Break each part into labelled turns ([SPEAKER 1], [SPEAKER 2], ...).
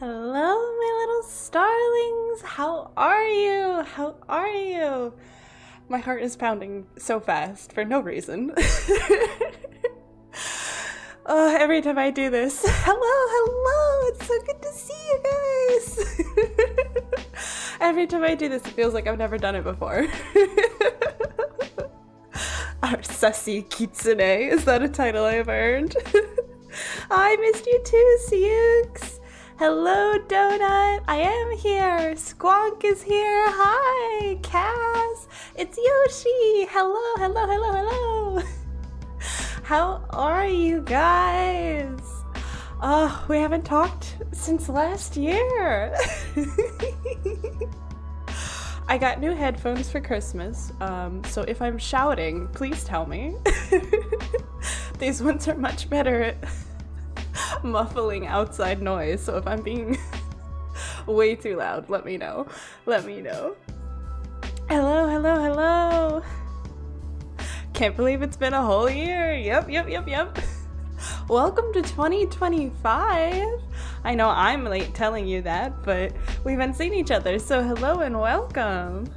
[SPEAKER 1] Hello, my little starlings. How are you? How are you? My heart is pounding so fast for no reason. Every time I do this, hello, it's so good to see you guys. Every time I do this, it feels like I've never done it before. Our sussy kitsune, is that a title I've earned? I missed you too, Siux. Hello, Donut. I am here. Squonk is here. Hi, Cass. It's Yoshi. Hello. How are you guys? Oh, we haven't talked since last year. I got new headphones for Christmas, so if I'm shouting, please tell me. These ones are much better at muffling outside noise, so if I'm being way too loud, let me know. Hello. Can't believe it's been a whole year. Yep. Welcome to 2025. I know I'm late telling you that, but we haven't seen each other, so hello and welcome.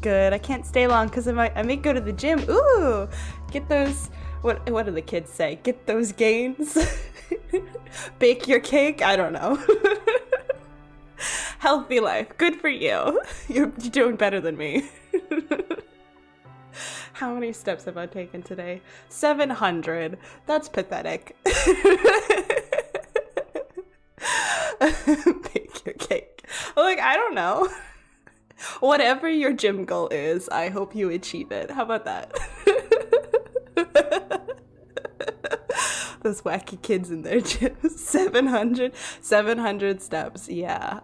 [SPEAKER 1] Good, I can't stay long because I may go to the gym. Ooh, get those, what do the kids say? Get those gains? Bake your cake? I don't know. Healthy life, good for you. You're doing better than me. How many steps have I taken today? 700. That's pathetic. Bake your cake. Like, I don't know. Whatever your gym goal is, I hope you achieve it. How about that? Those wacky kids in their gym. 700 steps. Yeah.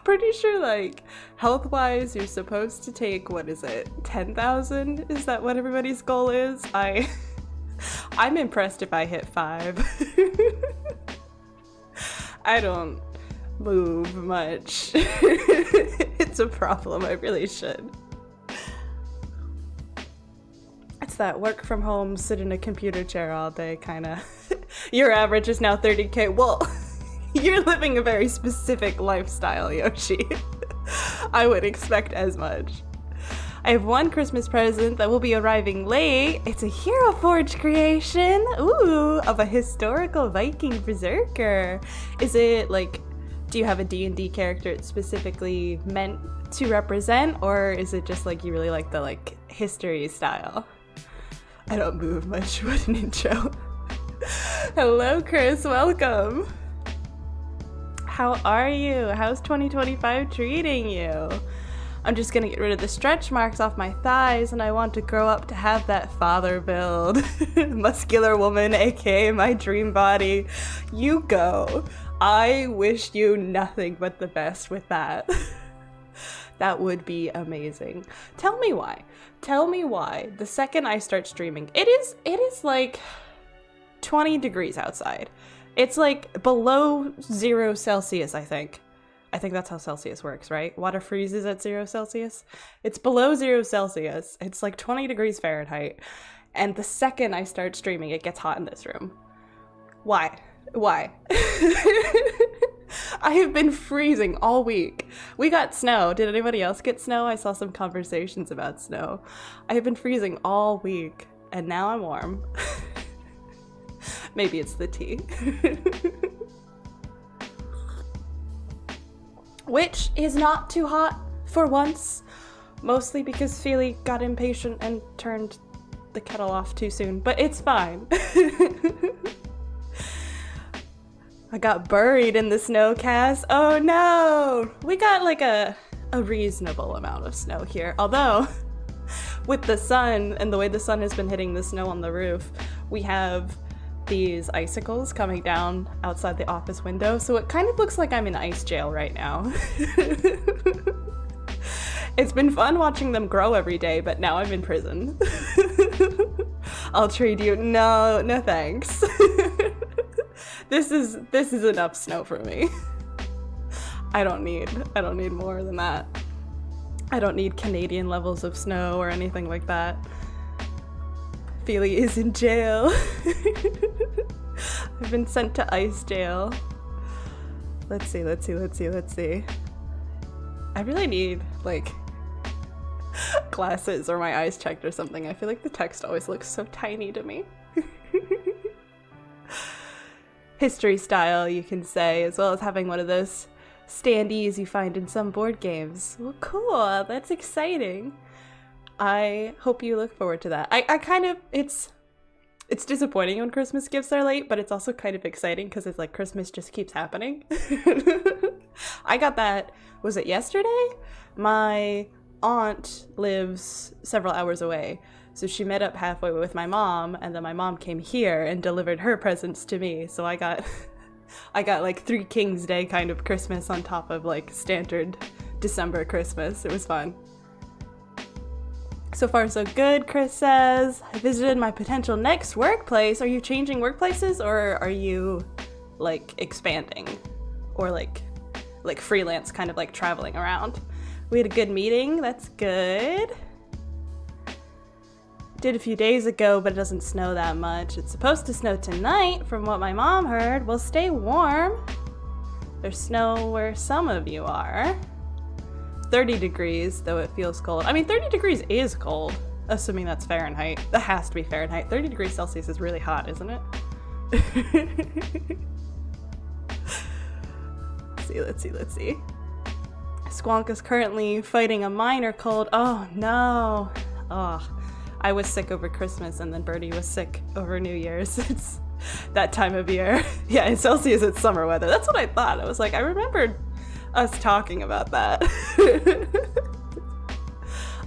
[SPEAKER 1] Pretty sure, like, health-wise, you're supposed to take, 10,000? Is that what everybody's goal is? I'm impressed if I hit 5. I don't move much. It's a problem, I really should. It's that work from home, sit in a computer chair all day kinda. Your average is now 30k. Well, you're living a very specific lifestyle, Yoshi. I would expect as much. I have one Christmas present that will be arriving late. It's a Hero Forge creation, ooh, of a historical Viking berserker. Is it like, do you have a D&D character it's specifically meant to represent, or is it just like you really like the history style? I don't move much. What an intro. Hello, Chris. Welcome. How are you? How's 2025 treating you? I'm just gonna get rid of the stretch marks off my thighs, and I want to grow up to have that father build. Muscular woman, aka my dream body. You go. I wish you nothing but the best with that. That would be amazing. Tell me why the second I start streaming, it is like 20 degrees outside. It's like below 0 Celsius, I think. I think that's how Celsius works, right? Water freezes at 0 Celsius. It's below 0 Celsius. It's like 20 degrees Fahrenheit. And the second I start streaming, it gets hot in this room. Why? I have been freezing all week. We got snow. Did anybody else get snow? I saw some conversations about snow. I have been freezing all week, and now I'm warm. Maybe it's the tea. Which is not too hot for once, mostly because Feely got impatient and turned the kettle off too soon, but it's fine. I got buried in the snow, Cass. Oh no! We got like a reasonable amount of snow here, although with the sun and the way the sun has been hitting the snow on the roof, we have these icicles coming down outside the office window, so it kind of looks like I'm in ice jail right now. It's been fun watching them grow every day, but now I'm in prison. I'll trade you. No thanks. This is enough snow for me. I don't need more than that. I don't need Canadian levels of snow or anything like that. Feely is in jail. I've been sent to ice jail. Let's see. I really need, like, glasses or my eyes checked or something. I feel like the text always looks so tiny to me. History style, you can say, as well as having one of those standees you find in some board games. Well, cool. That's exciting. I hope you look forward to that. I kind of, it's disappointing when Christmas gifts are late, but it's also kind of exciting because it's like Christmas just keeps happening. I got that, was it yesterday? My aunt lives several hours away, so she met up halfway with my mom, and then my mom came here and delivered her presents to me. So I got like Three Kings Day kind of Christmas on top of like standard December Christmas. It was fun. So far so good, Chris says. I visited my potential next workplace. Are you changing workplaces, or are you like expanding, or like freelance, kind of like traveling around? We had a good meeting. That's good. Did a few days ago, but it doesn't snow that much. It's supposed to snow tonight from what my mom heard. Well, stay warm. There's snow where some of you are. 30 degrees, though it feels cold. I mean, 30 degrees is cold, assuming that's Fahrenheit. That has to be Fahrenheit. 30 degrees Celsius is really hot, isn't it? Let's see. Squonk is currently fighting a minor cold. Oh, no. Oh, I was sick over Christmas, and then Birdie was sick over New Year's. It's that time of year. Yeah, in Celsius, it's summer weather. That's what I thought. I was like, I remembered us talking about that.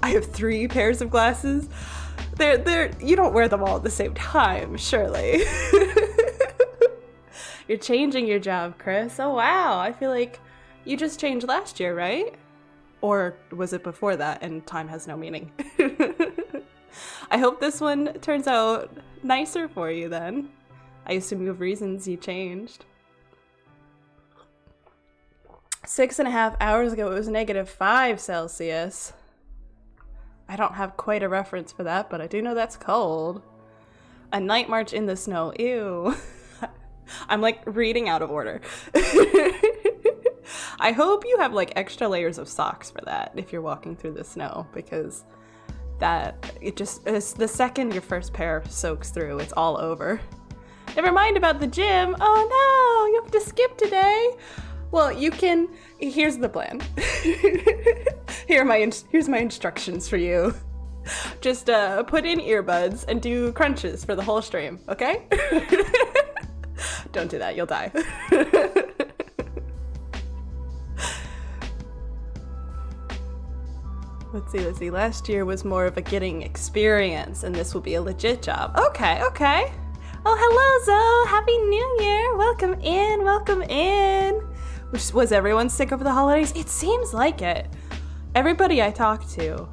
[SPEAKER 1] I have 3 pairs of glasses. They're you don't wear them all at the same time, surely. You're changing your job, Chris. Oh wow, I feel like you just changed last year, right? Or was it before that and time has no meaning? I hope this one turns out nicer for you then. I assume you have reasons you changed. 6.5 hours ago, it was -5 Celsius. I don't have quite a reference for that, but I do know that's cold. A night march in the snow. Ew. I'm like reading out of order. I hope you have like extra layers of socks for that if you're walking through the snow, because it's the second your first pair soaks through, it's all over. Never mind about the gym. Oh no, you have to skip today. Well, you can, here's the plan. Here's my instructions for you. Just put in earbuds and do crunches for the whole stream, okay? Don't do that, you'll die. Let's see. Last year was more of a getting experience, and this will be a legit job. Okay. Oh, hello, Zoe. Happy New Year. Welcome in. Was everyone sick over the holidays? It seems like it. Everybody I talked to,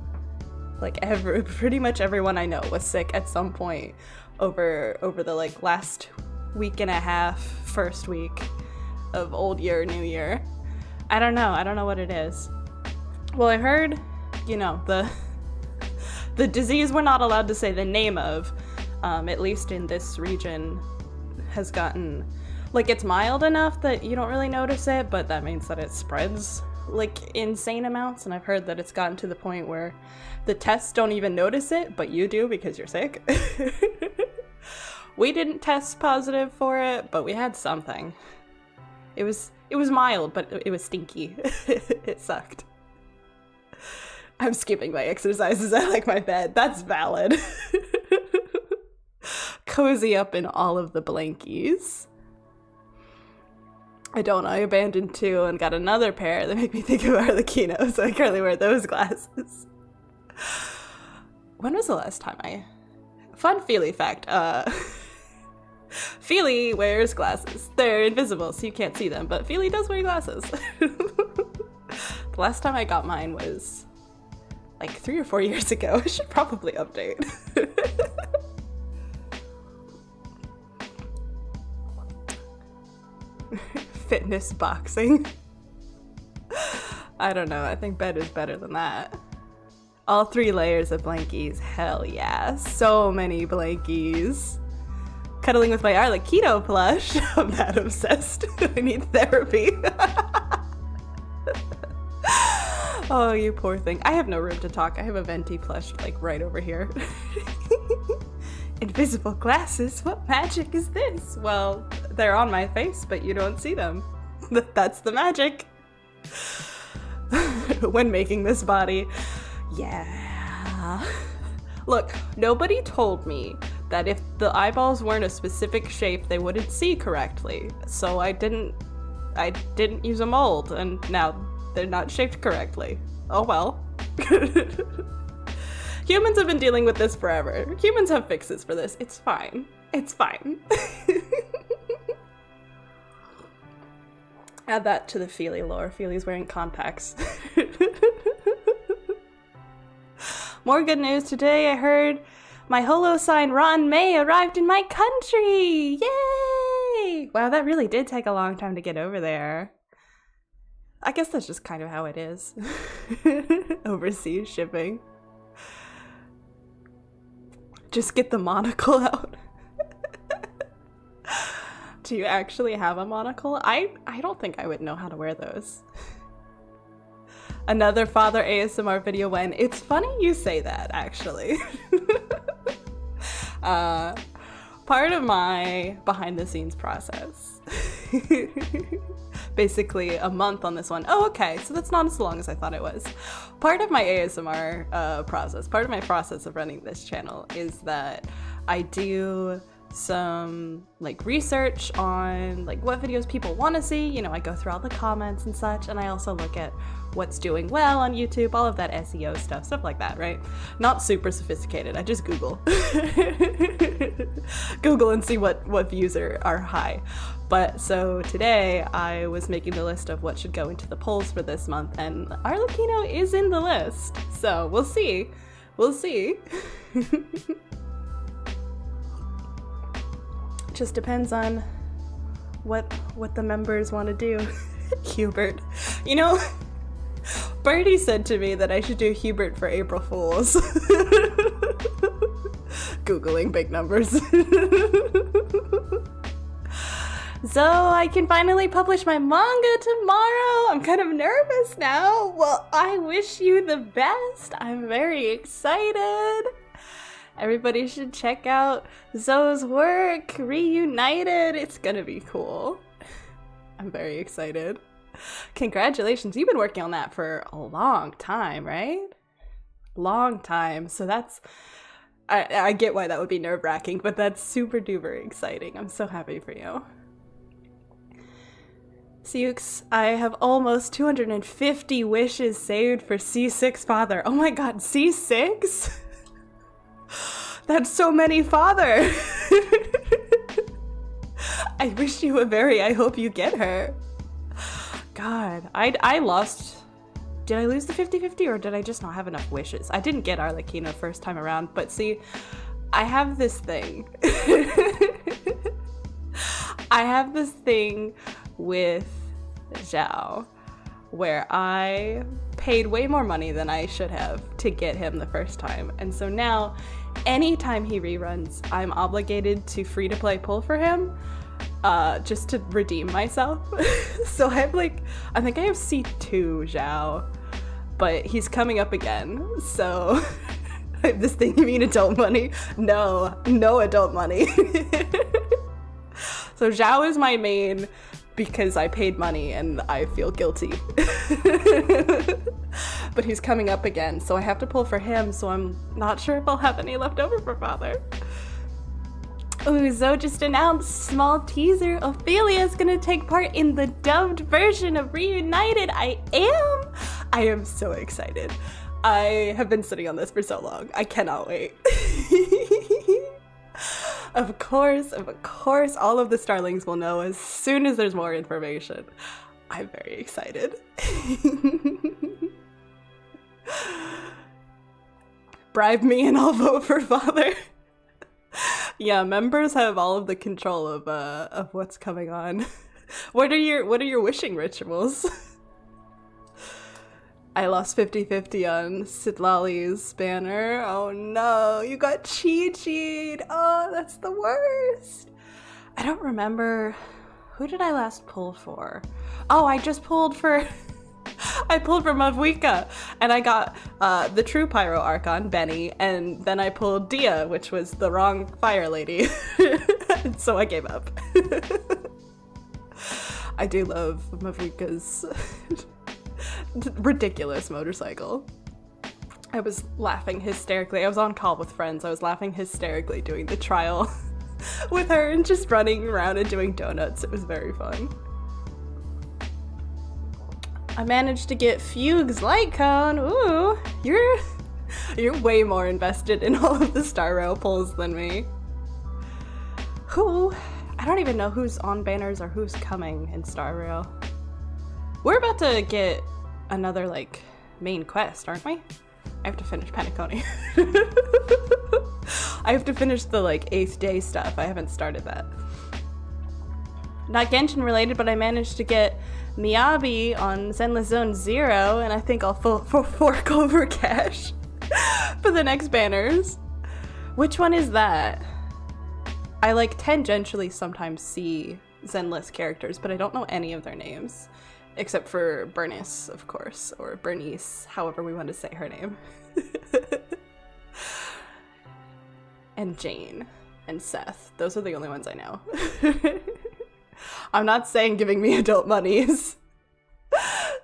[SPEAKER 1] like pretty much everyone I know was sick at some point over the like last week and a half, first week of old year, new year. I don't know what it is. Well, I heard, the disease we're not allowed to say the name of, at least in this region, has gotten, like, it's mild enough that you don't really notice it, but that means that it spreads like insane amounts, and I've heard that it's gotten to the point where the tests don't even notice it, but you do because you're sick. We didn't test positive for it, but we had something. It was mild, but it was stinky. It sucked. I'm skipping my exercises. I like my bed. That's valid. Cozy up in all of the blankies. I abandoned 2 and got another pair that make me think of Arlecchino, so I currently wear those glasses. When was the last time Fun Feely fact, Feely wears glasses. They're invisible, so you can't see them, but Feely does wear glasses. The last time I got mine was like 3 or 4 years ago. I should probably update. Fitness boxing. I don't know. I think bed is better than that. All 3 layers of blankies. Hell yeah. So many blankies. Cuddling with my Arlecchino plush. I'm that obsessed. I need therapy. Oh, you poor thing. I have no room to talk. I have a venti plush like right over here. Invisible glasses? What magic is this? Well, they're on my face, but you don't see them. That's the magic. When making this body. Yeah. Look, nobody told me that if the eyeballs weren't a specific shape, they wouldn't see correctly. So I didn't use a mold, and now they're not shaped correctly. Oh well. Humans have been dealing with this forever. Humans have fixes for this. It's fine. It's fine. Add that to the Feely lore. Feely's wearing contacts. More good news today. I heard my holo sign Ron May arrived in my country. Yay! Wow, that really did take a long time to get over there. I guess that's just kind of how it is. Overseas shipping. Just get the monocle out. Do you actually have a monocle? I don't think I would know how to wear those. Another father ASMR video when it's funny you say that, actually. Part of my behind the scenes process. Basically a month on this one. Oh, okay, so that's not as long as I thought it was. Part of my ASMR process, part of my process of running this channel is that I do some like research on like what videos people want to see. You know, I go through all the comments and such, and I also look at what's doing well on YouTube, all of that SEO stuff like that, right? Not super sophisticated. I just Google. Google and see what views are high. But so today I was making the list of what should go into the polls for this month, and Arlecchino is in the list. So we'll see. We'll see. Just depends on what the members want to do. Hubert. You know, Birdie said to me that I should do Hubert for April Fools. Googling big numbers. So I can finally publish my manga tomorrow. I'm kind of nervous now. Well, I wish you the best. I'm very excited. Everybody should check out Zoe's work, Reunited. It's gonna be cool. I'm very excited. Congratulations, you've been working on that for a long time, right? Long time. So that's, I get why that would be nerve-wracking, but that's super duper exciting. I'm so happy for you. Siux, I have almost 250 wishes saved for C6 father. Oh my god, C6? That's so many father. I wish you a very, I hope you get her. God, I lost, did I lose the 50-50 or did I just not have enough wishes? I didn't get Arlecchino first time around, but see, I have this thing. I have this thing with Zhao where I paid way more money than I should have to get him the first time. And so now, anytime he reruns, I'm obligated to free-to-play pull for him, just to redeem myself. So I have like, I think I have C2 Zhao, but he's coming up again. So I have this thing, you mean adult money? No adult money. So Zhao is my main because I paid money and I feel guilty. But he's coming up again, so I have to pull for him, so I'm not sure if I'll have any left over for father. Ooh, Zoe just announced, small teaser, Ophelia is gonna take part in the dubbed version of Reunited. I am so excited. I have been sitting on this for so long. I cannot wait. Of course, all of the Starlings will know as soon as there's more information. I'm very excited. Bribe me and I'll vote for father. Yeah, members have all of the control of what's coming on. What are your wishing rituals? I lost 50-50 on Sidlali's banner. Oh no, you got Chi-Chi'd. Oh, that's the worst. I don't remember. Who did I last pull for? Oh, I just pulled for... I pulled for Mavuika, and I got the true Pyro Archon, Benny, and then I pulled Dia, which was the wrong fire lady. So I gave up. I do love Mavuika's ridiculous motorcycle. I was laughing hysterically. I was on call with friends. I was laughing hysterically doing the trial with her and just running around and doing donuts. It was very fun. I managed to get Fugue's light cone. Ooh, you're way more invested in all of the Star Rail pulls than me. I don't even know who's on banners or who's coming in Star Rail. We're about to get another, like, main quest, aren't we? I have to finish Penacony. I have to finish the, like, 8th day stuff. I haven't started that. Not Genshin related, but I managed to get Miyabi on Zenless Zone 0, and I think I'll fork over cash for the next banners. Which one is that? I, like, tangentially sometimes see Zenless characters, but I don't know any of their names. Except for Bernice, of course, or Bernice, however we want to say her name. And Jane, and Seth. Those are the only ones I know. I'm not saying giving me adult monies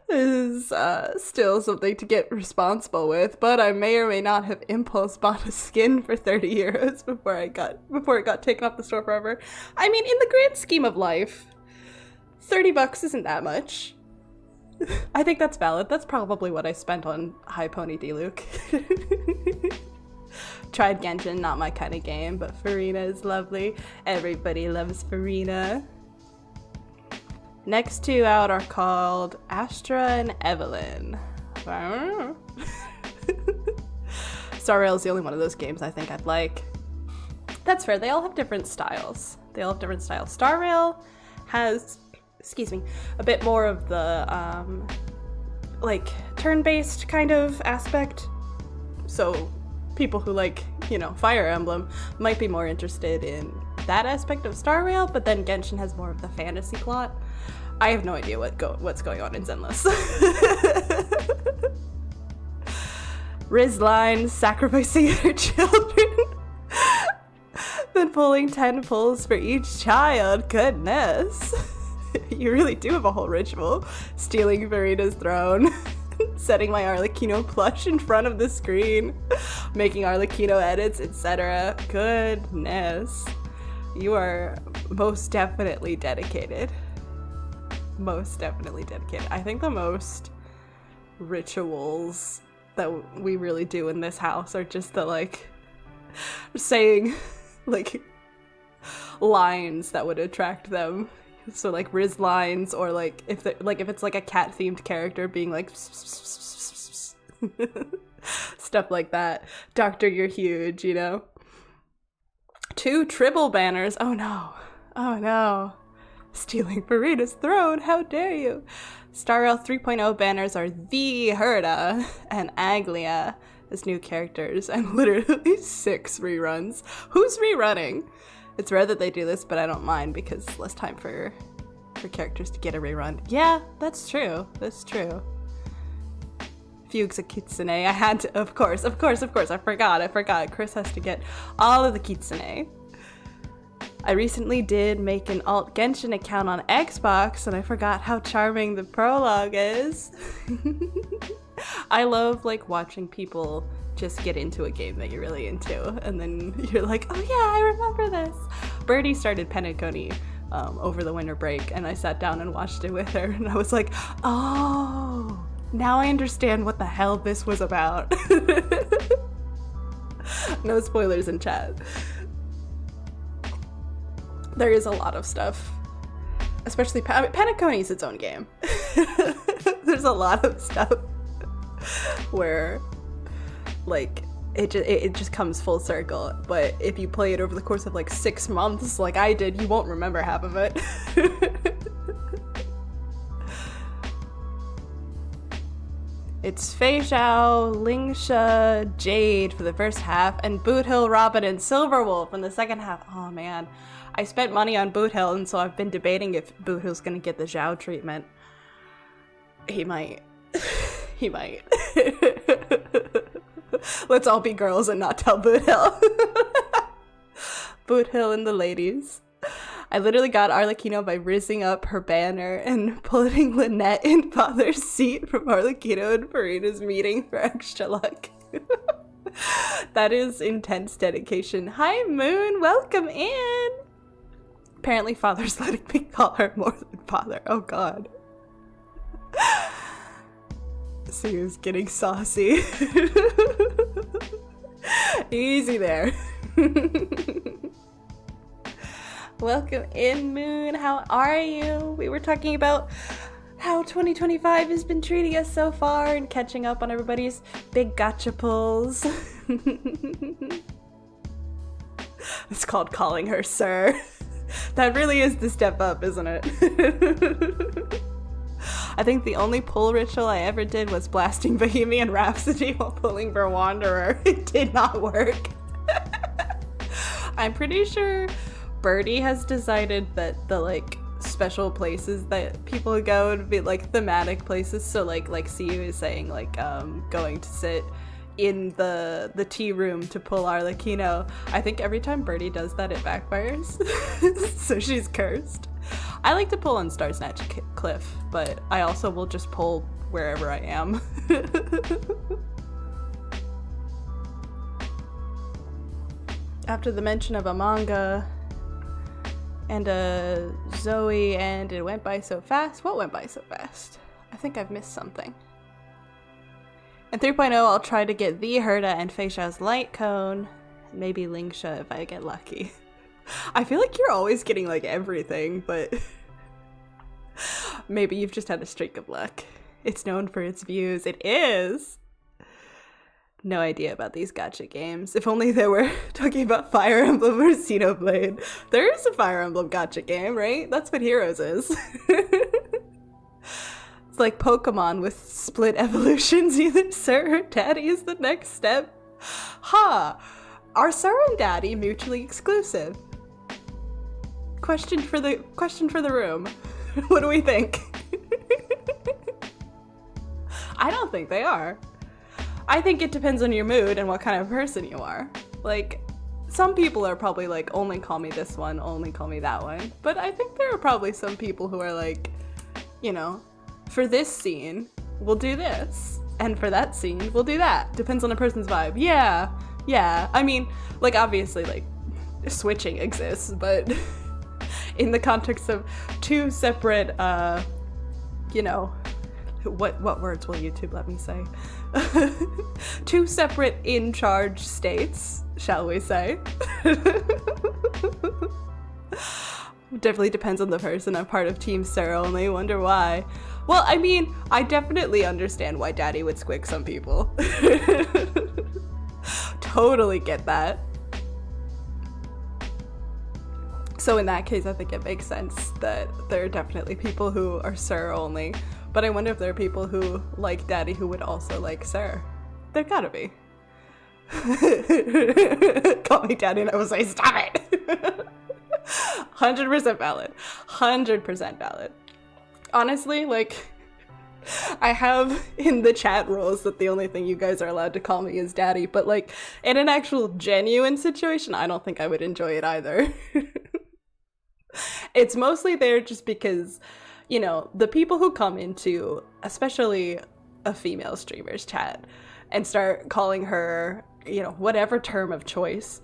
[SPEAKER 1] is still something to get responsible with, but I may or may not have impulse bought a skin for 30 euros before it got taken off the store forever. I mean, in the grand scheme of life, 30 bucks isn't that much. I think that's valid. That's probably what I spent on High Pony D-Luke. Tried Genshin, not my kind of game, but Farina is lovely. Everybody loves Farina. Next two out are called Astra and Evelyn. Star Rail is the only one of those games I think I'd like. That's fair, they all have different styles. Star Rail has, excuse me, a bit more of the, like, turn-based kind of aspect. So people who like, you know, Fire Emblem might be more interested in that aspect of Star Rail, but then Genshin has more of the fantasy plot. I have no idea what's going on in Zenless. Rizline sacrificing her children. Then pulling 10 pulls for each child. Goodness. You really do have a whole ritual. Stealing Verita's throne. Setting my Arlecchino plush in front of the screen. Making Arlecchino edits, etc. Goodness. You are most definitely dedicated. Most definitely dedicated. I think the most rituals that we really do in this house are just the, like, saying, like, lines that would attract them. So, like, Riz lines, or, like, if it's, like, a cat-themed character being, like, stuff like that. Doctor, you're huge, you know? 2 Tribble banners. Oh, no. Oh, no. Stealing Farina's throne, how dare you? Star Rail 3.0 banners are the Herda and Aglia as new characters, and literally 6 reruns. Who's rerunning? It's rare that they do this, but I don't mind because it's less time for characters to get a rerun. Yeah, that's true. That's true. Fugue's a kitsune. I had to, of course. I forgot. Chris has to get all of the kitsune. I recently did make an alt Genshin account on Xbox, and I forgot how charming the prologue is. I love, like, watching people just get into a game that you're really into, and then you're like, oh yeah, I remember this. Birdie started Penacony over the winter break, and I sat down and watched it with her, and I was like, oh, now I understand what the hell this was about. No spoilers in chat. There is a lot of stuff, especially Penacony is its own game. There's a lot of stuff where, like, it just comes full circle, but if you play it over the course of, like, 6 months like I did, you won't remember half of it. It's Fei Xiao, Lingsha, Jade for the first half, and Boot Hill, Robin, and Silverwolf in the second half. Oh man, I spent money on Boot Hill, and so I've been debating if Boot Hill's gonna get the Xiao treatment. He might. He might. Let's all be girls and not tell Boot Hill. Boot Hill and the ladies. I literally got Arlecchino by rizzing up her banner and putting Lynette in father's seat from Arlecchino and Farina's meeting for extra luck. That is intense dedication. Hi Moon, welcome in! Apparently father's letting me call her more than father. Oh god. So he was getting saucy. Easy there. Welcome in, Moon. How are you? We were talking about how 2025 has been treating us so far and catching up on everybody's big gacha pulls. It's called calling her sir. That really is the step up, isn't it? I think the only pull ritual I ever did was blasting Bohemian Rhapsody while pulling for Wanderer. It did not work. I'm pretty sure Birdie has decided that the like special places that people go would be like thematic places. So like Siu is saying, like going to sit in the tea room to pull Arlecchino. I think every time Birdie does that, it backfires. So she's cursed. I like to pull on Star Snatch Cliff, but I also will just pull wherever I am. After the mention of a manga and a Zoe and it went by so fast. What went by so fast? I think I've missed something. In 3.0, I'll try to get the Herda and Fei Xiao's light cone. Maybe Lingsha if I get lucky. I feel like you're always getting like everything, but maybe you've just had a streak of luck. It's known for its views. It is! No idea about these gacha games. If only they were talking about Fire Emblem or Xenoblade. There is a Fire Emblem gacha game, right? That's what Heroes is. It's like Pokemon with split evolutions. Either Sir or Daddy is the next step. Ha! Are Sir and Daddy mutually exclusive? Question for the room. What do we think? I don't think they are. I think it depends on your mood and what kind of person you are. Like, some people are probably like, only call me this one, only call me that one. But I think there are probably some people who are like, you know, for this scene, we'll do this. And for that scene, we'll do that. Depends on the person's vibe. Yeah. I mean, like, obviously, like, switching exists, but in the context of two separate, you know, what words will YouTube let me say? Two separate in-charge states, shall we say. Definitely depends on the person. I'm part of Team Sir only. Wonder why. Well, I mean, I definitely understand why Daddy would squick some people. Totally get that. So in that case, I think it makes sense that there are definitely people who are Sir only. But I wonder if there are people who like Daddy who would also like Sir. There gotta be. Call me Daddy and I will say, stop it! 100% valid. 100% valid. Honestly, like, I have in the chat rules that the only thing you guys are allowed to call me is Daddy, but like, in an actual genuine situation, I don't think I would enjoy it either. It's mostly there just because, you know, the people who come into, especially a female streamer's chat, and start calling her, you know, whatever term of choice,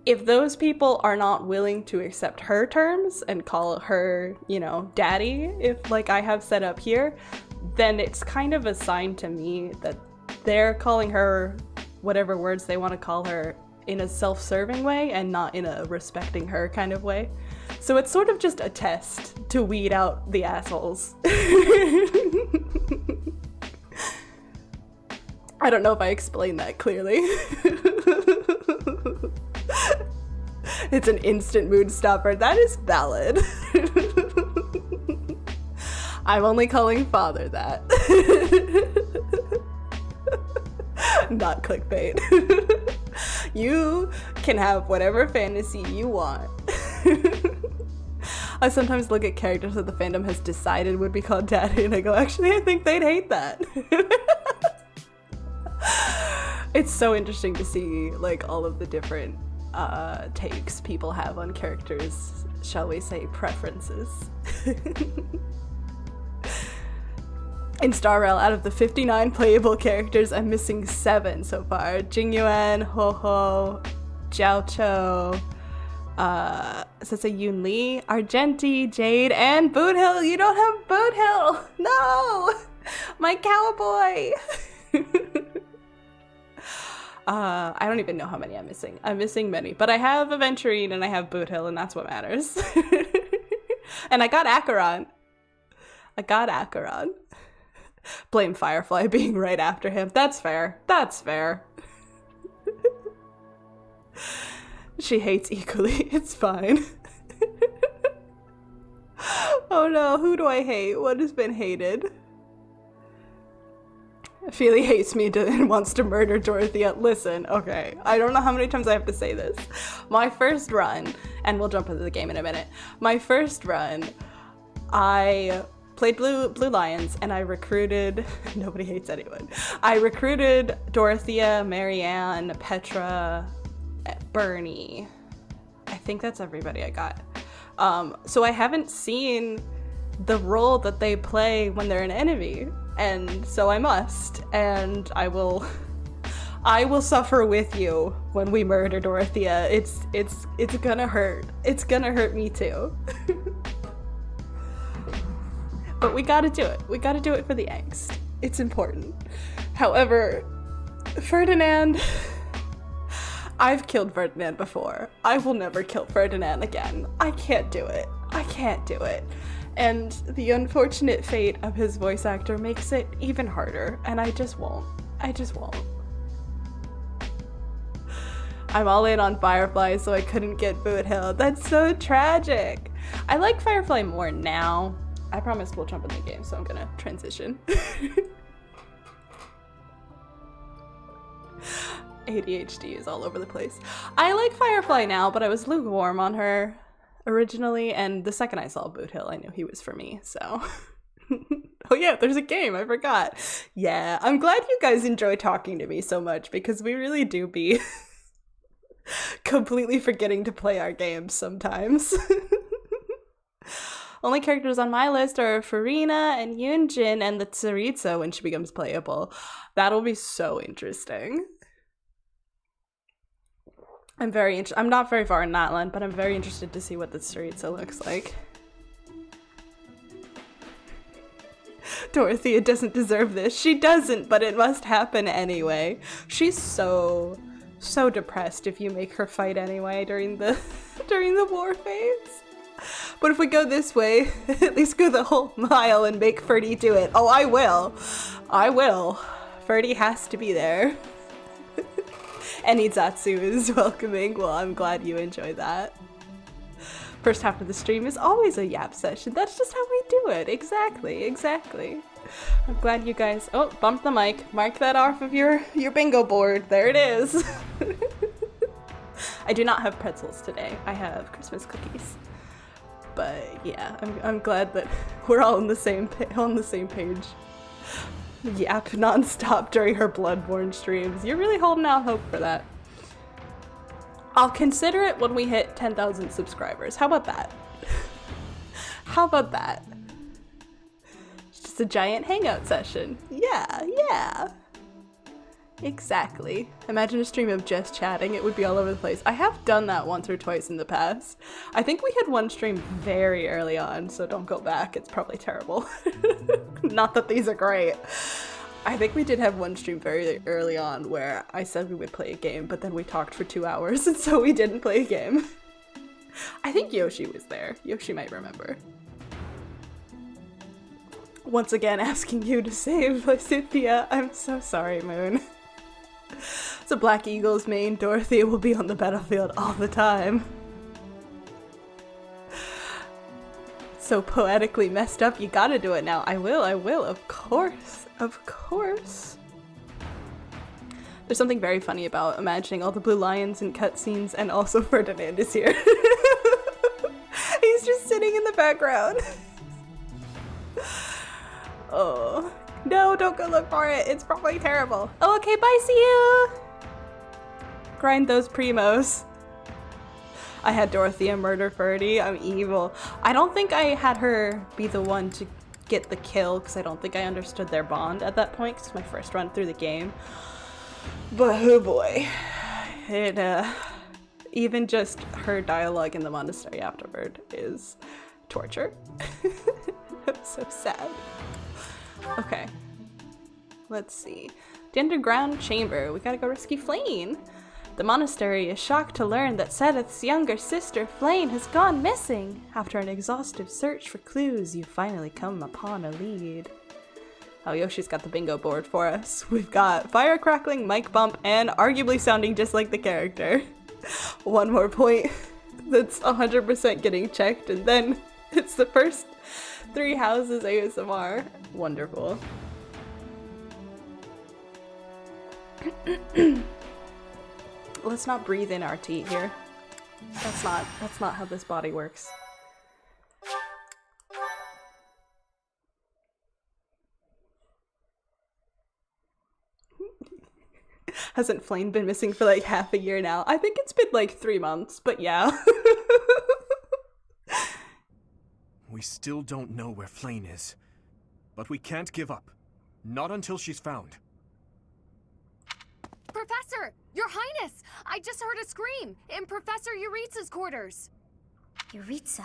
[SPEAKER 1] if those people are not willing to accept her terms and call her, you know, Daddy, if like I have set up here, then it's kind of a sign to me that they're calling her whatever words they want to call her in a self-serving way and not in a respecting her kind of way. So it's sort of just a test to weed out the assholes. I don't know if I explained that clearly. It's an instant mood stopper. That is valid. I'm only calling father that. Not clickbait. You can have whatever fantasy you want. I sometimes look at characters that the fandom has decided would be called daddy and I go, actually, I think they'd hate that. It's so interesting to see like all of the different takes people have on characters, shall we say, preferences. In Star Rail, out of the 59 playable characters, I'm missing 7 so far. Jingyuan, Ho-Ho, Jiaocho, Sasa Yun Li, Argenti, Jade, and Boothill. You don't have Boothill! No! My cowboy! I don't even know how many I'm missing. I'm missing many, but I have Aventurine and I have Boothill, and that's what matters. And I got Acheron. Blame Firefly being right after him. That's fair. That's fair. She hates equally. It's fine. Oh no, who do I hate? What has been hated? Ophelia hates me and wants to murder Dorothea. Listen, okay, I don't know how many times I have to say this. My first run, and we'll jump into the game in a minute. My first run, I played Blue Lions, and I recruited, nobody hates anyone. I recruited Dorothea, Marianne, Petra, Bernie. I think that's everybody I got. So I haven't seen the role that they play when they're an enemy, and so I must, and I will suffer with you when we murder Dorothea. It's gonna hurt. It's gonna hurt me too. But we gotta do it. We gotta do it for the angst. It's important. However, Ferdinand, I've killed Ferdinand before. I will never kill Ferdinand again. I can't do it. I can't do it. And the unfortunate fate of his voice actor makes it even harder, and I just won't. I just won't. I'm all in on Firefly, so I couldn't get Boothill. That's so tragic. I like Firefly more now. I promise we'll jump in the game, so I'm gonna transition. ADHD is all over the place. I like Firefly now, but I was lukewarm on her originally, and the second I saw Boothill, I knew he was for me, so. Oh yeah, there's a game, I forgot. Yeah, I'm glad you guys enjoy talking to me so much, because we really do be completely forgetting to play our games sometimes. Only characters on my list are Farina and Yunjin and the Tsaritsa when she becomes playable. That'll be so interesting. I'm not very far in Natlan, but I'm very interested to see what the Tsaritsa looks like. Dorothea doesn't deserve this. She doesn't, but it must happen anyway. She's so depressed if you make her fight anyway during the war phase. But if we go this way, at least go the whole mile and make Ferdy do it. Oh, I will. I will. Ferdy has to be there. Enizatsu is welcoming. Well, I'm glad you enjoy that. First half of the stream is always a yap session. That's just how we do it. Exactly, exactly. I'm glad you guys... Oh, bump the mic. Mark that off of your bingo board. There it is. I do not have pretzels today. I have Christmas cookies. But yeah, I'm glad that we're all on the same page. Yap non-stop during her Bloodborne streams. You're really holding out hope for that. I'll consider it when we hit 10,000 subscribers. How about that? How about that? It's just a giant hangout session. Yeah. Exactly. Imagine a stream of just chatting. It would be all over the place. I have done that once or twice in the past. I think we had one stream very early on, so don't go back. It's probably terrible. Not that these are great. I think we did have one stream very early on where I said we would play a game, but then we talked for 2 hours, and so we didn't play a game. I think Yoshi was there. Yoshi might remember. Once again, asking you to save Cynthia. I'm so sorry, Moon. So Black Eagle's main Dorothea will be on the battlefield all the time. So poetically messed up, you gotta do it now. I will, of course. There's something very funny about imagining all the blue lions in cutscenes, and also Ferdinand is here. He's just sitting in the background. Oh. No, don't go look for it. It's probably terrible. Oh, okay, bye, see you! Grind those primos. I had Dorothea murder Ferdy. I'm evil. I don't think I had her be the one to get the kill, because I don't think I understood their bond at that point, because it's my first run through the game. But oh boy. It, even just her dialogue in the monastery afterward is torture. I'm so sad. Okay. Let's see. The underground chamber. We gotta go rescue Flayn. The monastery is shocked to learn that Seth's younger sister, Flayn, has gone missing. After an exhaustive search for clues, you finally come upon a lead. Oh, Yoshi's got the bingo board for us. We've got fire crackling, mic bump, and arguably sounding just like the character. One more point that's 100% getting checked, and then it's the first Three Houses ASMR. Wonderful. Let's not breathe in our tea here. That's not how this body works. Hasn't Flayn been missing for like half a year now? I think it's been like 3 months, but yeah.
[SPEAKER 2] We still don't know where Flayn is, but we can't give up. Not until she's found.
[SPEAKER 3] Professor! Your Highness! I just heard a scream in Professor Yuritsa's quarters.
[SPEAKER 4] Yuritsa?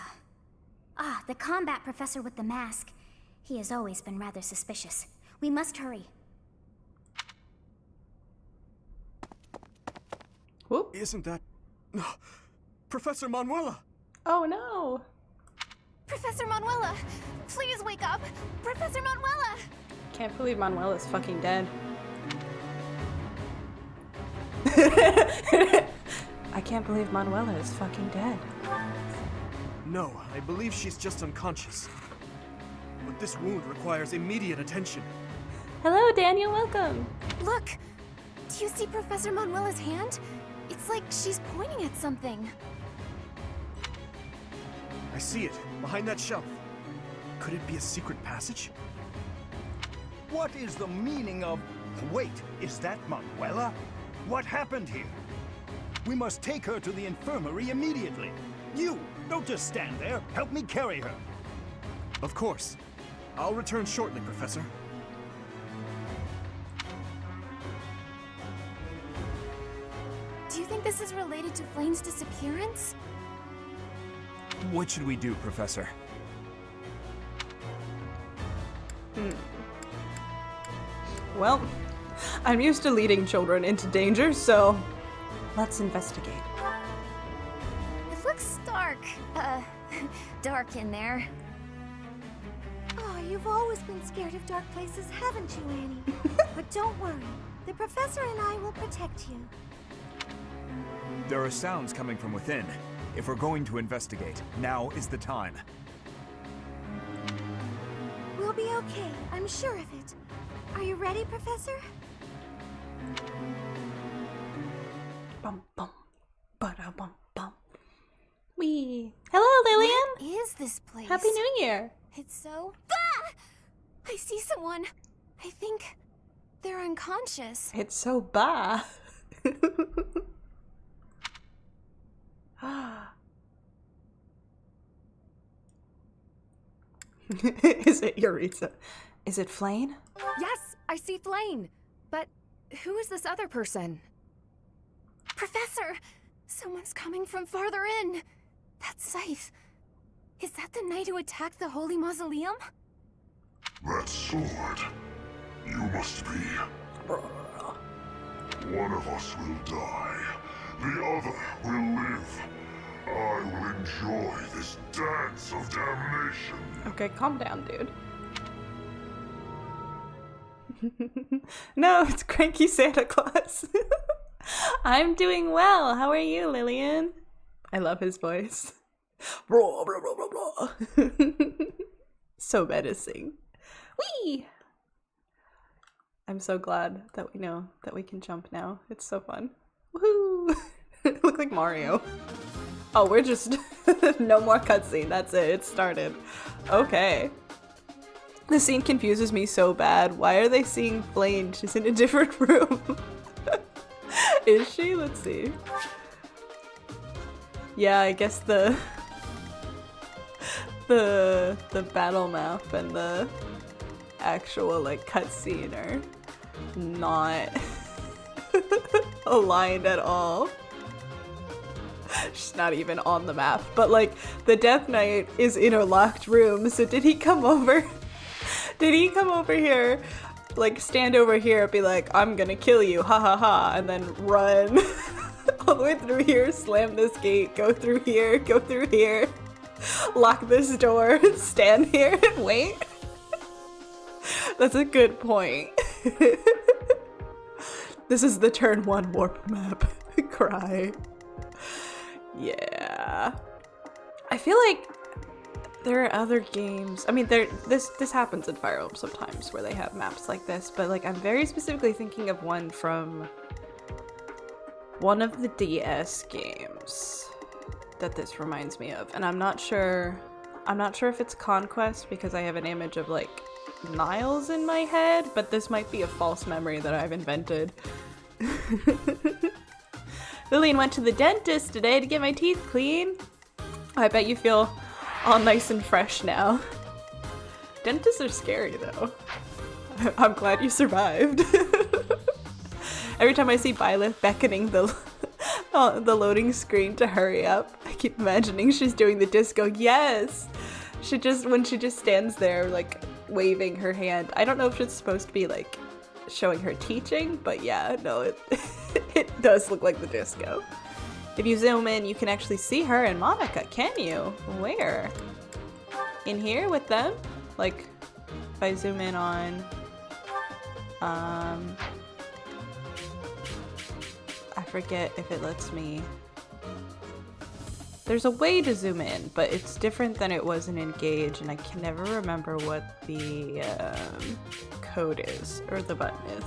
[SPEAKER 4] Ah, the combat professor with the mask. He has always been rather suspicious. We must hurry.
[SPEAKER 1] Whoop.
[SPEAKER 2] Isn't that... Professor Manuela?
[SPEAKER 1] Oh no!
[SPEAKER 3] Professor Manuela! Please wake up! Professor Manuela!
[SPEAKER 1] Can't believe Manuela's fucking dead. I can't believe Manuela is fucking dead.
[SPEAKER 2] No, I believe she's just unconscious. But this wound requires immediate attention.
[SPEAKER 1] Hello, Daniel, welcome!
[SPEAKER 3] Look! Do you see Professor Manuela's hand? It's like she's pointing at something.
[SPEAKER 2] I see it, behind that shelf. Could it be a secret passage?
[SPEAKER 5] What is the meaning of... Wait, is that Manuela? What happened here? We must take her to the infirmary immediately. You, don't just stand there. Help me carry her.
[SPEAKER 2] Of course. I'll return shortly, Professor.
[SPEAKER 3] Do you think this is related to Flayn's disappearance?
[SPEAKER 6] What should we do, Professor?
[SPEAKER 1] Well, I'm used to leading children into danger, so let's investigate.
[SPEAKER 3] It looks dark. Dark in there.
[SPEAKER 7] Oh, you've always been scared of dark places, haven't you, Annie? But don't worry. The professor and I will protect you.
[SPEAKER 6] There are sounds coming from within. If we're going to investigate, now is the time.
[SPEAKER 7] We'll be okay. I'm sure of it. Are you ready, Professor?
[SPEAKER 1] Bum bum, ba-da bum bum. Wee. Hello, Lillian.
[SPEAKER 3] What is this place?
[SPEAKER 1] Happy New Year.
[SPEAKER 3] It's so... Ah! I see someone. I think they're unconscious.
[SPEAKER 1] It's so bad. Is it Yuritsa? Is it Flayn?
[SPEAKER 3] Yes, I see Flayn. But who is this other person? Professor! Someone's coming from farther in. That's Scythe. Is that the knight who attacked the Holy Mausoleum?
[SPEAKER 8] That sword. You must be. One of us will die. The other will live. I will enjoy this dance of damnation.
[SPEAKER 1] Okay, calm down, dude. No, it's Cranky Santa Claus. I'm doing well. How are you, Lillian? I love his voice. Blah, blah, blah, blah, blah. So menacing. Whee! I'm so glad that we know that we can jump now. It's so fun. Woohoo! Look like Mario. Oh, we're just no more cutscene. That's it. It started. Okay. The scene confuses me so bad. Why are they seeing Blaine? She's in a different room. Is she? Let's see. Yeah, I guess the battle map and the actual like cutscene are not aligned at all. She's not even on the map, but like the Death Knight is in a locked room, so did he come over? Did he come over here, like stand over here and be like, I'm gonna kill you, ha ha ha, and then run all the way through here, slam this gate, go through here, lock this door, stand here and wait? That's a good point. This is the turn 1 warp map. Cry. Yeah. I feel like there are other games. I mean, this happens in Fire Emblem sometimes where they have maps like this, but like I'm very specifically thinking of one from one of the DS games that this reminds me of, and I'm not sure if it's Conquest because I have an image of like Niles in my head, but this might be a false memory that I've invented. Lillian went to the dentist today to get my teeth clean. I bet you feel all nice and fresh now. Dentists are scary though. I'm glad you survived. Every time I see Byleth beckoning the loading screen to hurry up, I keep imagining she's doing the disco. Yes! When she just stands there like waving her hand. I don't know if it's supposed to be like showing her teaching, but yeah, no, it does look like the disco. If you zoom in, you can actually see her and Monica, can you? Where? In here with them? Like, if I zoom in on, I forget if it lets me. There's a way to zoom in, but it's different than it was in Engage, and I can never remember what the code is, or the button is.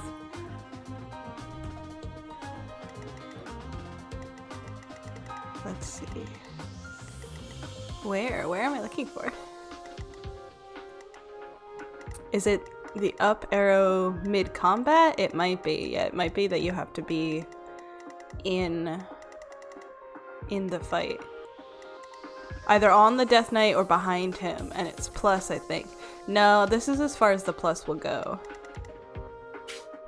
[SPEAKER 1] Let's see. Where am I looking for? Is it the up arrow mid-combat? It might be. Yeah, it might be that you have to be in the fight. Either on the Death Knight or behind him, and it's plus, I think. No, this is as far as the plus will go.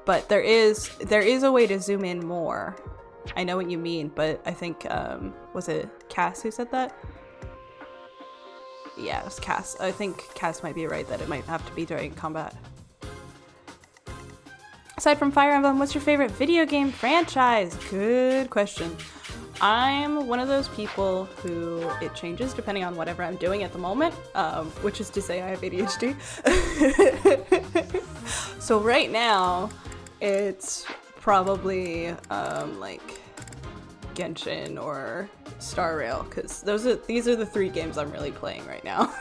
[SPEAKER 1] But there is a way to zoom in more. I know what you mean, but I think, was it Cass who said that? Yeah, it was Cass. I think Cass might be right that it might have to be during combat. Aside from Fire Emblem, what's your favorite video game franchise? Good question. I'm one of those people who it changes depending on whatever I'm doing at the moment, which is to say I have ADHD. So right now, it's probably like Genshin or Star Rail, because these are the 3 games I'm really playing right now.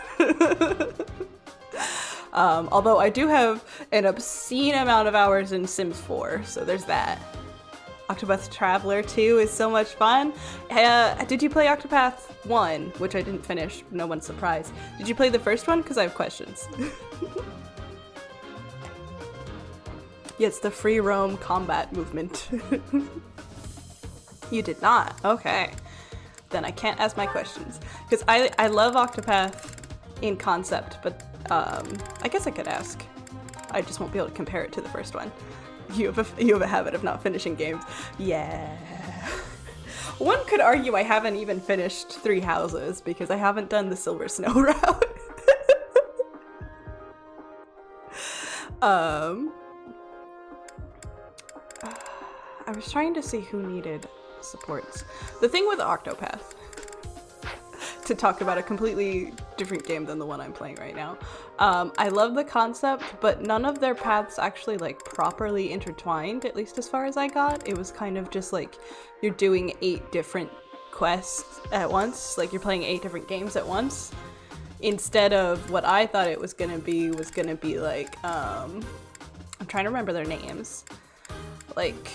[SPEAKER 1] Although I do have an obscene amount of hours in Sims 4, so there's that. Octopath Traveler 2 is so much fun. Did you play Octopath 1, which I didn't finish, no one's surprised. Did you play the first one? Because I have questions. Yeah, it's the free roam combat movement. You did not? Okay. Then I can't ask my questions. Because I love Octopath in concept, but I guess I could ask. I just won't be able to compare it to the first one. You have a habit of not finishing games. Yeah. One could argue I haven't even finished Three Houses because I haven't done the Silver Snow route. I was trying to see who needed supports. The thing with Octopath, to talk about a completely different game than the one I'm playing right now. I love the concept, but none of their paths actually like properly intertwined, at least as far as I got. It was kind of just like you're doing 8 different quests at once, like you're playing 8 different games at once, instead of what I thought it was gonna be like, I'm trying to remember their names. Like,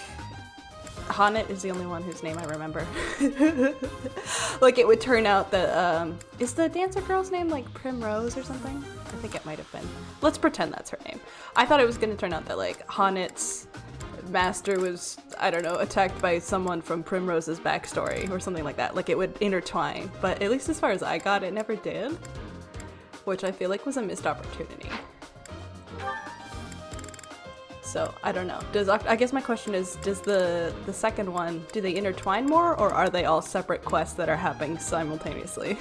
[SPEAKER 1] Hanet is the only one whose name I remember. Like, it would turn out that, is the dancer girl's name like Primrose or something? I think it might have been. Let's pretend that's her name. I thought it was gonna turn out that, like, Hanet's master was, I don't know, attacked by someone from Primrose's backstory or something like that. Like, it would intertwine. But at least as far as I got, it never did. Which I feel like was a missed opportunity. So, I don't know. I guess my question is, does the second one, do they intertwine more, or are they all separate quests that are happening simultaneously?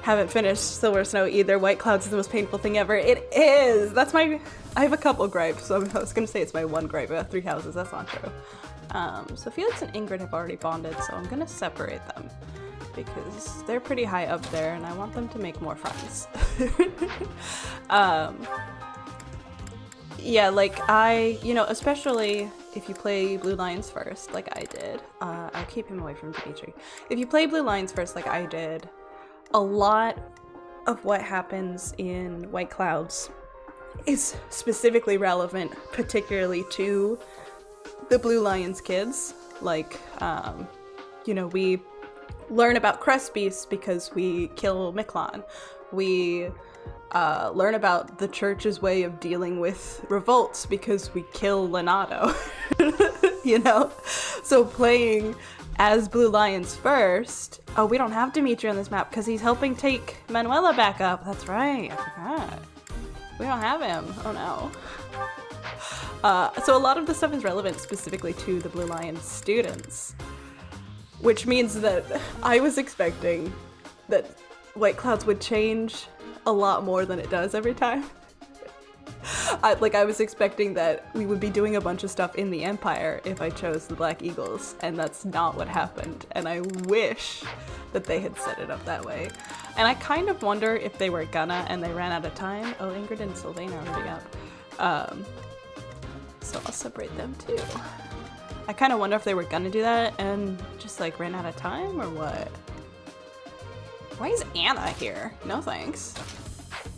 [SPEAKER 1] Haven't finished Silver Snow either. White Clouds is the most painful thing ever. It is! That's my... I have a couple gripes, so I was gonna say it's my one gripe about Three Houses. That's not true. So Felix and Ingrid have already bonded, so I'm gonna separate them. Because they're pretty high up there, and I want them to make more friends. Yeah, like, you know, especially if you play Blue Lions first, like I did, I'll keep him away from Dimitri. If you play Blue Lions first, like I did, a lot of what happens in White Clouds is specifically relevant, particularly to the Blue Lions kids. Like, you know, we learn about Crest Beasts because we kill Miklon. We learn about the church's way of dealing with revolts because we kill Leonardo. You know? So playing as Blue Lions first... Oh, we don't have Dimitri on this map because he's helping take Manuela back up. That's right, I forgot. We don't have him. Oh no. So a lot of the stuff is relevant specifically to the Blue Lions students. Which means that I was expecting that White Clouds would change a lot more than it does every time. I was expecting that we would be doing a bunch of stuff in the Empire if I chose the Black Eagles, and that's not what happened, and I wish that they had set it up that way. And I kind of wonder if they were gonna and they ran out of time. Oh, Ingrid and Sylvain are already up. So I'll separate them too. I kind of wonder if they were gonna do that and just like ran out of time or what. Why is Anna here? No thanks.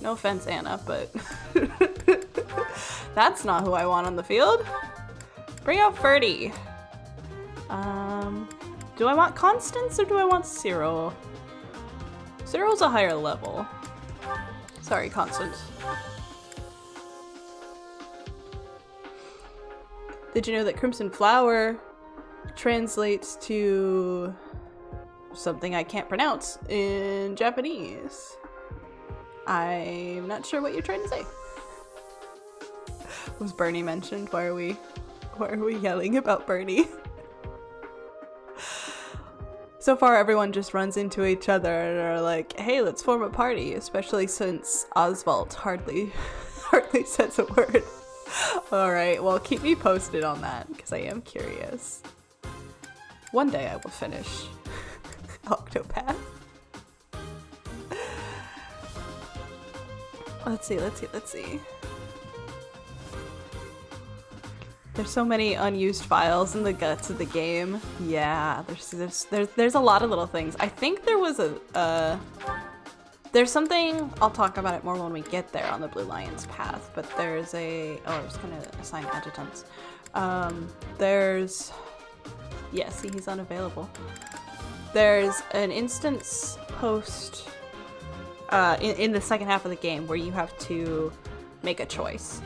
[SPEAKER 1] No offense, Anna, but that's not who I want on the field. Bring out Ferdy. Do I want Constance or do I want Cyril? Cyril's a higher level. Sorry, Constance. Did you know that Crimson Flower translates to something I can't pronounce in Japanese? I'm not sure what you're trying to say. Was Bernie mentioned? Why are we yelling about Bernie? So far everyone just runs into each other and are like, hey, let's form a party, especially since Oswald hardly says a word. Alright, well keep me posted on that, because I am curious. One day I will finish Octopath. Let's see. There's so many unused files in the guts of the game. Yeah, there's a lot of little things. I think there was there's something, I'll talk about it more when we get there on the Blue Lions path, but there's I was gonna assign adjutants. Yeah, see, he's unavailable. There's an instance post in the second half of the game where you have to make a choice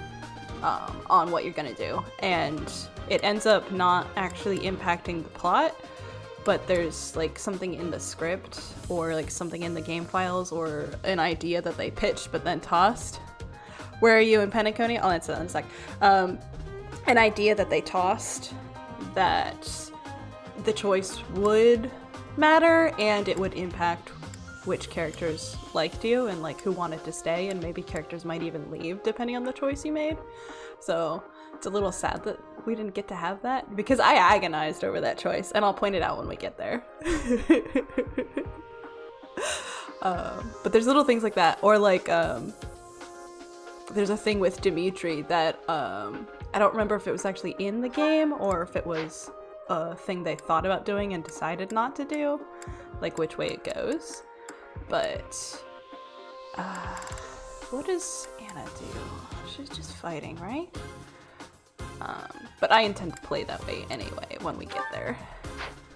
[SPEAKER 1] on what you're gonna do, and it ends up not actually impacting the plot, but there's like something in the script or like something in the game files or an idea that they pitched but then tossed. Where are you in Penacony? I'll answer that in a sec. An idea that they tossed that the choice would matter and it would impact which characters liked you and like who wanted to stay, and maybe characters might even leave depending on the choice you made. So it's a little sad that we didn't get to have that, because I agonized over that choice, and I'll point it out when we get there. But there's little things like that, or like there's a thing with Dimitri that I don't remember if it was actually in the game or if it was a thing they thought about doing and decided not to do, like which way it goes. But what does Anna do? It's just fighting, right? But I intend to play that way anyway when we get there.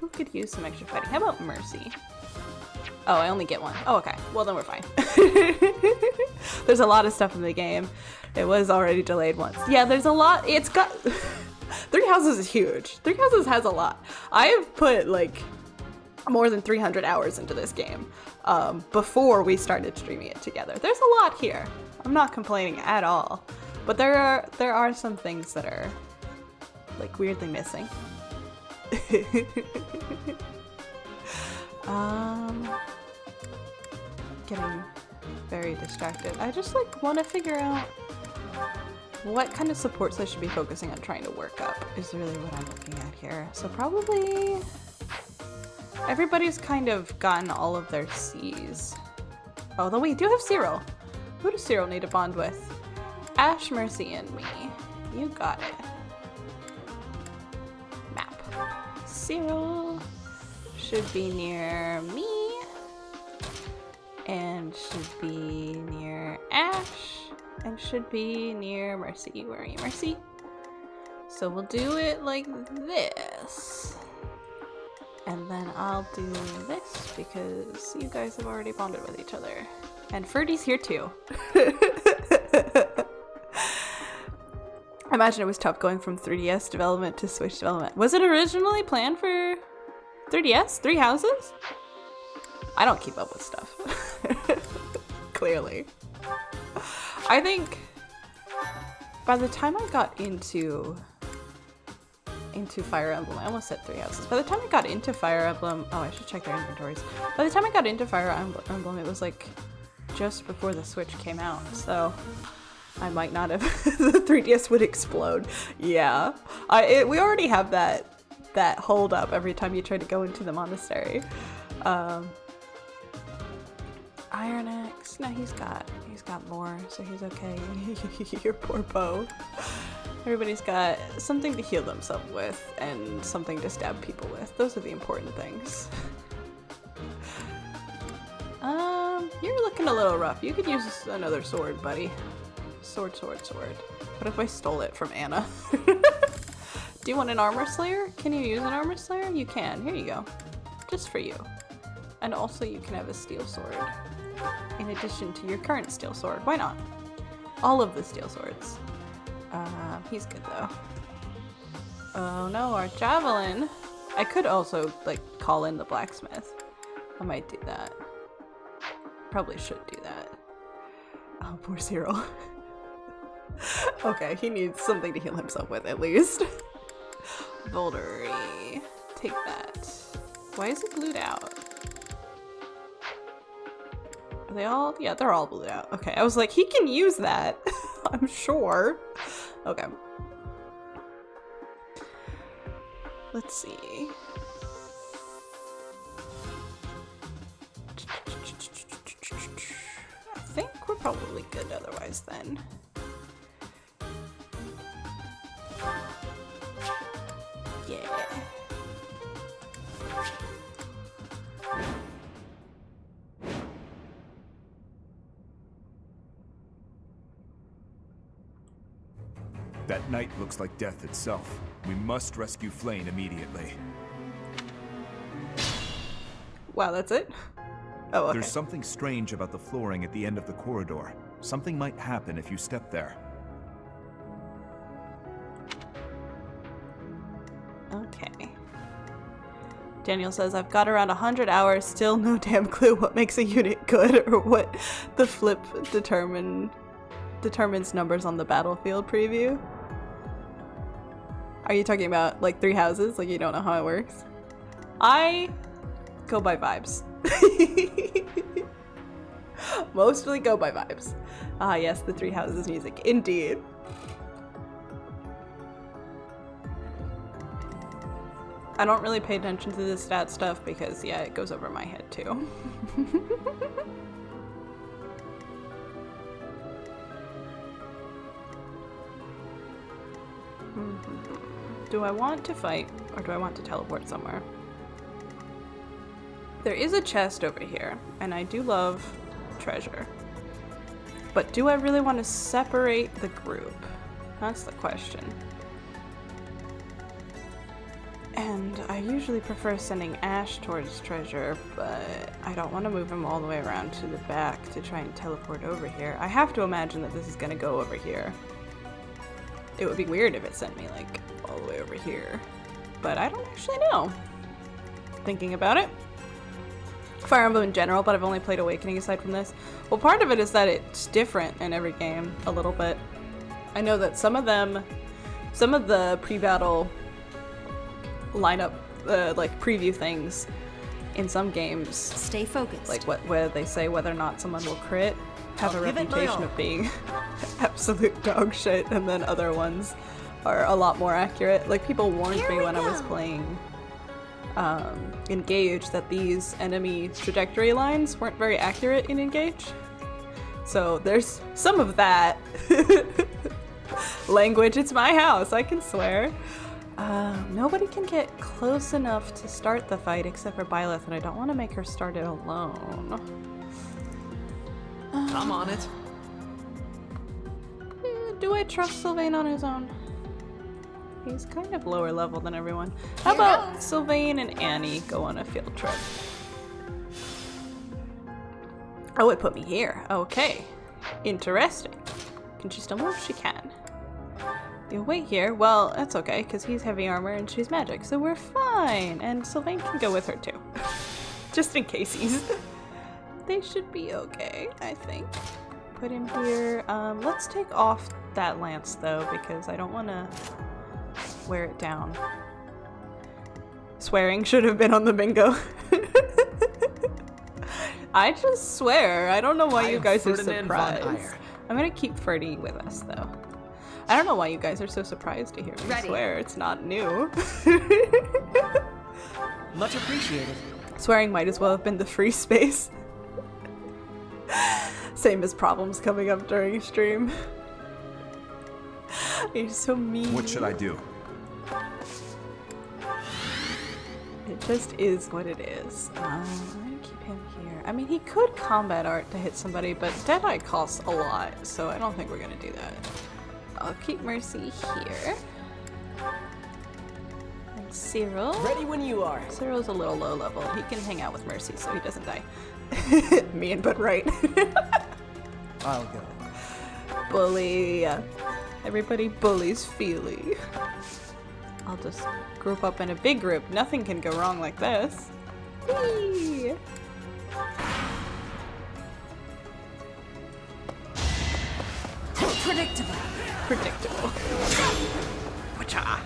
[SPEAKER 1] Who could use some extra fighting? How about Mercy? Oh, I only get one. Oh, okay. Well, then we're fine. There's a lot of stuff in the game. It was already delayed once. Yeah, there's a lot. It's got... Three Houses is huge. Three Houses has a lot. I have put, like, more than 300 hours into this game before we started streaming it together. There's a lot here. I'm not complaining at all. But there are some things that are, like, weirdly missing. Getting very distracted. I just, like, want to figure out what kind of supports I should be focusing on trying to work up is really what I'm looking at here. So probably everybody's kind of gotten all of their C's. Oh, though we do have Cyril. Who does Cyril need to bond with? Ash, Mercy, and me. You got it. Map. Cyril should be near me. And should be near Ash. And should be near Mercy. Where are you, Mercy? So we'll do it like this. And then I'll do this because you guys have already bonded with each other. And Ferdy's here too. I imagine it was tough going from 3DS development to Switch development. Was it originally planned for 3DS? Three Houses? I don't keep up with stuff. Clearly. I think by the time I got into Fire Emblem, I almost said Three Houses. By the time I got into Fire Emblem, oh, I should check their inventories. By the time I got into Fire Emblem, it was like just before the Switch came out, so I might not have. The 3DS would explode. Yeah, we already have that hold up every time you try to go into the monastery. Iron Axe. No, he's got more, so he's okay. Your poor bow. Everybody's got something to heal themselves with and something to stab people with. Those are the important things. You're looking a little rough. You could use another sword, buddy. Sword. What if I stole it from Anna? Do you want an armor slayer? Can you use an armor slayer? You can. Here you go. Just for you. And also you can have a steel sword. In addition to your current steel sword. Why not? All of the steel swords. He's good though. Oh no, our javelin. I could also, like, call in the blacksmith. I might do that. Probably should do that. Oh, poor Cyril. Okay, he needs something to heal himself with at least. Bouldery. Take that. Why is it blued out? Are they all? Yeah, they're all blued out. Okay, I was like, he can use that. I'm sure. Okay. Let's see. I think we're probably good otherwise then. Yeah.
[SPEAKER 6] That night looks like death itself. We must rescue Flane immediately.
[SPEAKER 1] Wow, that's it? Oh, okay.
[SPEAKER 6] There's something strange about the flooring at the end of the corridor. Something might happen if you step there.
[SPEAKER 1] Okay. Daniel says, I've got around 100 hours, still no damn clue what makes a unit good or what the flip determines numbers on the battlefield preview. Are you talking about, like, Three Houses? Like, you don't know how it works? I go by vibes. Mostly go by vibes. Ah, yes, the Three Houses music. Indeed. I don't really pay attention to the stat stuff because, yeah, it goes over my head too. Do I want to fight or do I want to teleport somewhere? There is a chest over here, and I do love treasure. But do I really want to separate the group? That's the question. And I usually prefer sending Ash towards treasure, but I don't want to move him all the way around to the back to try and teleport over here. I have to imagine that this is going to go over here. It would be weird if it sent me, like, all the way over here. But I don't actually know. Thinking about it. Fire Emblem in general, but I've only played Awakening aside from this. Well, part of it is that it's different in every game, a little bit. I know that some of the pre-battle lineup, like preview things in some games,
[SPEAKER 9] stay focused.
[SPEAKER 1] like where they say whether or not someone will crit, have a reputation of being absolute dog shit, and then other ones are a lot more accurate. Like, people warned me when I was playing Engage that these enemy trajectory lines weren't very accurate in Engage. So there's some of that. Language, it's my house, I can swear. Nobody can get close enough to start the fight except for Byleth, and I don't want to make her start it alone.
[SPEAKER 2] I'm on it.
[SPEAKER 1] Do I trust Sylvain on his own? He's kind of lower level than everyone. How about Sylvain and Annie go on a field trip? Oh, it put me here. Okay. Interesting. Can she still move? She can. You'll wait here. Well, that's okay, because he's heavy armor and she's magic, so we're fine. And Sylvain can go with her too. Just in case They should be okay, I think. Put him here. Let's take off that lance though, because I don't want to wear it down. Swearing should have been on the bingo. I just swear. I don't know why you guys are surprised. I'm gonna keep Ferdy with us though. I don't know why you guys are so surprised to hear me swear. It's not new.
[SPEAKER 2] Much appreciated.
[SPEAKER 1] Swearing might as well have been the free space. Same as problems coming up during stream. You're so mean.
[SPEAKER 6] What should I do?
[SPEAKER 1] It just is what it is. I'm gonna keep him here. I mean, he could combat art to hit somebody, but Deadeye costs a lot, so I don't think we're gonna do that. I'll keep Mercy here. And Cyril.
[SPEAKER 2] Ready when you are.
[SPEAKER 1] Cyril's a little low level. He can hang out with Mercy so he doesn't die. Me and Bud right.
[SPEAKER 2] I'll go.
[SPEAKER 1] Bully. Everybody bullies Feely. I'll just group up in a big group. Nothing can go wrong like this. Whee!
[SPEAKER 9] Predictable.
[SPEAKER 1] Predictable. Wacha.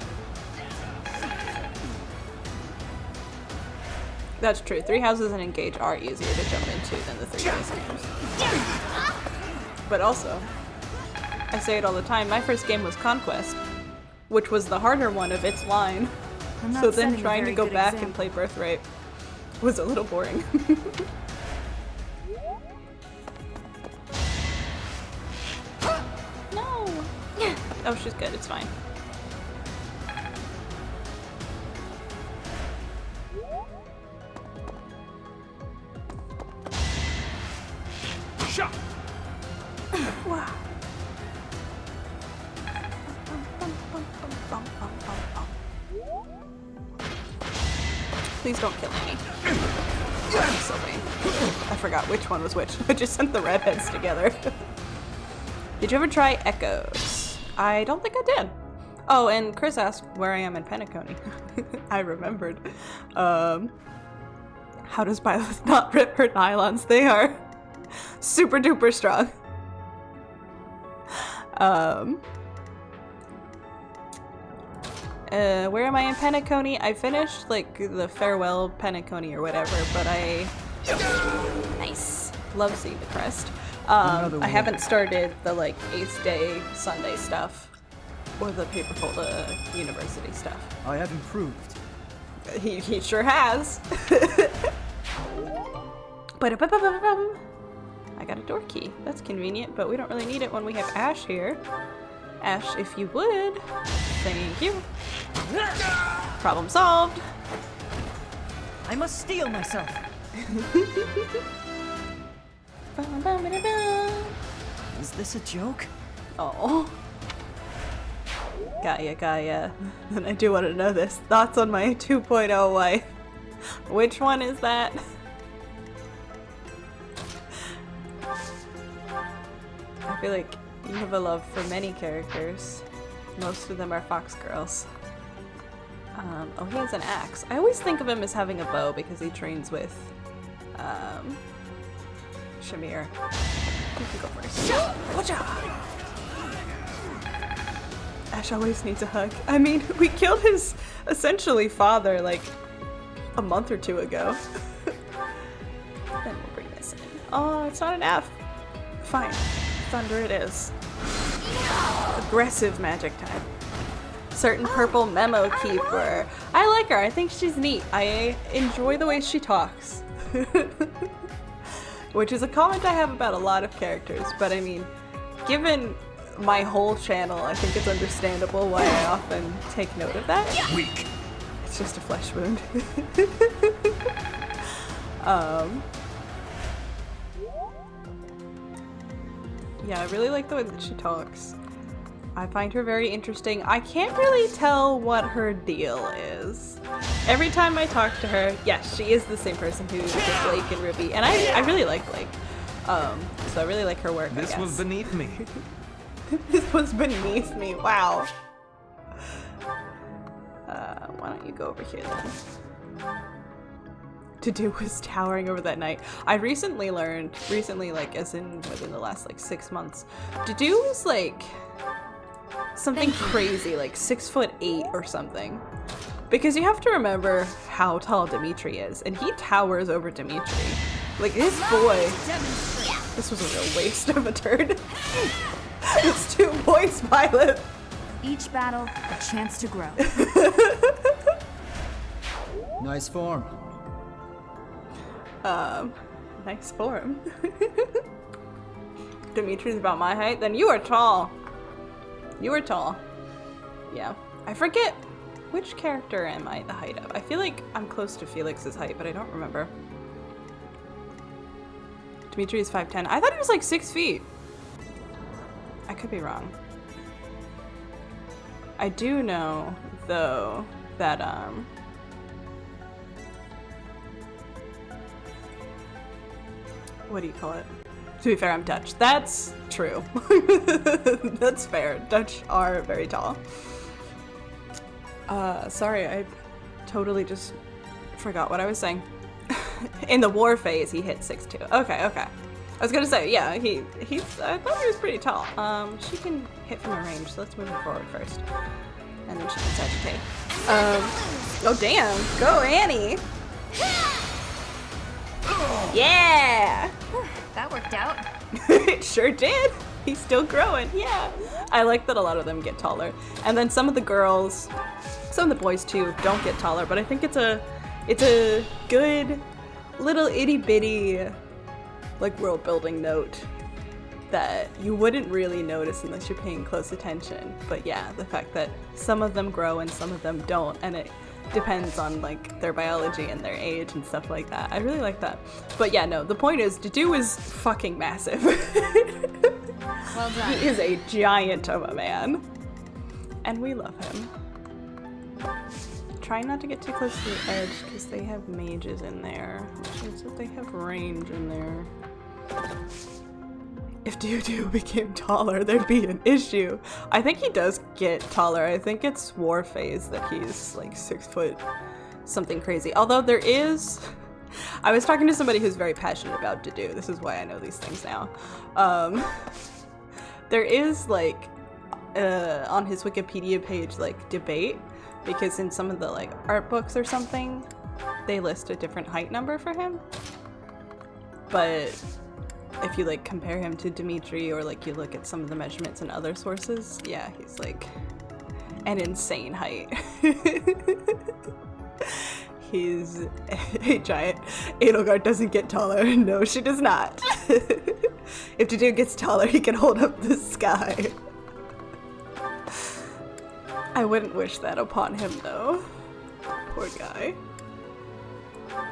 [SPEAKER 1] That's true. Three Houses and Engage are easier to jump into than the Three Days games. But also, I say it all the time, my first game was Conquest, which was the harder one of its line. So then trying to go back and play Birthright was a little boring. No! Oh, she's good. It's fine.
[SPEAKER 2] Shot.
[SPEAKER 1] Wow. Please don't kill me. Sylvain. I forgot which one was which. I just sent the redheads together. Did you ever try Echoes? I don't think I did. Oh, and Chris asked where I am in Penacony. I remembered. How does Byleth not rip her nylons? They are super duper strong. Where am I in Penacony? I finished, like, the farewell Penacony or whatever, but nice. Love seeing the crest. I haven't started the, like, 8th day Sunday stuff. Or the Paperfolda University stuff.
[SPEAKER 2] I have improved.
[SPEAKER 1] He sure has. I got a door key. That's convenient, but we don't really need it when we have Ash here. Ash, if you would. Thank you. Problem solved.
[SPEAKER 9] I must steel myself. Was this a joke?
[SPEAKER 1] Oh. Gaia. And I do want to know this. Thoughts on my 2.0 wife. Which one is that? I feel like you have a love for many characters. Most of them are fox girls. Oh, he has an axe. I always think of him as having a bow because he trains with Shamir. You can go first. Watch out! Ash always needs a hug. I mean, we killed his essentially father like a month or two ago. Then we'll bring this in. Oh, it's not an F. Fine. Thunder it is. Aggressive magic type. Certain purple memo keeper. I like her. I think she's neat. I enjoy the way she talks. Which is a comment I have about a lot of characters, but I mean, given my whole channel, I think it's understandable why I often take note of that.
[SPEAKER 6] Weak.
[SPEAKER 1] It's just a flesh wound. Yeah, I really like the way that she talks. I find her very interesting. I can't really tell what her deal is. Every time I talk to her, yes, she is the same person who did Blake and Ruby, and I really like Blake. So I really like her work,
[SPEAKER 2] This was beneath me.
[SPEAKER 1] This was beneath me, wow. Why don't you go over here then? To-do was towering over that night. I recently learned, like as in within the last like 6 months, to-do was like something crazy, like 6'8" or something. Because you have to remember how tall Dimitri is, and he towers over Dimitri. Like this boy, this was a real waste of a turn. It's 2 voice pilot.
[SPEAKER 9] Each battle, a chance to grow.
[SPEAKER 10] Nice form.
[SPEAKER 1] Nice form. Dimitri's about my height, then you are tall. You are tall. Yeah. I forget which character am I the height of. I feel like I'm close to Felix's height, but I don't remember. Dimitri is 5'10". I thought he was like 6 feet. I could be wrong. I do know, though, that, what do you call it? To be fair, I'm Dutch. That's true. That's fair. Dutch are very tall. Sorry, I totally just forgot what I was saying. In the war phase, he hit 6'2". Okay. I was gonna say, yeah, he's. I thought he was pretty tall. She can hit from a range, so let's move her forward first, and then she can sagitate. Oh damn! Go Annie! Yeah!
[SPEAKER 3] That worked out.
[SPEAKER 1] It sure did. He's still growing. Yeah. I like that a lot of them get taller, and then some of the girls, some of the boys too, don't get taller. But I think it's a good little itty bitty like world building note that you wouldn't really notice unless you're paying close attention. But yeah, the fact that some of them grow and some of them don't, and it depends on like their biology and their age and stuff like that. I really like that. But yeah, no, the point is, Dudu is fucking massive.
[SPEAKER 3] Well done.
[SPEAKER 1] He is a giant of a man. And we love him. Try not to get too close to the edge because they have mages in there, which means that they have range in there. If Dudu became taller, there'd be an issue. I think he does get taller. I think it's war phase that he's like 6 foot something crazy. Although there is, I was talking to somebody who's very passionate about Dudu. This is why I know these things now. There is like on his Wikipedia page like debate, because in some of the like art books or something, they list a different height number for him. But if you like compare him to Dimitri, or like you look at some of the measurements in other sources, yeah, he's like an insane height. He's a giant. Edelgard doesn't get taller. No, she does not. If Dudu gets taller, he can hold up the sky. I wouldn't wish that upon him, though. Poor guy.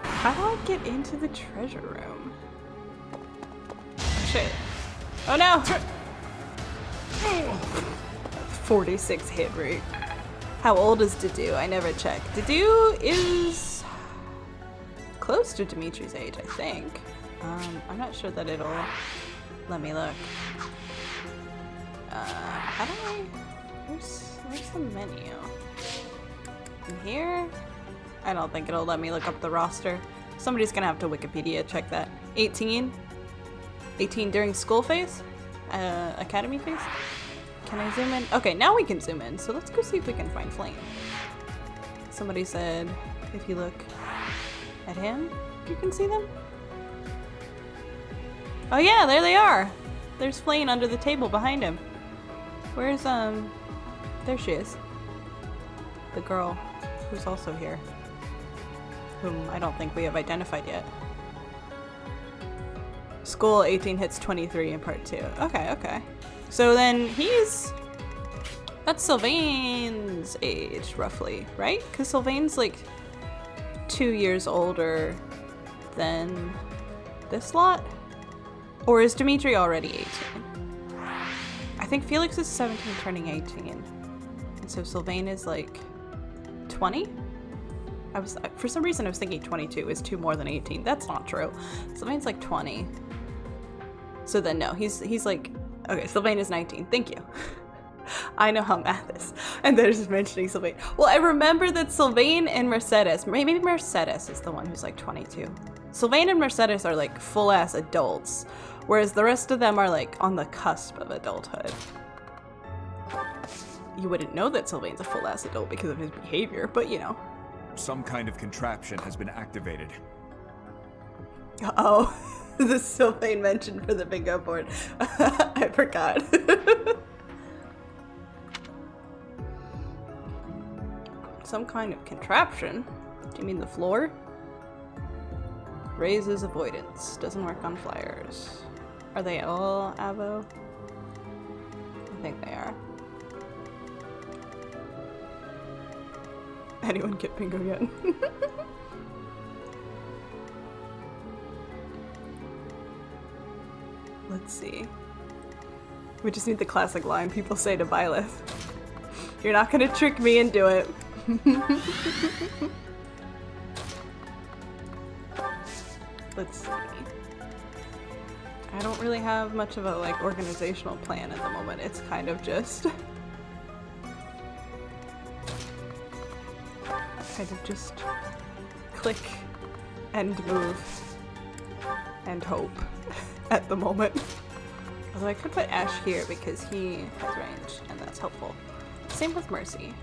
[SPEAKER 1] How do I get into the treasure room? Oh, shit. Oh, no! 46 hit rate. How old is Dedu? I never checked. Dedu is close to Dimitri's age, I think. I'm not sure that it'll let me look. How do I... Where's the menu? In here? I don't think it'll let me look up the roster. Somebody's gonna have to Wikipedia check that. 18? 18 during school phase? Academy phase? Can I zoom in? Okay, now we can zoom in. So let's go see if we can find Flame. Somebody said if you look at him, you can see them. Oh yeah, there they are. There's Flame under the table behind him. Where's, there she is. The girl who's also here. Whom I don't think we have identified yet. School 18 hits 23 in part 2. Okay, okay. So then that's Sylvain's age, roughly, right? Because Sylvain's like 2 years older than this lot? Or is Dimitri already 18? I think Felix is 17 turning 18. And so Sylvain is like 20? For some reason I was thinking 22 is 2 more than 18. That's not true. Sylvain's like 20. So then no, he's like, okay, Sylvain is 19. Thank you. I know how math is. And they're just mentioning Sylvain. Well, I remember that Sylvain and Mercedes, maybe Mercedes is the one who's like 22. Sylvain and Mercedes are like full-ass adults, whereas the rest of them are like on the cusp of adulthood. You wouldn't know that Sylvain's a full-ass adult because of his behavior, but you know.
[SPEAKER 6] Some kind of contraption has been activated.
[SPEAKER 1] Uh-oh. The Sylvain mentioned for the bingo board. I forgot. Some kind of contraption? Do you mean the floor? Raises avoidance. Doesn't work on flyers. Are they all Avo? I think they are. Anyone get bingo yet? Let's see. We just need the classic line people say to Byleth. You're not gonna trick me into it. Let's see. I don't really have much of a like organizational plan at the moment. It's kind of just click and move and hope at the moment. Although I could put Ash here because he has range and that's helpful. Same with Mercy.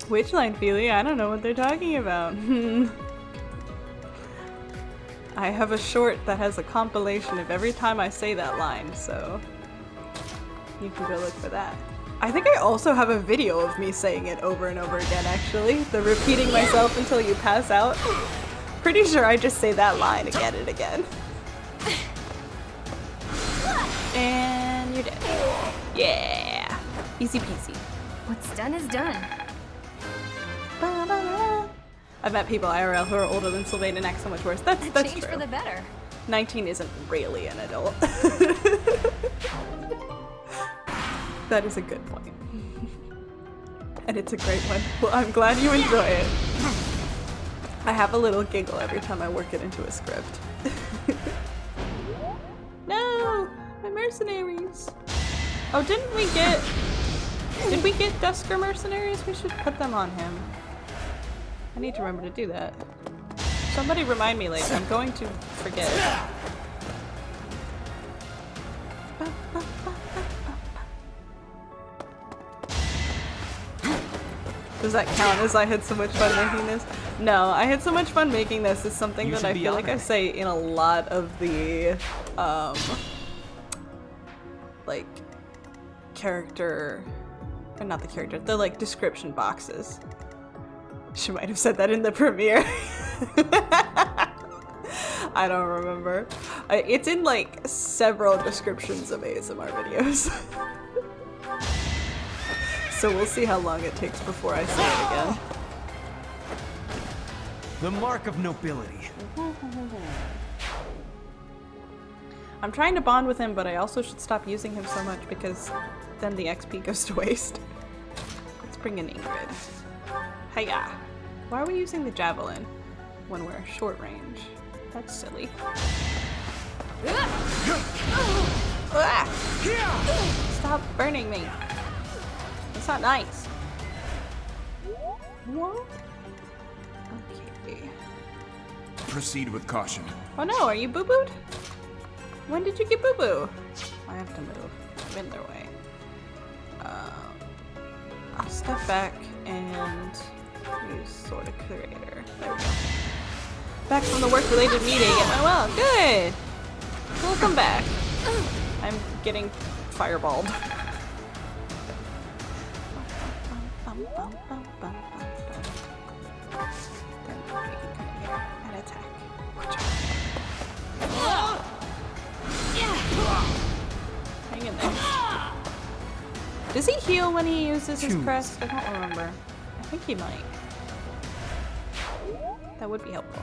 [SPEAKER 1] Which line, Ophelia? I don't know what they're talking about. I have a short that has a compilation of every time I say that line, so you can go look for that. I think I also have a video of me saying it over and over again, actually. The repeating myself until you pass out. Pretty sure I just say that line again and again. And you're dead. Yeah. Easy peasy.
[SPEAKER 3] What's done is done.
[SPEAKER 1] I've met people IRL who are older than Sylvain and act so much worse. That's
[SPEAKER 3] Change
[SPEAKER 1] true.
[SPEAKER 3] for the better.
[SPEAKER 1] 19 isn't really an adult. That is a good point. And it's a great one. Well, I'm glad you enjoy it. I have a little giggle every time I work it into a script. No! My mercenaries! Oh, did we get Dusker mercenaries? We should put them on him. I need to remember to do that. Somebody remind me later. I'm going to forget. Does that count as I had so much fun making this? No, I had so much fun making this is something that I feel like I say in a lot of the, like, character, or not the character, the, like, description boxes. She might have said that in the premiere. I don't remember. It's in, like, several descriptions of ASMR videos. So we'll see how long it takes before I say it again.
[SPEAKER 2] The mark of nobility.
[SPEAKER 1] I'm trying to bond with him, but I also should stop using him so much because then the XP goes to waste. Let's bring in Ingrid. Hiya! Why are we using the javelin when we're short range? That's silly. Stop burning me. That's not nice. What? Okay.
[SPEAKER 6] Proceed with caution.
[SPEAKER 1] Oh no, are you boo-booed? When did you get boo-boo? I have to move. I'm in their way. I'll step back and use Sword of Curator. There we go. Back from the work-related meeting. It went well. Good! Welcome back. I'm getting fireballed. Then we can come in here and attack. Hang in there. Does he heal when he uses his crest? I don't remember. I think he might. That would be helpful.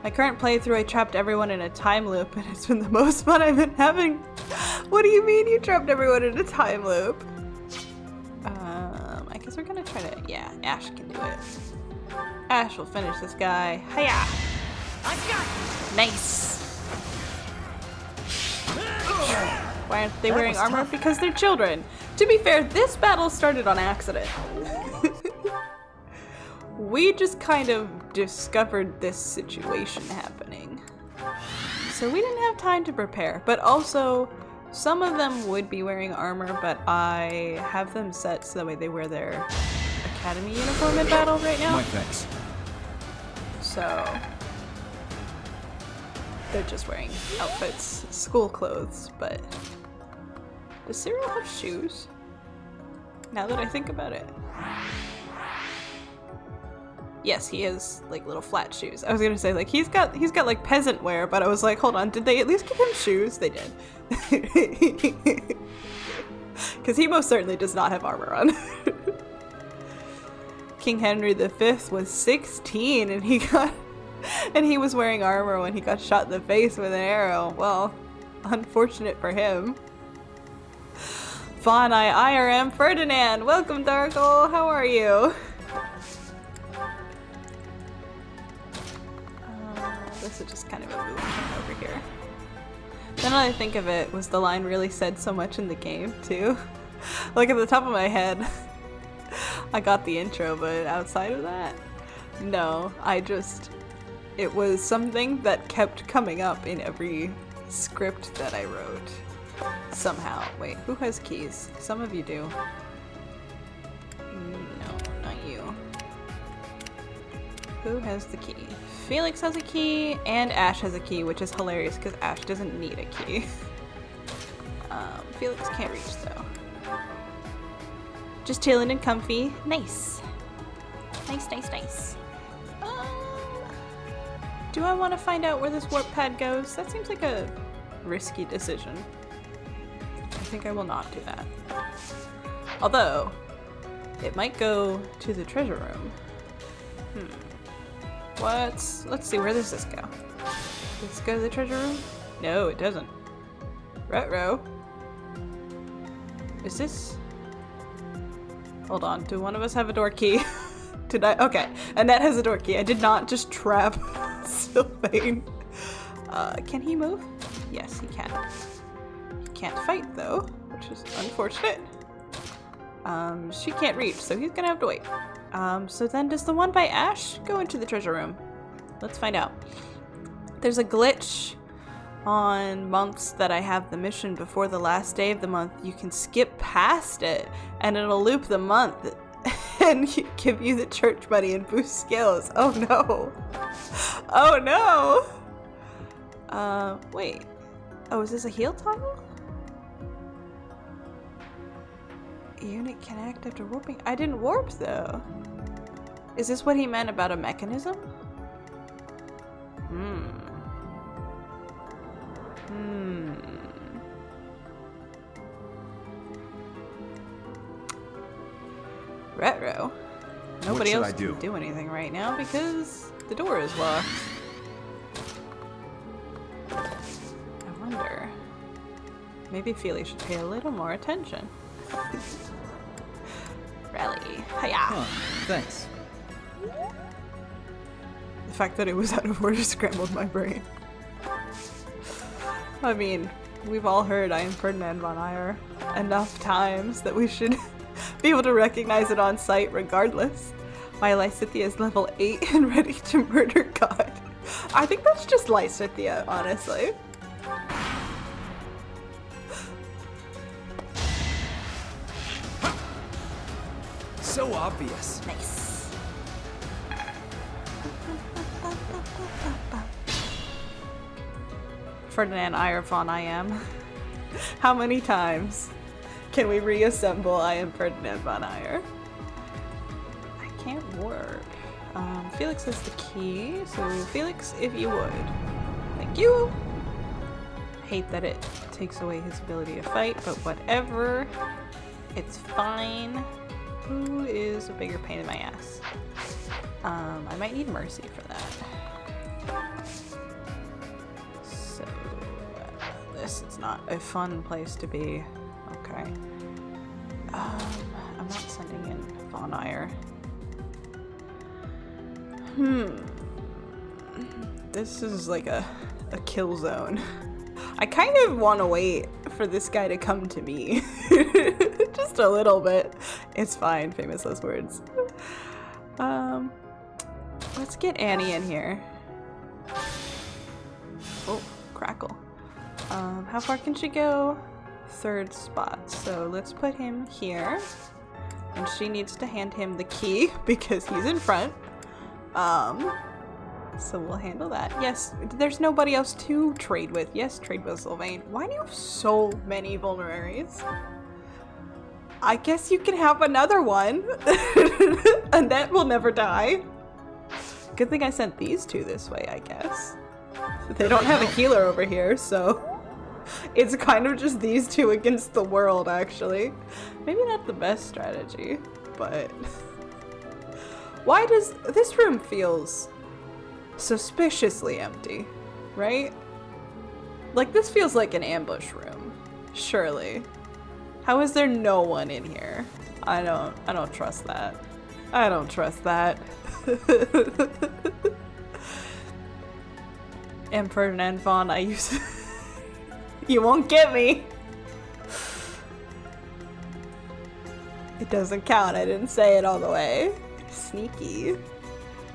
[SPEAKER 1] My current playthrough, I trapped everyone in a time loop, and it's been the most fun I've been having. What do you mean you trapped everyone in a time loop? I guess we're gonna try to... Yeah, Ash can do it. Ash will finish this guy. Hiya! Nice! Why aren't they wearing armor? Because they're children. To be fair, this battle started on accident. We just kind of discovered this situation happening. So we didn't have time to prepare, but also some of them would be wearing armor, but I have them set so that way they wear their academy uniform in battle right now.
[SPEAKER 6] My thanks.
[SPEAKER 1] So they're just wearing outfits, school clothes, but does Cyril have shoes? Now that I think about it. Yes, he has like little flat shoes. I was gonna say like he's got like peasant wear, but I was like, hold on, did they at least give him shoes? They did. Because he most certainly does not have armor on. King Henry V was 16 and he was wearing armor when he got shot in the face with an arrow. Well, unfortunate for him. Fawn IRM Ferdinand, welcome Darkle, how are you? This is just kind of a move over here. Then all I think of it was the line really said so much in the game too. Like at the top of my head, I got the intro, but outside of that, no. It was something that kept coming up in every script that I wrote. Somehow. Wait, who has keys? Some of you do. No, not you. Who has the key? Felix has a key, and Ash has a key, which is hilarious because Ash doesn't need a key. Felix can't reach though. Just chilling and comfy. Nice. Nice, nice, nice. Do I want to find out where this warp pad goes? That seems like a risky decision. I think I will not do that. Although, it might go to the treasure room. Let's see, where does this go? Does this go to the treasure room? No, it doesn't. Ruh-roh. Is this... Hold on, do one of us have a door key? Did I? Okay, Annette has a door key. I did not just trap Sylvain. Can he move? Yes, he can. He can't fight though, which is unfortunate. She can't reach, so he's gonna have to wait. So then does the one by Ash go into the treasure room? Let's find out. There's a glitch on months that I have the mission before the last day of the month. You can skip past it and it'll loop the month and give you the church money and boost skills. Oh no. Oh no. Wait. Oh, is this a heal toggle? Unit can act after warping. I didn't warp though. Is this what he meant about a mechanism? Retro. Nobody else can do anything right now because the door is locked. I wonder. maybe Ophelia should pay a little more attention. Rally. Hiya!
[SPEAKER 10] Huh, thanks.
[SPEAKER 1] The fact that it was out of order scrambled my brain. I mean, we've all heard I am Ferdinand von Eyre enough times that we should be able to recognize it on sight regardless. My Lysithea is level 8 and ready to murder God. I think that's just Lysithea, honestly.
[SPEAKER 6] So obvious.
[SPEAKER 1] Nice. Ferdinand Eyre von I am. How many times can we reassemble I am Ferdinand von Eyre? I can't work. Felix has the key, so Felix, if you would. Thank you! Hate that it takes away his ability to fight, but whatever. It's fine. Who is a bigger pain in my ass? I might need mercy for that. So, this is not a fun place to be. Okay. I'm not sending in Von Eyre. This is like a kill zone. I kind of want to wait for this guy to come to me. Just a little bit. It's fine, famous last words. Let's get Annie in here. Oh, crackle. How far can she go? 3rd spot. So let's put him here. And she needs to hand him the key because he's in front. So we'll handle that. Yes, there's nobody else to trade with. Yes, trade with Sylvain. Why do you have so many vulneraries? I guess you can have another one. And that will never die. Good thing I sent these two this way, I guess. They don't have a healer over here, so it's kind of just these two against the world, actually. Maybe not the best strategy, but why does this room feels suspiciously empty, right? Like, this feels like an ambush room, surely. How is there no one in here? I don't trust that. I don't trust that. And Ferdinand von, I use you won't get me. It doesn't count. I didn't say it all the way. Sneaky.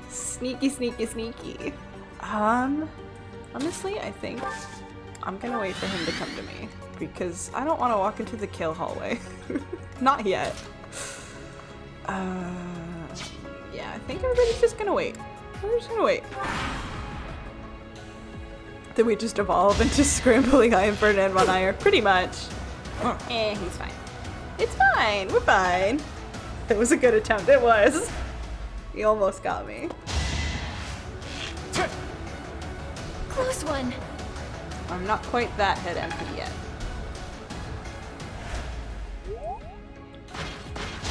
[SPEAKER 1] Sneaky, sneaky, sneaky. Honestly, I think I'm gonna wait for him to come to me because I don't want to walk into the kill hallway. Not yet. Yeah, I think everybody's just gonna wait. We're just gonna wait. Did we just evolve into scrambling I am Ferdinand von Eyre? Pretty much. He's fine. It's fine. We're fine. It was a good attempt. It was. He almost got me.
[SPEAKER 3] Close one.
[SPEAKER 1] I'm not quite that head empty yet.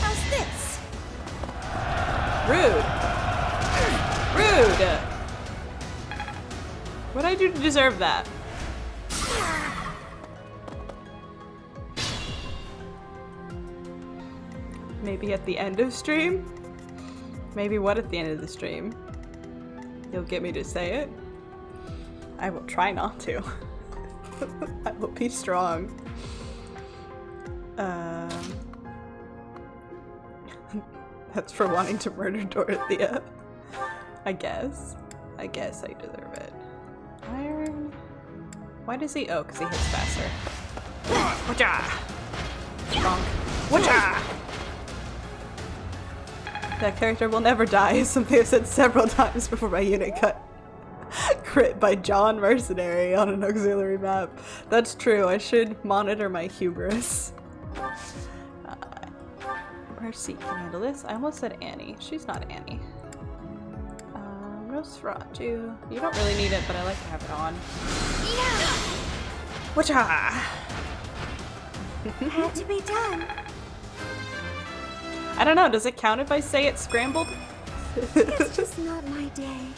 [SPEAKER 3] How's this?
[SPEAKER 1] Rude. Rude. What'd I do to deserve that? Maybe at the end of stream? Maybe what at the end of the stream? You'll get me to say it? I will try not to. I will be strong. That's for wanting to murder Dorothea. I guess. I guess I deserve it. Iron. Why does he? Oh, because he hits faster. Whatcha! Bonk. Whatcha! That character will never die, is something I've said several times before my unit got crit by John Mercenary on an auxiliary map. That's true, I should monitor my hubris. Mercy can handle this. I almost said Annie. She's not Annie. Nosferatu. You don't really need it, but I like to have it on.
[SPEAKER 3] Yeah.
[SPEAKER 1] Whatcha!
[SPEAKER 7] Had to be done.
[SPEAKER 1] I don't know, does it count if I say it's scrambled?
[SPEAKER 7] It's just not my day.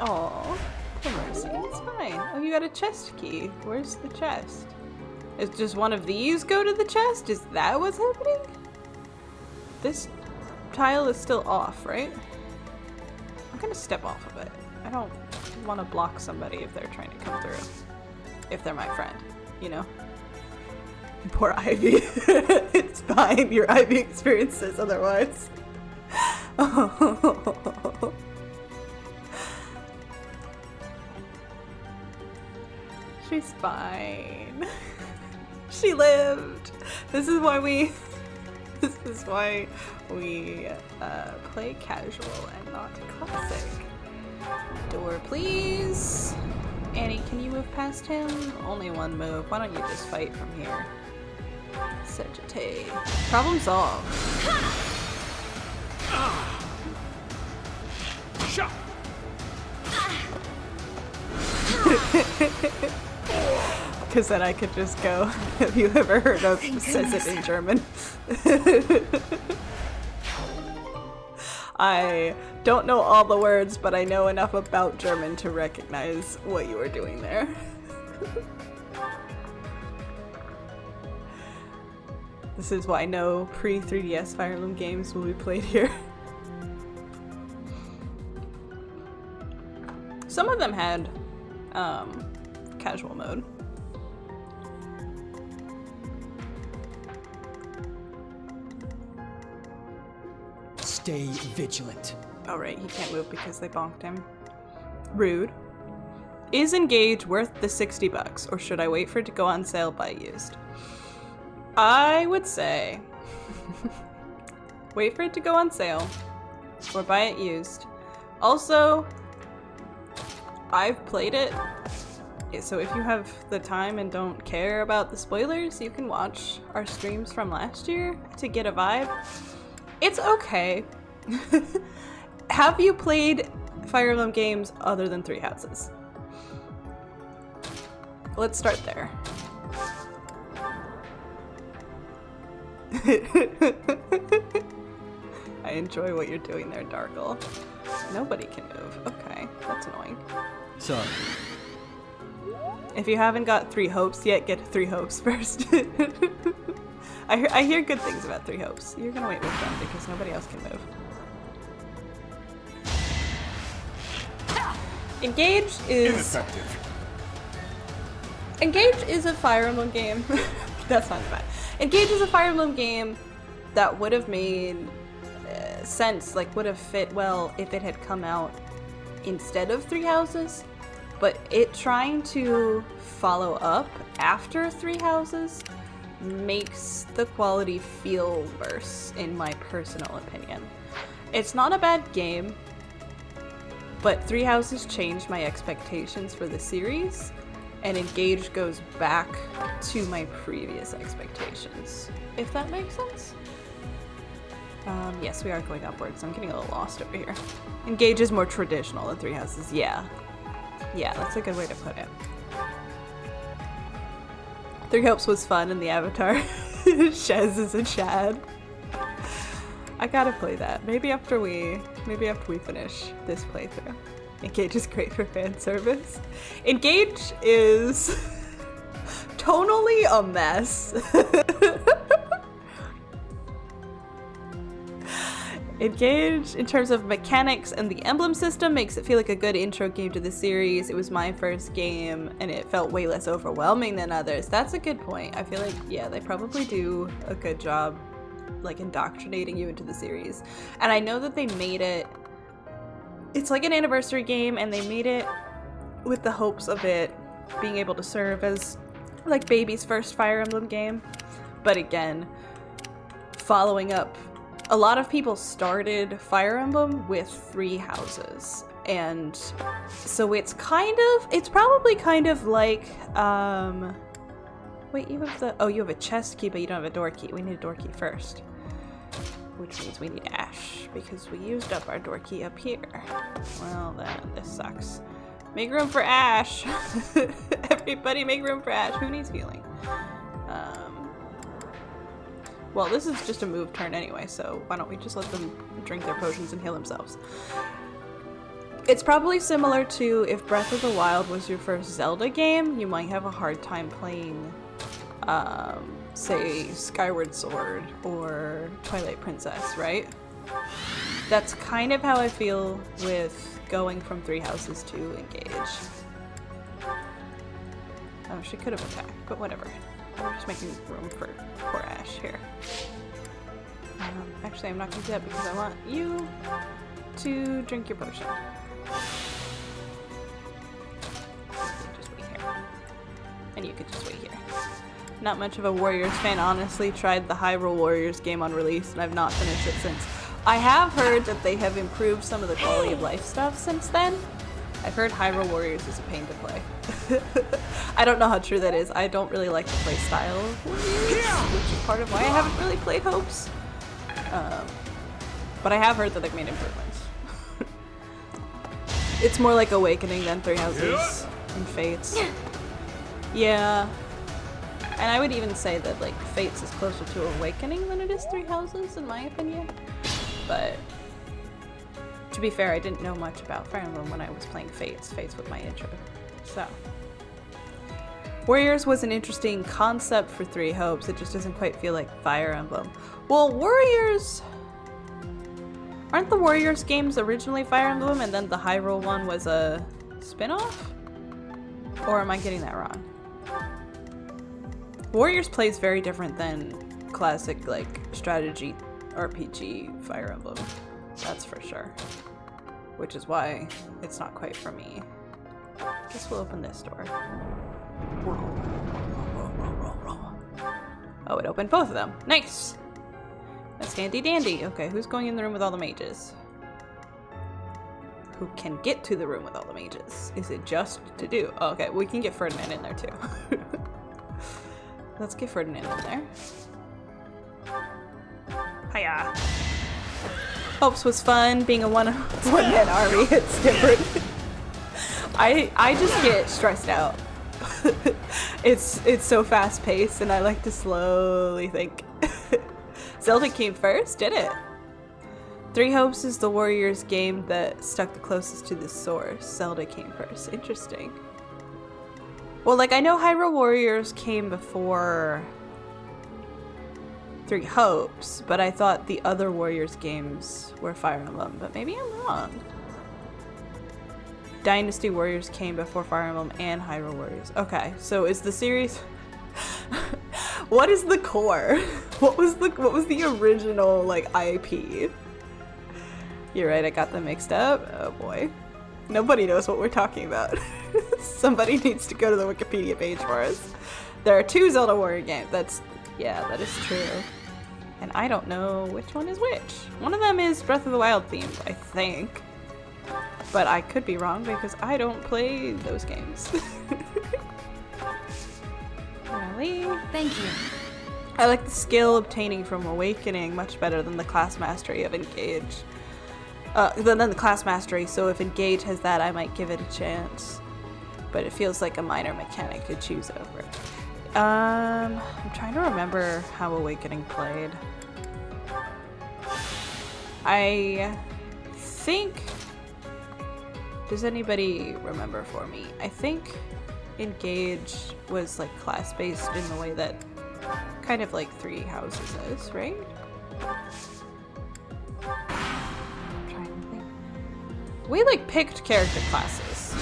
[SPEAKER 1] Oh, poor Mercy. It's fine. Oh, you got a chest key. Where's the chest? Is just one of these go to the chest? Is that what's happening? This tile is still off, right? I'm gonna step off of it. I don't want to block somebody if they're trying to come through. If they're my friend, you know? Poor Ivy. It's fine. Your Ivy experience says otherwise. Oh. She's fine. She lived. This is why we play casual and not classic. Door, please. Annie, can you move past him? Only one move. Why don't you just fight from here? Sagitate. Problem solved.
[SPEAKER 2] Shut.
[SPEAKER 1] Because then I could just go. Have you ever heard of says it in German? I don't know all the words, but I know enough about German to recognize what you were doing there. This is why no pre-3DS Fire Emblem games will be played here. Some of them had casual mode.
[SPEAKER 10] Stay vigilant.
[SPEAKER 1] Oh right, he can't move because they bonked him. Rude. Is Engage worth the $60, or should I wait for it to go on sale buy used? I would say wait for it to go on sale or buy it used. Also, I've played it, so if you have the time and don't care about the spoilers, you can watch our streams from last year to get a vibe. It's okay. Have you played Fire Emblem games other than Three Houses? Let's start there. I enjoy what you're doing there, Darkle. Nobody can move. Okay, that's annoying.
[SPEAKER 10] Sorry.
[SPEAKER 1] If you haven't got Three Hopes yet, get Three Hopes first. I hear good things about Three Hopes. You're gonna wait with them because nobody else can move. Engage is... Engage is a Fire Emblem game. That's not bad. Engage is a Fire Emblem game that would have made sense, like would have fit well if it had come out instead of Three Houses. But it trying to follow up after Three Houses makes the quality feel worse, in my personal opinion. It's not a bad game, but Three Houses changed my expectations for the series, and Engage goes back to my previous expectations, if that makes sense. Yes, we are going upwards. I'm getting a little lost over here. Engage is more traditional than Three Houses, yeah. Yeah, that's a good way to put it. Three Hopes was fun in the Avatar. Shez is a Chad. I gotta play that. Maybe after we finish this playthrough. Engage is great for fan service. Engage is tonally a mess. Engage, in terms of mechanics and the emblem system, makes it feel like a good intro game to the series. It was my first game, and it felt way less overwhelming than others. That's a good point. I feel like, yeah, they probably do a good job, like, indoctrinating you into the series. And I know that they made it... It's like an anniversary game, and they made it with the hopes of it being able to serve as, like, baby's first Fire Emblem game. But again, following up... A lot of people started Fire Emblem with Three Houses, and so it's probably kind of like, wait, you have a chest key, but you don't have a door key. We need a door key first, which means we need Ash, because we used up our door key up here. Well then, this sucks. Make room for Ash! Everybody make room for Ash. Who needs healing? Well, this is just a move turn anyway, so why don't we just let them drink their potions and heal themselves. It's probably similar to if Breath of the Wild was your first Zelda game, you might have a hard time playing say Skyward Sword or Twilight Princess, right? That's kind of how I feel with going from Three Houses to Engage. Oh, she could have attacked, but whatever. We're just making room for poor Ash here. Actually, I'm not going to do that because I want you to drink your potion. Just wait here. And you could just wait here. Not much of a Warriors fan, honestly. Tried the Hyrule Warriors game on release and I've not finished it since. I have heard that they have improved some of the quality of life stuff since then. I've heard Hyrule Warriors is a pain to play. I don't know how true that is. I don't really like the play style of Warriors, which is part of why I haven't really played Hopes. But I have heard that they've made improvements. It's more like Awakening than Three Houses and Fates. Yeah. And I would even say that like Fates is closer to Awakening than it is Three Houses, in my opinion. But to be fair, I didn't know much about Fire Emblem when I was playing Fates. Fates was my intro. So Warriors was an interesting concept for Three Hopes. It just doesn't quite feel like Fire Emblem. Well, Warriors... Aren't the Warriors games originally Fire Emblem and then the Hyrule one was a spin-off? Or am I getting that wrong? Warriors plays very different than classic, like, strategy RPG Fire Emblem. That's for sure. Which is why it's not quite for me. Guess we'll open this door. Oh, it opened both of them. Nice! That's handy dandy. Okay, who's going in the room with all the mages? Who can get to the room with all the mages? Is it just to do? Oh, okay, we can get Ferdinand in there too. Let's get Ferdinand in there. Hiya! Hopes was fun, being a one-man army, it's different. I just get stressed out. It's so fast-paced and I like to slowly think. Zelda came first, did it? Three Hopes is the Warriors game that stuck the closest to the source. Zelda came first. Interesting. Well, like, I know Hyrule Warriors came before Three Hopes, but I thought the other Warriors games were Fire Emblem, but maybe I'm wrong. Dynasty Warriors came before Fire Emblem and Hyrule Warriors. Okay, so is the series... What is the core? What was the original, like, IP? You're right, I got them mixed up. Oh boy. Nobody knows what we're talking about. Somebody needs to go to the Wikipedia page for us. There are 2 Zelda Warrior games. Yeah, that is true. And I don't know which one is which. One of them is Breath of the Wild themed, I think. But I could be wrong because I don't play those games. Really?
[SPEAKER 9] Thank you.
[SPEAKER 1] I like the skill obtaining from Awakening much better than the class mastery of Engage. Than the class mastery, so if Engage has that, I might give it a chance. But it feels like a minor mechanic to choose over. I'm trying to remember how Awakening played. I think... Does anybody remember for me? I think Engage was like class-based in the way that kind of like Three Houses is, right? I'm trying to think. We like picked character classes.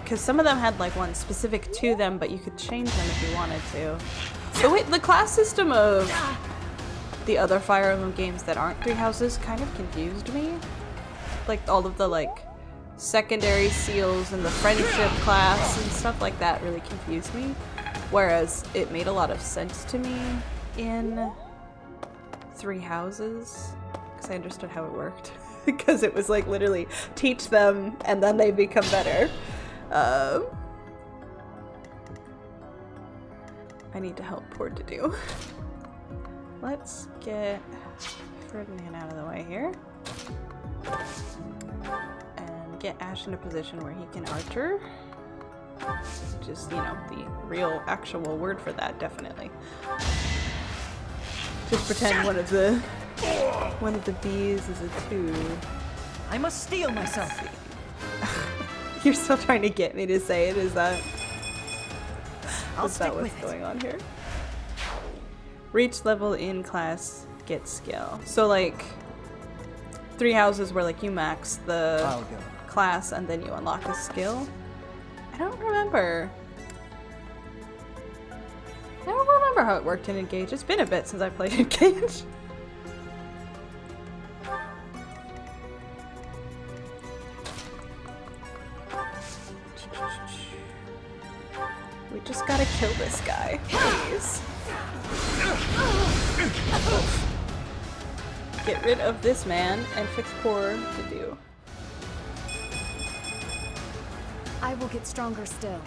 [SPEAKER 1] Because some of them had like one specific to them, but you could change them if you wanted to. So wait, the class system of the other Fire Emblem games that aren't Three Houses kind of confused me. Like all of the like secondary seals and the friendship class and stuff like that really confused me. Whereas it made a lot of sense to me in Three Houses because I understood how it worked. Because it was like literally teach them and then they become better. I need to help Poor to do. Let's get Ferdinand out of the way here. And get Ash in a position where he can archer. Which is, you know, the real actual word for that, definitely. Just pretend one of the bees is a 2.
[SPEAKER 10] I must steel myself.
[SPEAKER 1] You're still trying to get me to say it, is that what's
[SPEAKER 9] with
[SPEAKER 1] going on here? Reach level in class, get skill. So like 3 houses where like you max the
[SPEAKER 10] I'll go.
[SPEAKER 1] class and then you unlock a skill. I don't remember. I don't remember how it worked in Engage. It's been a bit since I played Engage. We just gotta kill this guy, please. Get rid of this man and fix poor to do.
[SPEAKER 3] I will get stronger still.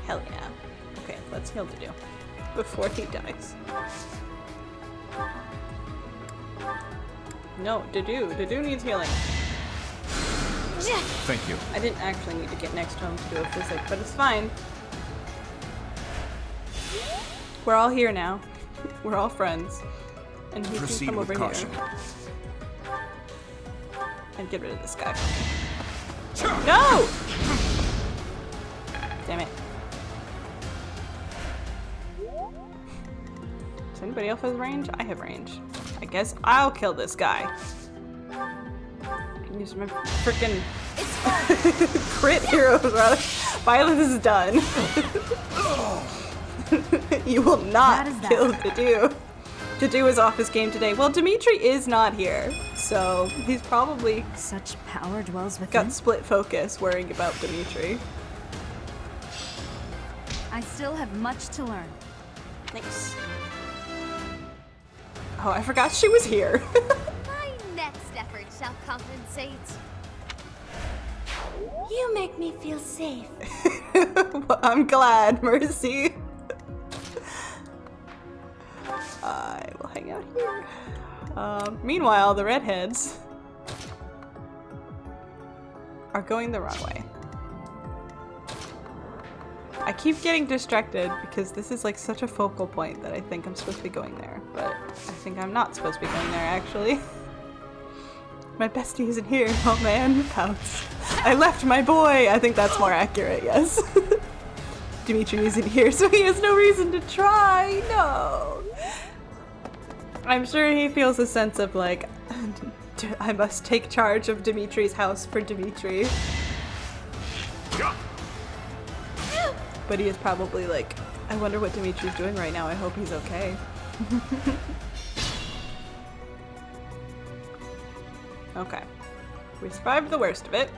[SPEAKER 1] Hell yeah. Okay, let's heal to do before he dies. No, Dedu needs healing.
[SPEAKER 6] Thank you.
[SPEAKER 1] I didn't actually need to get next to him to do a physic, but it's fine. We're all here now. We're all friends. And he
[SPEAKER 6] Proceed
[SPEAKER 1] can come
[SPEAKER 6] with
[SPEAKER 1] over
[SPEAKER 6] caution.
[SPEAKER 1] here. And get rid of this guy. No! Damn it. Does anybody else have range? I have range. I guess I'll kill this guy. Use my freaking crit heroes, rather. Violet is done. You will not kill Dedu. Dedu is off his game today. Well, Dimitri is not here, so he's probably
[SPEAKER 9] Such power dwells within.
[SPEAKER 1] got split focus worrying about Dimitri.
[SPEAKER 9] I still have much to learn.
[SPEAKER 1] Thanks. Oh, I forgot she was here.
[SPEAKER 7] My next effort shall compensate. You make me feel safe.
[SPEAKER 1] Well, I'm glad, Mercy. I will hang out here. Meanwhile, the redheads are going the wrong way. I keep getting distracted because this is like such a focal point that I think I'm supposed to be going there, but I think I'm not supposed to be going there actually. My bestie isn't here. Oh man, pouch. I left my boy. I think that's more accurate, yes. Dimitri isn't here, so he has no reason to try. No. I'm sure he feels a sense of like, I must take charge of Dimitri's house for Dimitri. But he is probably like, I wonder what Dimitri's doing right now. I hope he's okay. Okay. We survived the worst of it.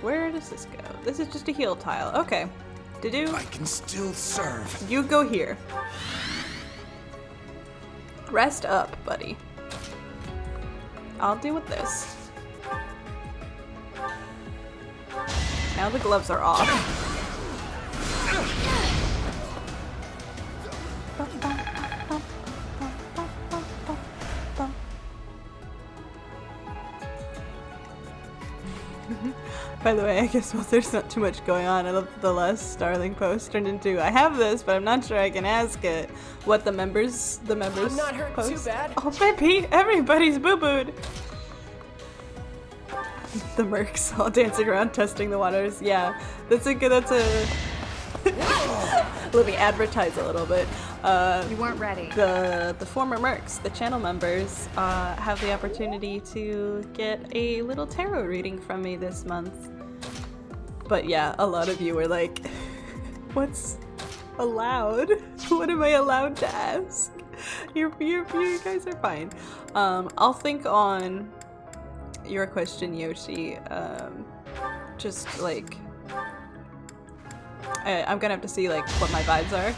[SPEAKER 1] Where does this go? This is just a heal tile. Okay. Dedu,
[SPEAKER 6] I can still serve.
[SPEAKER 1] you go here. Rest up, buddy. I'll deal with this. Now the gloves are off. By the way, I guess while there's not too much going on, I love that the last Starling post turned into, I have this, but I'm not sure I can ask it. What the members
[SPEAKER 10] I'm not hurt
[SPEAKER 1] post.
[SPEAKER 10] too bad.
[SPEAKER 1] Oh, baby, everybody's boo-booed. The mercs all dancing around testing the waters. Yeah, that's a let me advertise a little bit.
[SPEAKER 9] You weren't ready.
[SPEAKER 1] The former mercs, the channel members, have the opportunity to get a little tarot reading from me this month. But yeah, a lot of you were like, what's allowed? What am I allowed to ask? You guys are fine. I'll think on your question, Yoshi. Just like, I'm gonna have to see like what my vibes are.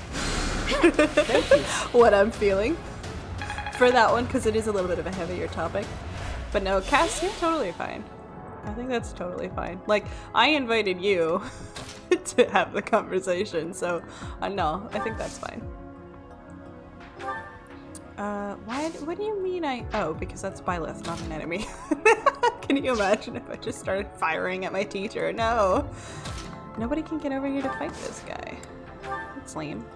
[SPEAKER 1] What I'm feeling for that one, because it is a little bit of a heavier topic. But no, Cass, you're totally fine. I think that's totally fine. Like, I invited you to have the conversation, so no, I think that's fine. What do you mean oh, because that's Byleth, not an enemy. Can you imagine if I just started firing at my teacher? No. Nobody can get over here to fight this guy. That's lame.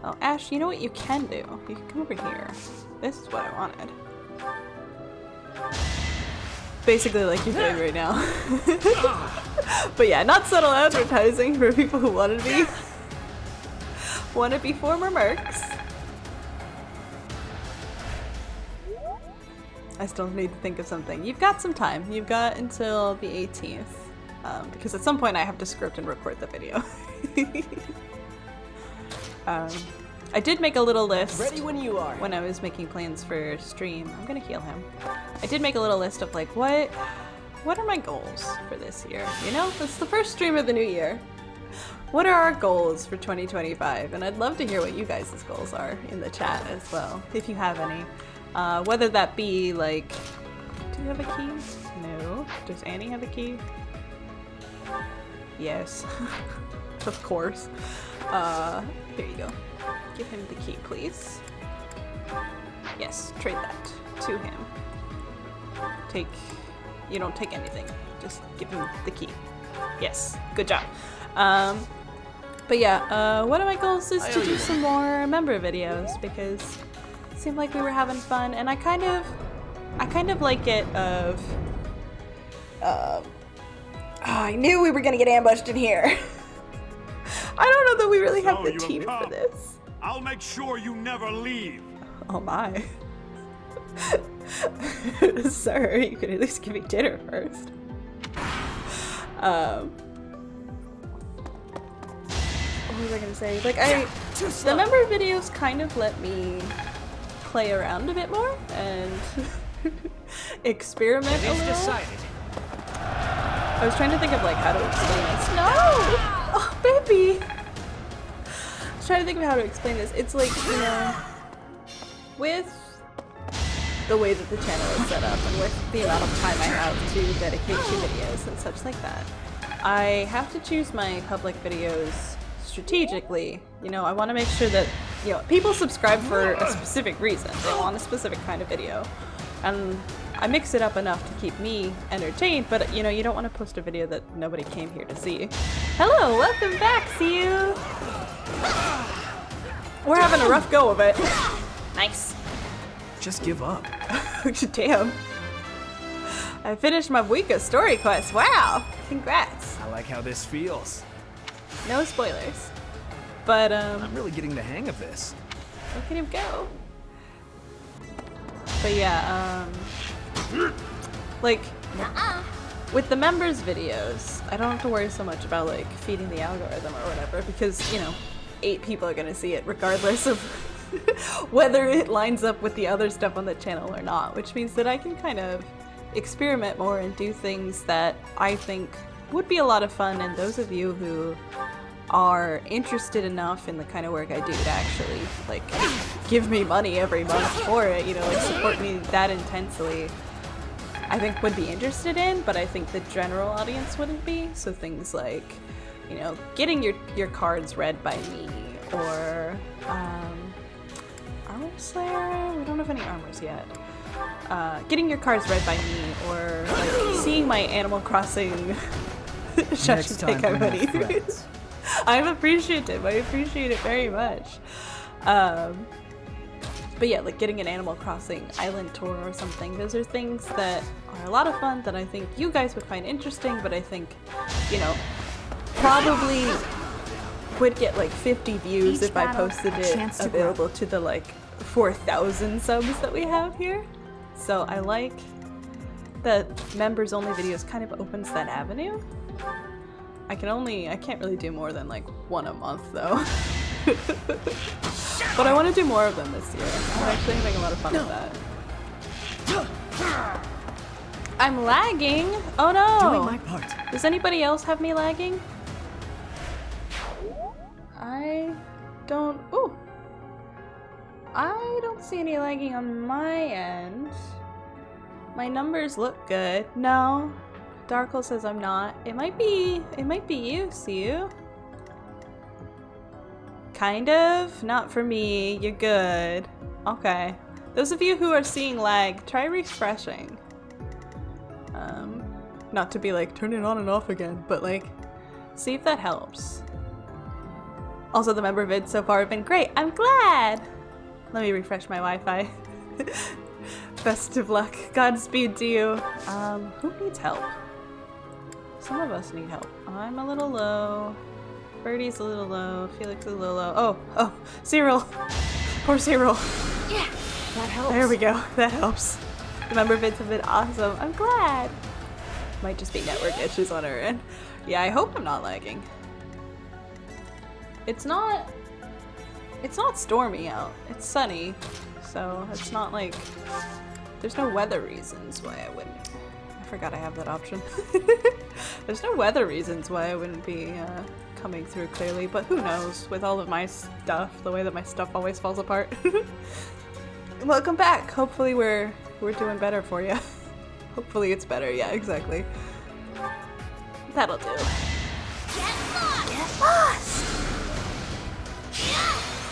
[SPEAKER 1] Oh, Ash, you know what you can do? You can come over here. This is what I wanted. basically like you're doing right now. But yeah, not subtle advertising for people who want to be former mercs. I still need to think of something. You've got some time. You've got until the 18th. Because at some point I have to script and record the video. I did make a little list.
[SPEAKER 10] Ready when you are.
[SPEAKER 1] When I was making plans for stream. I'm gonna heal him. I did make a little list of like, what are my goals for this year? You know, it's the first stream of the new year. What are our goals for 2025? And I'd love to hear what you guys' goals are in the chat as well, if you have any. Whether that be like, do you have a key? No. Does Annie have a key? Yes. Of course. Here you go. Give him the key, please. Yes, trade that to him. You don't take anything. Just give him the key. Yes, good job. But yeah, one of my goals is to do some more member videos because it seemed like we were having fun, and I kind of like it of I knew we were gonna get ambushed in here. I don't know that we really have the team for this.
[SPEAKER 8] I'll make sure you never leave.
[SPEAKER 1] Oh my. Sir, you could at least give me dinner first. What was I gonna say? Like, the member videos kind of let me play around a bit more and experiment a little. I was trying to think of like how to explain this. No! Oh, baby! I was trying to think of how to explain this. It's like, you know, with the way that the channel is set up and with the amount of time I have to dedicate to videos and such like that, I have to choose my public videos strategically. You know, I want to make sure that, you know, people subscribe for a specific reason. They want a specific kind of video. And I mix it up enough to keep me entertained, but you know, you don't want to post a video that nobody came here to see. Hello, welcome back, see you! We're having a rough go of it. Nice.
[SPEAKER 2] Just give up.
[SPEAKER 1] Damn. I finished my week of story quest. Wow! Congrats.
[SPEAKER 2] I like how this feels.
[SPEAKER 1] No spoilers. But,
[SPEAKER 2] I'm really getting the hang of this.
[SPEAKER 1] look at him go. But yeah, like, with the members videos, I don't have to worry so much about, like, feeding the algorithm or whatever, because, you know, 8 people are gonna see it regardless of whether it lines up with the other stuff on the channel or not, which means that I can kind of experiment more and do things that I think would be a lot of fun, and those of you who are interested enough in the kind of work I do to actually, like, give me money every month for it, you know, like, support me that intensely, I think would be interested in, but I think the general audience wouldn't be. So things like, you know, getting your cards read by me, or Armor Slayer? We don't have any armors yet. Getting your cards read by me, or like seeing my Animal Crossing Shashitake buddy. I'm appreciative. I appreciate it very much. But yeah, like getting an Animal Crossing island tour or something. Those are things that are a lot of fun that I think you guys would find interesting, but I think, you know, probably would get like 50 views if I posted it available to the like 4,000 subs that we have here. So I like that members only videos kind of opens that avenue. I can't really do more than like one a month though. But I want to do more of them this year. I'm actually having a lot of fun with that. I'm lagging! Oh no!
[SPEAKER 10] Doing my part.
[SPEAKER 1] Does anybody else have me lagging? I don't see any lagging on my end. My numbers look good. No. Darkle says I'm not. It might be you, see you. Kind of? Not for me. You're good. Okay. Those of you who are seeing lag, try refreshing. Not to be like, turn it on and off again, but like, see if that helps. Also, the member vids so far have been great. I'm glad! Let me refresh my Wi-Fi. Best of luck. Godspeed to you. Who needs help? Some of us need help. I'm a little low. Birdie's a little low. Felix is a little low. Oh, Cyril. Poor Cyril.
[SPEAKER 3] Yeah, that helps.
[SPEAKER 1] There we go. That helps. The member vids have been awesome. I'm glad. Might just be network issues on our end. Yeah, I hope I'm not lagging. It's not stormy out. It's sunny, so it's not like there's no weather reasons why I wouldn't. I forgot I have that option. There's no weather reasons why I wouldn't be coming through clearly, but who knows? With all of my stuff, the way that my stuff always falls apart. Welcome back. Hopefully we're doing better for you. Hopefully it's better. Yeah, exactly. That'll do. Get lost!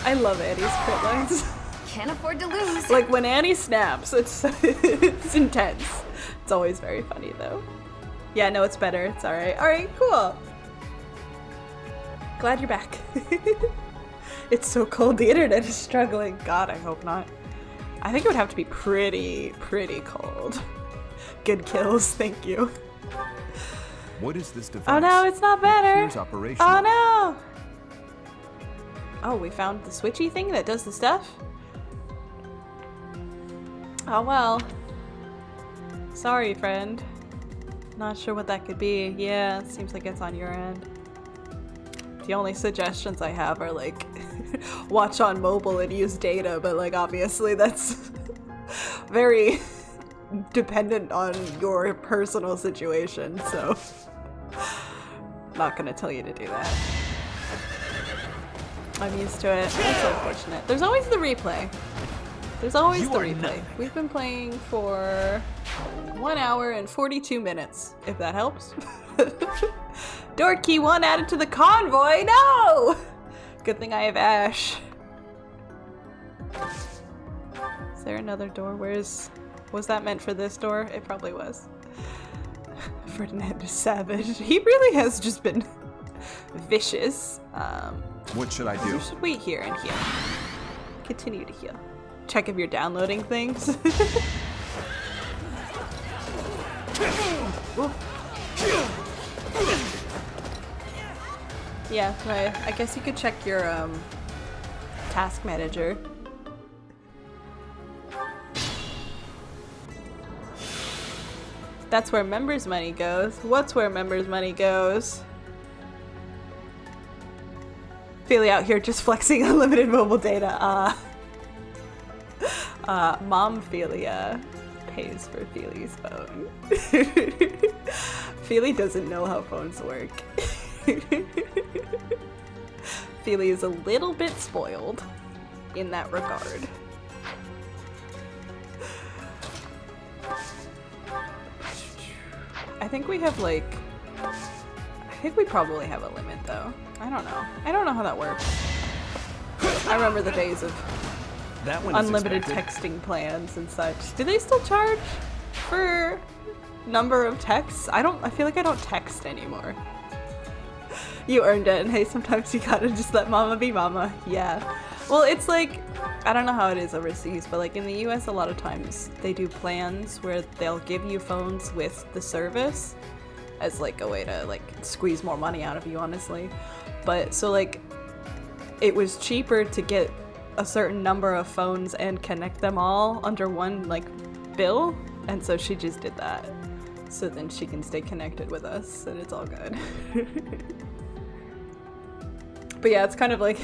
[SPEAKER 1] I love Annie's crit lines.
[SPEAKER 3] Can't afford to lose.
[SPEAKER 1] Like when Annie snaps, it's it's intense. It's always very funny though. Yeah, no, it's better. It's alright. Alright, cool. Glad you're back. It's so cold. The internet is struggling. God, I hope not. I think it would have to be pretty cold. Good kills, thank you.
[SPEAKER 6] What is this device?
[SPEAKER 1] Oh no, it's not better.
[SPEAKER 6] Here's operational.
[SPEAKER 1] Oh no. Oh, we found the switchy thing that does the stuff? Oh well. Sorry, friend. Not sure what that could be. Yeah, it seems like it's on your end. The only suggestions I have are like watch on mobile and use data, but like obviously that's very dependent on your personal situation, so not gonna tell you to do that. I'm used to it. That's unfortunate. There's always the replay. There's always the replay. We've been playing for 1 hour and 42 minutes, if that helps. Door key 1 added to the convoy. No! Good thing I have Ash. Is there another door? Was that meant for this door? It probably was. Ferdinand is savage. He really has just been vicious.
[SPEAKER 6] What should I do?
[SPEAKER 1] You should wait here and heal. Continue to heal. Check if you're downloading things. Yeah, right. I guess you could check your task manager. That's where members' money goes. What's where members' money goes? Ophelia out here just flexing unlimited mobile data. Mom Ophelia pays for Feely's phone. Feely doesn't know how phones work. Feely is a little bit spoiled in that regard. I think we have like... I think we probably have a limit though. I don't know. I don't know how that works. I remember the days of
[SPEAKER 2] that one
[SPEAKER 1] unlimited texting plans and such. Do they still charge for number of texts? I feel like I don't text anymore. You earned it, and hey, sometimes you gotta just let mama be mama. Yeah. Well, it's like, I don't know how it is overseas, but like in the US a lot of times they do plans where they'll give you phones with the service as like a way to like squeeze more money out of you, honestly. But so like it was cheaper to get a certain number of phones and connect them all under one like bill, and so she just did that so then she can stay connected with us and it's all good. But yeah, it's kind of like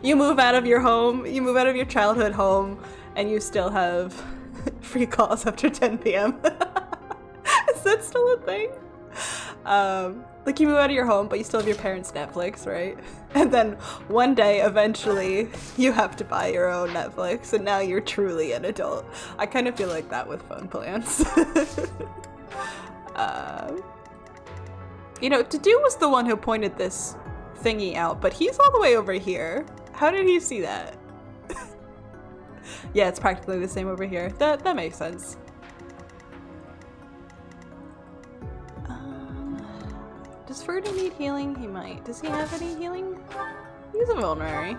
[SPEAKER 1] you move out of your home, you move out of your childhood home, and you still have free calls after 10 p.m. Is that still a thing? Like you move out of your home, but you still have your parents' Netflix, right? And then one day, eventually, you have to buy your own Netflix, and now you're truly an adult. I kind of feel like that with phone plans. You know, Tadu was the one who pointed this thingy out, but he's all the way over here. How did he see that? Yeah, it's practically the same over here. That makes sense. Does Ferdy need healing? He might. Does he have any healing? He's a vulnerary.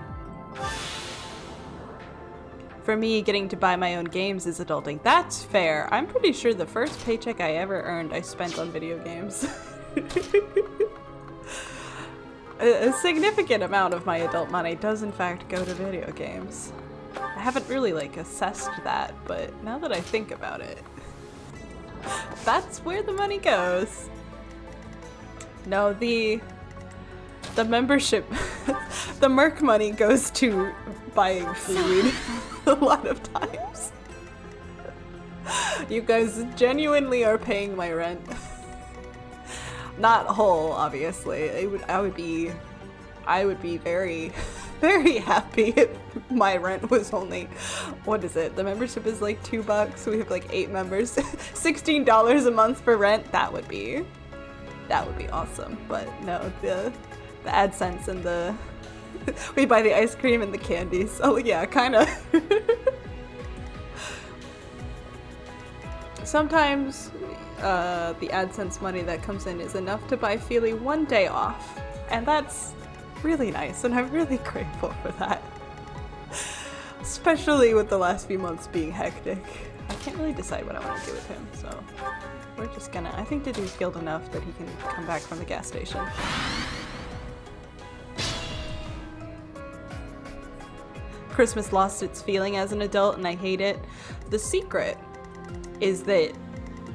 [SPEAKER 1] for me, getting to buy my own games is adulting. That's fair. I'm pretty sure the first paycheck I ever earned, I spent on video games. A significant amount of my adult money does in fact go to video games. I haven't really like assessed that, but now that I think about it, that's where the money goes. No, the membership, the merc money goes to buying food a lot of times. You guys genuinely are paying my rent. Not whole, obviously. I would be very, very happy if my rent was only, what is it? The membership is like $2. We have like 8 members. $16 a month for rent. That would be awesome. But no, the AdSense and the we buy the ice cream and the candies. Oh yeah, kind of. Sometimes the AdSense money that comes in is enough to buy Feely 1 day off, and that's really nice, and I'm really grateful for that. Especially with the last few months being hectic. I can't really decide what I want to do with him, so we're just gonna, I think Didu's healed enough that he can come back from the gas station. Christmas lost its feeling as an adult, and I hate it. The secret is that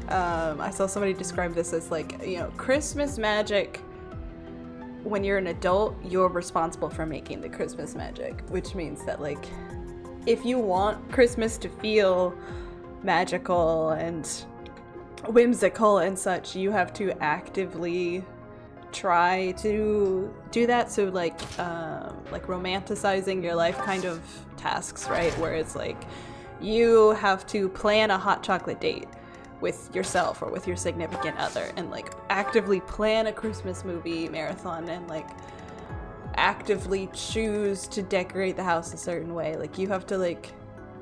[SPEAKER 1] I saw somebody describe this as like, you know, Christmas magic. When you're an adult, you're responsible for making the Christmas magic, which means that like, if you want Christmas to feel magical and whimsical and such, you have to actively try to do that. So like romanticizing your life kind of tasks, right? Where it's like, you have to plan a hot chocolate date with yourself or with your significant other, and like actively plan a Christmas movie marathon, and like actively choose to decorate the house a certain way. Like you have to like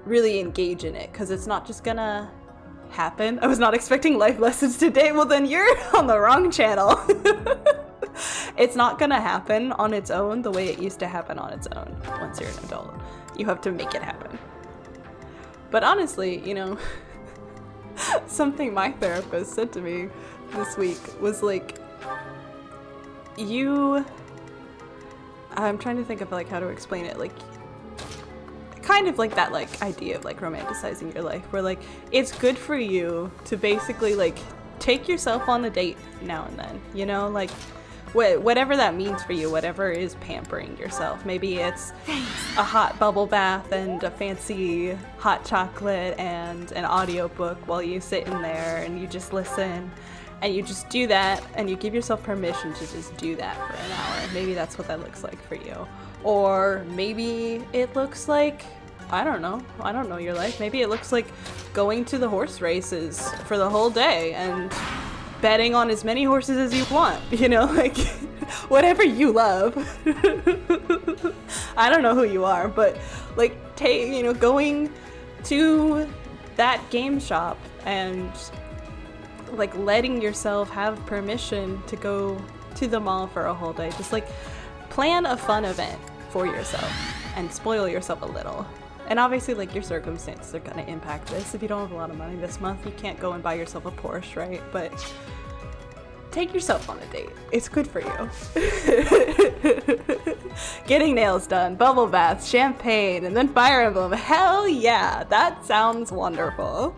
[SPEAKER 1] really engage in it, because it's not just gonna happen. I was not expecting life lessons today. Well, then you're on the wrong channel. It's not gonna happen on its own the way it used to happen on its own once you're an adult. You have to make it happen. But honestly, you know, something my therapist said to me this week was like, I'm trying to think of like how to explain it, like kind of like that like idea of like romanticizing your life, where like it's good for you to basically like take yourself on a date now and then, you know, like whatever that means for you, whatever is pampering yourself. Maybe it's a hot bubble bath and a fancy hot chocolate and an audiobook while you sit in there and you just listen, and you just do that, and you give yourself permission to just do that for an hour. Maybe that's what that looks like for you. Or maybe it looks like, I don't know your life. Maybe it looks like going to the horse races for the whole day and betting on as many horses as you want, you know, like whatever you love. I don't know who you are, but like going to that game shop and like letting yourself have permission to go to the mall for a whole day. Just like plan a fun event for yourself and spoil yourself a little. And obviously like your circumstances are gonna impact this. If you don't have a lot of money this month, you can't go and buy yourself a Porsche, right? But take yourself on a date. It's good for you. Getting nails done, bubble baths, champagne, and then Fire Emblem. Hell yeah, that sounds wonderful.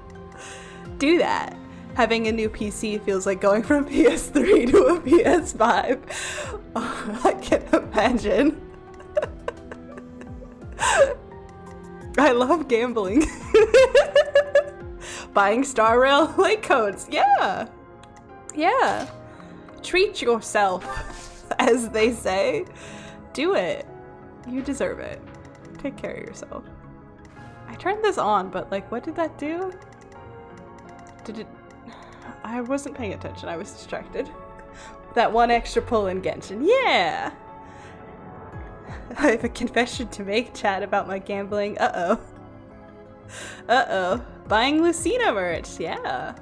[SPEAKER 1] Do that. Having a new PC feels like going from PS3 to a PS5. Oh, I can imagine. I love gambling. Buying Star Rail late codes. Yeah. Yeah. Treat yourself, as they say. Do it. You deserve it. Take care of yourself. I turned this on, but like, what did that do? Did it... I wasn't paying attention. I was distracted. That one extra pull in Genshin. Yeah! I have a confession to make, chat, about my gambling. Uh-oh. Uh-oh. Buying Lucina merch. Yeah.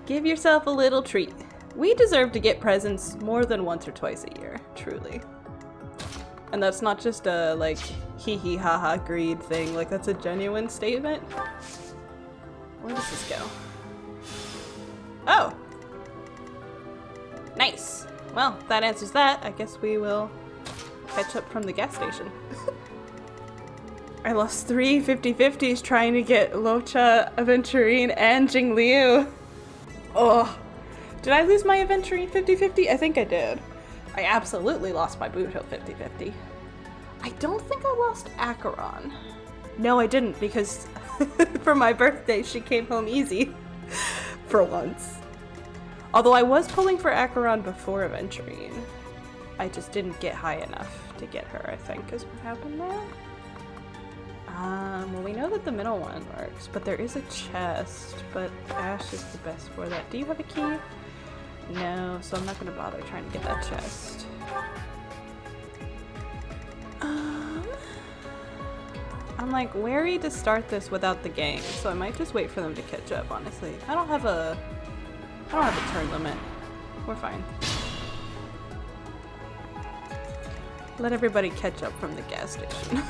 [SPEAKER 1] Give yourself a little treat. We deserve to get presents more than once or twice a year, truly. And that's not just a, like, hee hee ha ha greed thing. Like, that's a genuine statement. Where does this go? Oh! Nice! Well, that answers that. I guess we will catch up from the gas station. I lost 3 50-50s trying to get Locha, Aventurine, and Jingliu. Oh. Did I lose my Aventurine 50-50? I think I did. I absolutely lost my Boot Hill 50-50. I don't think I lost Acheron. No, I didn't, because for my birthday, she came home easy. For once. Although I was pulling for Acheron before Aventurine. I just didn't get high enough to get her, I think, is what happened there. Well, we know that the middle one works, but there is a chest, but Ash is the best for that. Do you have a key? No, so I'm not gonna bother trying to get that chest. I'm like wary to start this without the gang, so I might just wait for them to catch up, honestly. I don't have a turn limit. We're fine. Let everybody catch up from the gas station.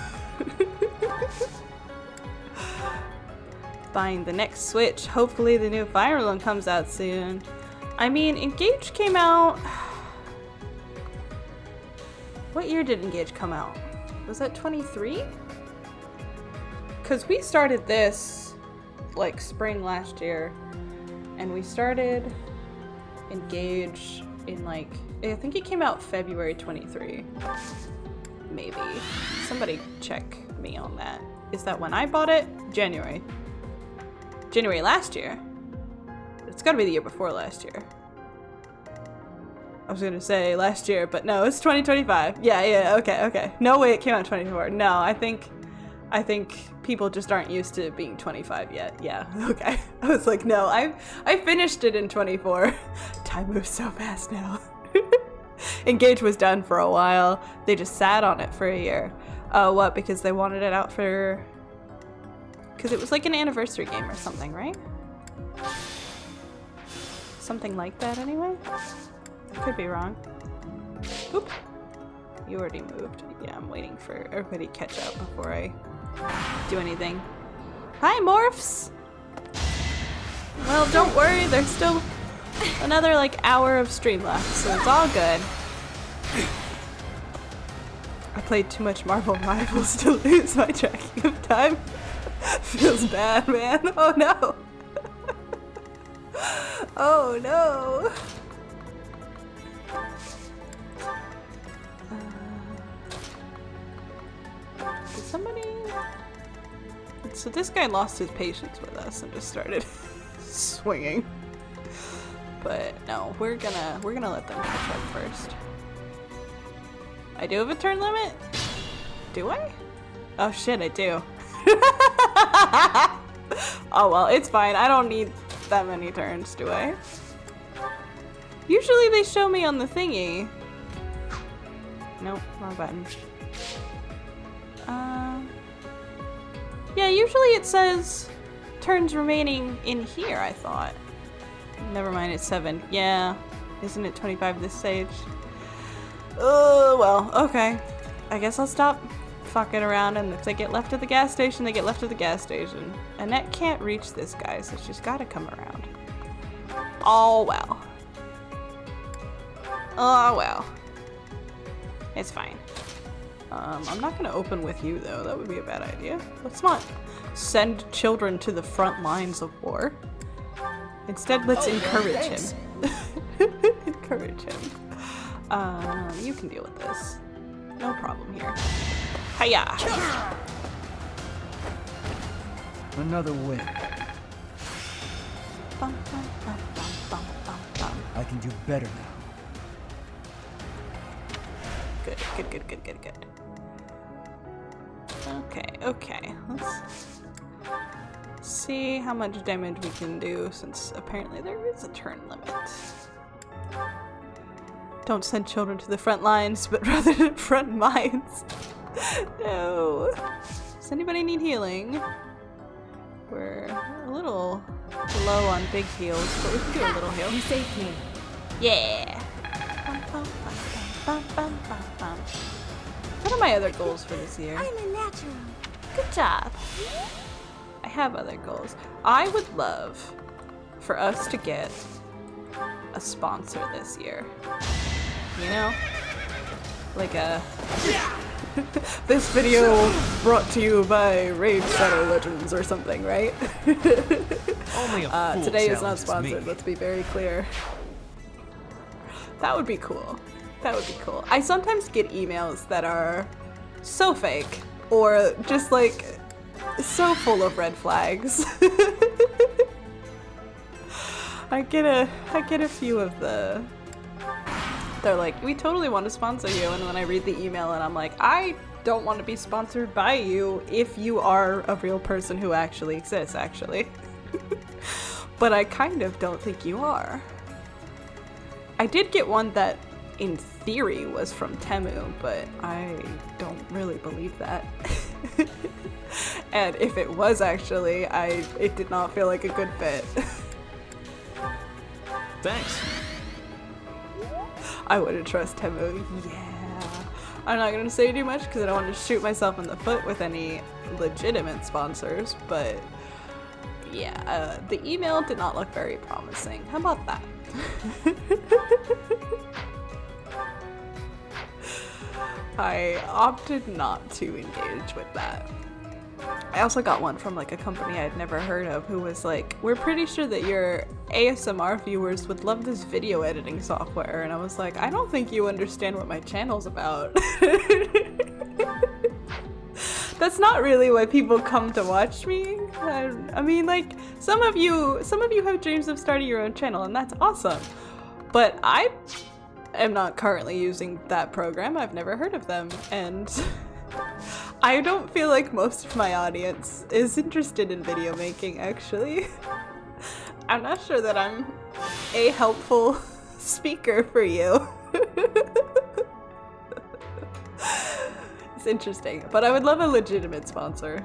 [SPEAKER 1] Buying the next Switch. Hopefully the new Fire Emblem comes out soon. I mean, Engage came out... What year did Engage come out? Was that 23? Because we started this, like, spring last year. And we started Engage in, like... I think it came out February 23. Maybe. Somebody check me on that. Is that when I bought it? January. January last year? It's gotta be the year before last year. I was gonna say last year, but no, it's 2025. Yeah, okay. No way it came out in 24. No, I think people just aren't used to being 25 yet. Yeah, okay. I was like, no, I finished it in 24. Time moves so fast now. Engage was done for a while. They just sat on it for a year. What? Because they wanted it out for... Because it was like an anniversary game or something, right? Something like that anyway? I could be wrong. Oop. You already moved. Yeah, I'm waiting for everybody to catch up before I do anything. Hi, Morphs! Well, don't worry. There's still another, like, hour of stream left, so it's all good. I played too much Marvel Rivals to lose my tracking of time. Feels bad, man. Oh no. Oh no. Did somebody... So this guy lost his patience with us and just started swinging. But no, we're gonna let them catch up first. I do have a turn limit? Do I? Oh shit, I do. Oh well, it's fine. I don't need that many turns, do I? Usually they show me on the thingy. Nope, wrong button. Yeah, usually it says turns remaining in here, I thought. Never mind, it's 7. Yeah, isn't it 25 this stage? Oh, well, okay. I guess I'll stop fucking around, and if they get left at the gas station, they get left at the gas station. Annette can't reach this guy, so she's gotta come around. Oh, well. Oh, well. It's fine. I'm not gonna open with you, though. That would be a bad idea. Let's not send children to the front lines of war. Instead, let's encourage him. Encourage him. You can deal with this. No problem here. Hiya!
[SPEAKER 10] Another win.
[SPEAKER 1] Bum, bum, bum, bum, bum, bum, bum.
[SPEAKER 10] I can do better now.
[SPEAKER 1] Good. Okay. Let's see how much damage we can do, since apparently there is a turn limit. Don't send children to the front lines, but rather to front minds. No. Does anybody need healing? We're a little low on big heals, but we can do a little heal.
[SPEAKER 9] You saved me.
[SPEAKER 1] Yeah. Bum, bum, bum, bum, bum, bum, bum. What are my other goals for this year?
[SPEAKER 7] I'm a natural.
[SPEAKER 1] Good job. I have other goals. I would love for us to get a sponsor this year. You know? Like a... This video brought to you by Raid Shadow Legends or something, right?
[SPEAKER 2] Only a fool
[SPEAKER 1] today is not
[SPEAKER 2] challenges
[SPEAKER 1] sponsored,
[SPEAKER 2] me.
[SPEAKER 1] let's be very clear. That would be cool. That would be cool. I sometimes get emails that are so fake or just like so full of red flags. I get a few of the... They're like, we totally want to sponsor you, and when I read the email and I'm like, I don't want to be sponsored by you if you are a real person who actually exists, actually. But I kind of don't think you are. I did get one that in theory was from Temu, but I don't really believe that. And if it was actually, it did not feel like a good fit.
[SPEAKER 2] Thanks.
[SPEAKER 1] I wouldn't trust Temu. Yeah. I'm not gonna say too much because I don't want to shoot myself in the foot with any legitimate sponsors, but yeah, the email did not look very promising. How about that? I opted not to engage with that. I also got one from like a company I'd never heard of who was like, we're pretty sure that your ASMR viewers would love this video editing software, and I was like, I don't think you understand what my channel's about. That's not really why people come to watch me. I mean, like, some of you have dreams of starting your own channel, and that's awesome. But I am not currently using that program. I've never heard of them, and I don't feel like most of my audience is interested in video making, actually. I'm not sure that I'm a helpful speaker for you. It's interesting, but I would love a legitimate sponsor.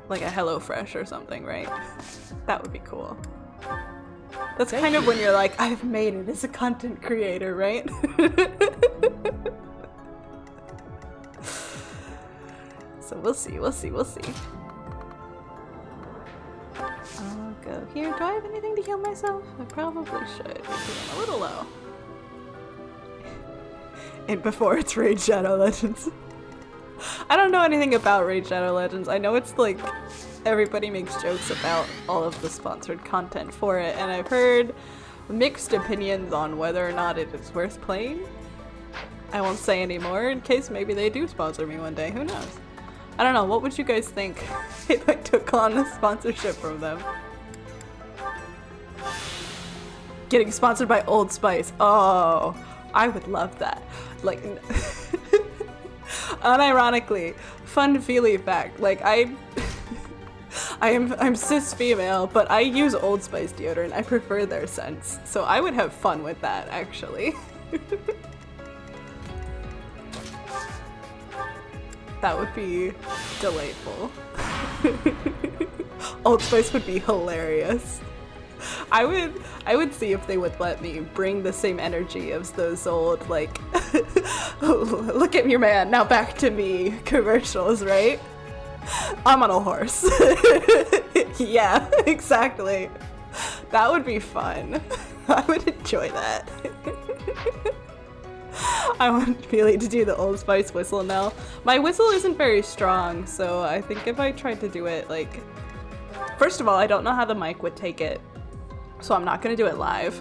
[SPEAKER 1] Like a HelloFresh or something, right? That would be cool. That's kind of when you're like, I've made it as a content creator, right? So we'll see. I'll go here. Do I have anything to heal myself? I probably should, because I'm a little low. And before it's Raid Shadow Legends. I don't know anything about Raid Shadow Legends. I know it's like everybody makes jokes about all of the sponsored content for it, and I've heard mixed opinions on whether or not it is worth playing. I won't say any more in case maybe they do sponsor me one day. Who knows? I don't know. What would you guys think if I took on a sponsorship from them? Getting sponsored by Old Spice. Oh, I would love that. Like, unironically, fun feely fact. Like, I'm cis female, but I use Old Spice deodorant. I prefer their scents, so I would have fun with that, actually. That would be delightful. Old Spice would be hilarious. I would see if they would let me bring the same energy of those old, like, look at your man, now back to me commercials, right? I'm on a horse. Yeah, exactly. That would be fun. I would enjoy that. I want Feely to do the Old Spice whistle now. My whistle isn't very strong, so I think if I tried to do it, like... First of all, I don't know how the mic would take it, so I'm not gonna do it live.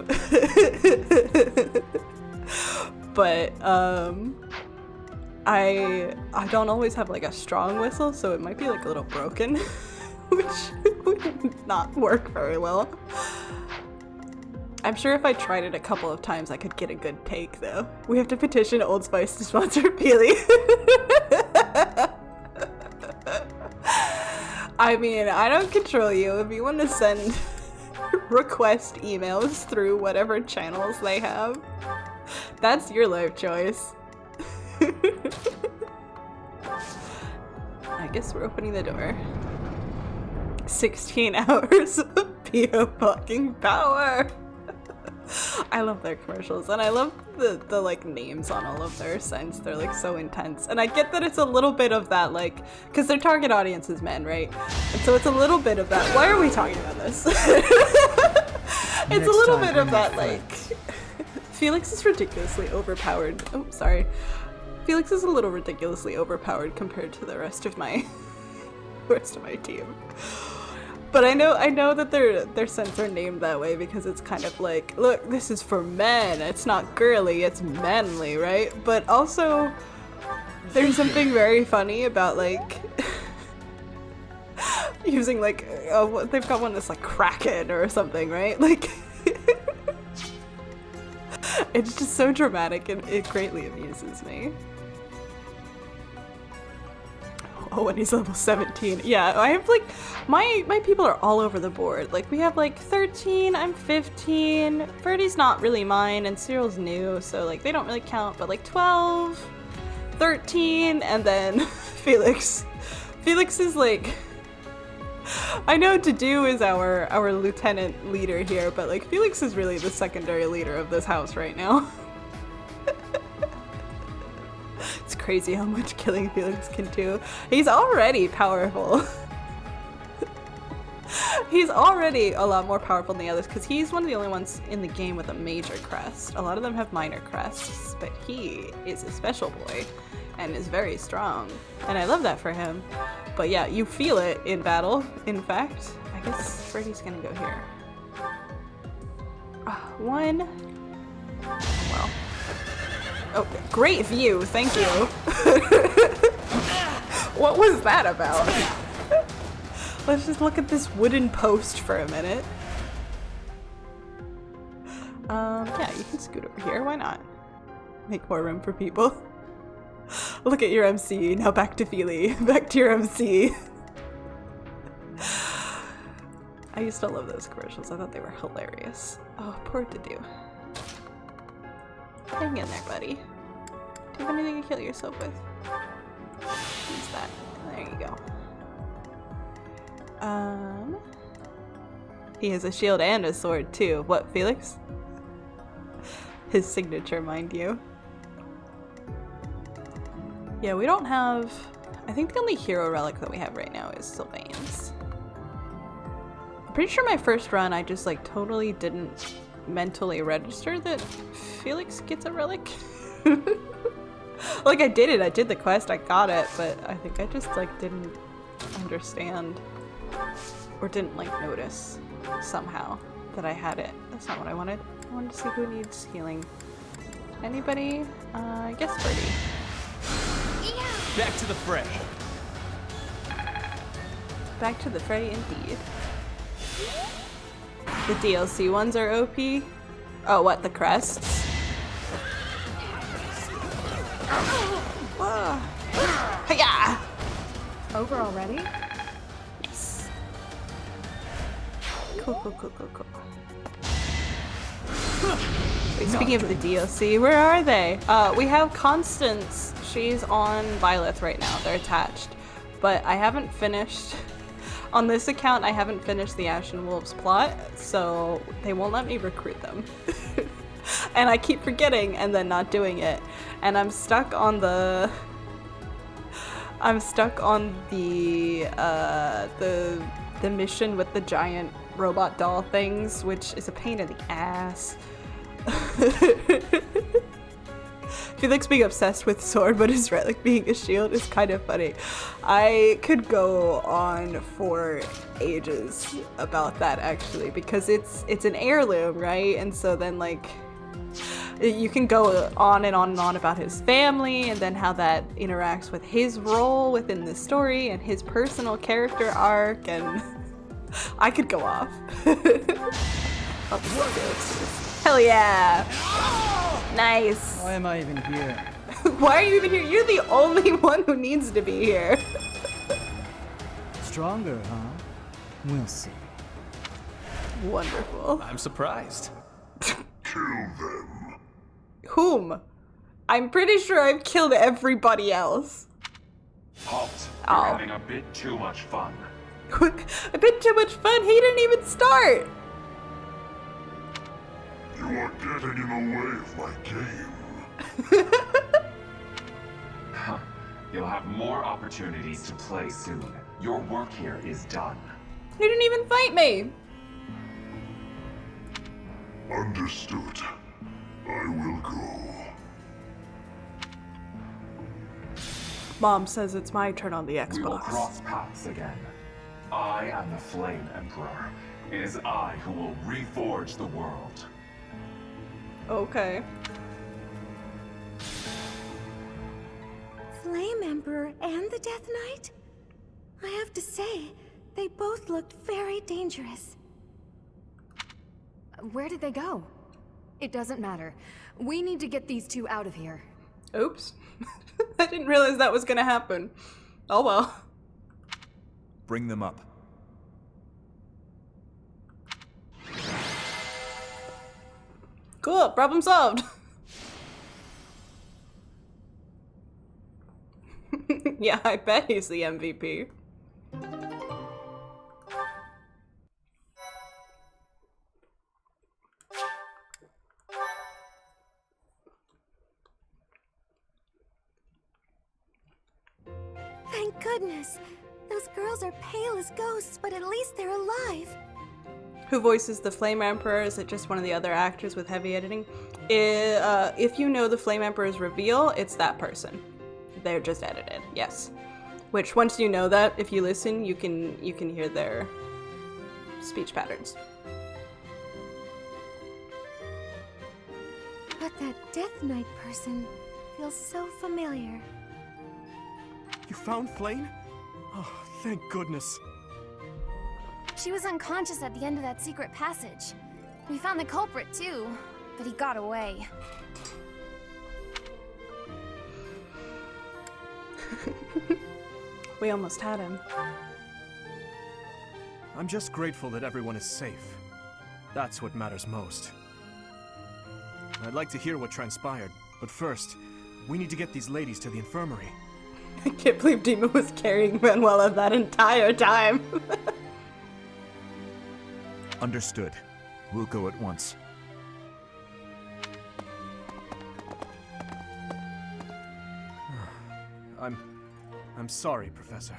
[SPEAKER 1] But, I don't always have, like, a strong whistle, so it might be, like, a little broken, which would not work very well. I'm sure if I tried it a couple of times, I could get a good take, though. We have to petition Old Spice to sponsor Peely. I mean, I don't control you. If you want to send request emails through whatever channels they have, that's your life choice. I guess we're opening the door. 16 hours of PO fucking power. I love their commercials, and I love the like names on all of their signs. They're like so intense, and I get that it's a little bit of that, like, because their target audience is men, right? And so it's a little bit of that. Why are we talking about this? It's a little bit of that, like, Felix is ridiculously overpowered. Oh, sorry. Felix is a little ridiculously overpowered compared to the rest of my team. But I know that their scents are named that way because it's kind of like, look, this is for men. It's not girly, it's manly, right? But also, there's something very funny about like using like they've got one that's like Kraken or something, right? Like it's just so dramatic and it greatly amuses me. Oh, and he's level 17. Yeah, I have like my people are all over the board. Like we have like 13, I'm 15. Ferdy's not really mine and Cyril's new, so like they don't really count, but like 12, 13, and then Felix. Felix is like, I know Dedue is our lieutenant leader here, but like Felix is really the secondary leader of this house right now. It's crazy how much killing Felix can do. He's already powerful. He's already a lot more powerful than the others because he's one of the only ones in the game with a major crest. A lot of them have minor crests, but he is a special boy and is very strong. And I love that for him. But yeah, you feel it in battle, in fact. I guess Freddy's gonna go here. One. Well. Oh, great view, thank you. What was that about? Let's just look at this wooden post for a minute. Yeah, you can scoot over here, why not? Make more room for people. Look at your MC, now back to Feely. Back to your MC. I used to love those commercials, I thought they were hilarious. Oh, poor Dedue. Hang in there, buddy. Do you have anything to kill yourself with? Use that. There you go. He has a shield and a sword too. What, Felix? His signature, mind you. Yeah, we don't have... I think the only hero relic that we have right now is Sylvain's. I'm pretty sure my first run I just like totally didn't mentally register that Felix gets a relic. Like I did it, I did the quest, I got it, but I think I just like didn't understand or didn't like notice somehow that I had it. That's not what I wanted. I wanted to see who needs healing. Anybody? I guess Freddy.
[SPEAKER 6] Back to the fray.
[SPEAKER 1] Back to the fray indeed. The DLC ones are OP. Oh, what, the crests? Whoa. Hiya!
[SPEAKER 9] Over already?
[SPEAKER 1] Yes. Cool. Wait, speaking of the DLC, where are they? We have Constance. She's on Violet right now. They're attached. But I haven't finished... On this account, I haven't finished the Ashen Wolves plot, so they won't let me recruit them. And I keep forgetting and then not doing it. And I'm stuck on the... the mission with the giant robot doll things, which is a pain in the ass. Felix being obsessed with sword, but his relic being a shield is kind of funny. I could go on for ages about that actually, because it's an heirloom, right? And so then like you can go on and on and on about his family and then how that interacts with his role within the story and his personal character arc, and I could go off. Hell yeah! Nice!
[SPEAKER 10] Why am I even here?
[SPEAKER 1] Why are you even here? You're the only one who needs to be here.
[SPEAKER 10] Stronger, huh? We'll see.
[SPEAKER 1] Wonderful.
[SPEAKER 6] I'm surprised.
[SPEAKER 8] Kill them.
[SPEAKER 1] Whom? I'm pretty sure I've killed everybody else.
[SPEAKER 11] Halt. You're having a bit too much fun.
[SPEAKER 1] A bit too much fun? He didn't even start!
[SPEAKER 8] You You are getting in the way of my game.
[SPEAKER 11] Huh. You'll have more opportunities to play soon. Your work here is done.
[SPEAKER 1] You didn't even fight me!
[SPEAKER 8] Understood. I will go.
[SPEAKER 1] Mom says it's my turn on the
[SPEAKER 11] We will
[SPEAKER 1] Xbox.
[SPEAKER 11] cross paths again. I am the Flame Emperor. It is I who will reforge the world.
[SPEAKER 1] Okay.
[SPEAKER 7] Flame Emperor and the Death Knight? I have to say, they both looked very dangerous.
[SPEAKER 9] Where did they go? It doesn't matter. We need to get these two out of here.
[SPEAKER 1] Oops. I didn't realize that was gonna happen. Oh well.
[SPEAKER 6] Bring them up.
[SPEAKER 1] Cool, problem solved. Yeah, I bet he's the MVP.
[SPEAKER 7] Thank goodness. Those girls are pale as ghosts, but at least they're alive.
[SPEAKER 1] Who voices the Flame Emperor? Is it just one of the other actors with heavy editing? If you know the Flame Emperor's reveal, it's that person. They're just edited, yes. Which, once you know that, if you listen, you can hear their speech patterns.
[SPEAKER 7] But that Death Knight person feels so familiar.
[SPEAKER 2] You found Flame? Oh, thank goodness.
[SPEAKER 3] She was unconscious at the end of that secret passage. We found the culprit too, but he got away.
[SPEAKER 1] We almost had him.
[SPEAKER 2] I'm just grateful that everyone is safe. That's what matters most. I'd like to hear what transpired, but first, we need to get these ladies to the infirmary.
[SPEAKER 1] I can't believe Dima was carrying Manuela that entire time.
[SPEAKER 6] Understood. We'll go at once.
[SPEAKER 2] I'm sorry, Professor.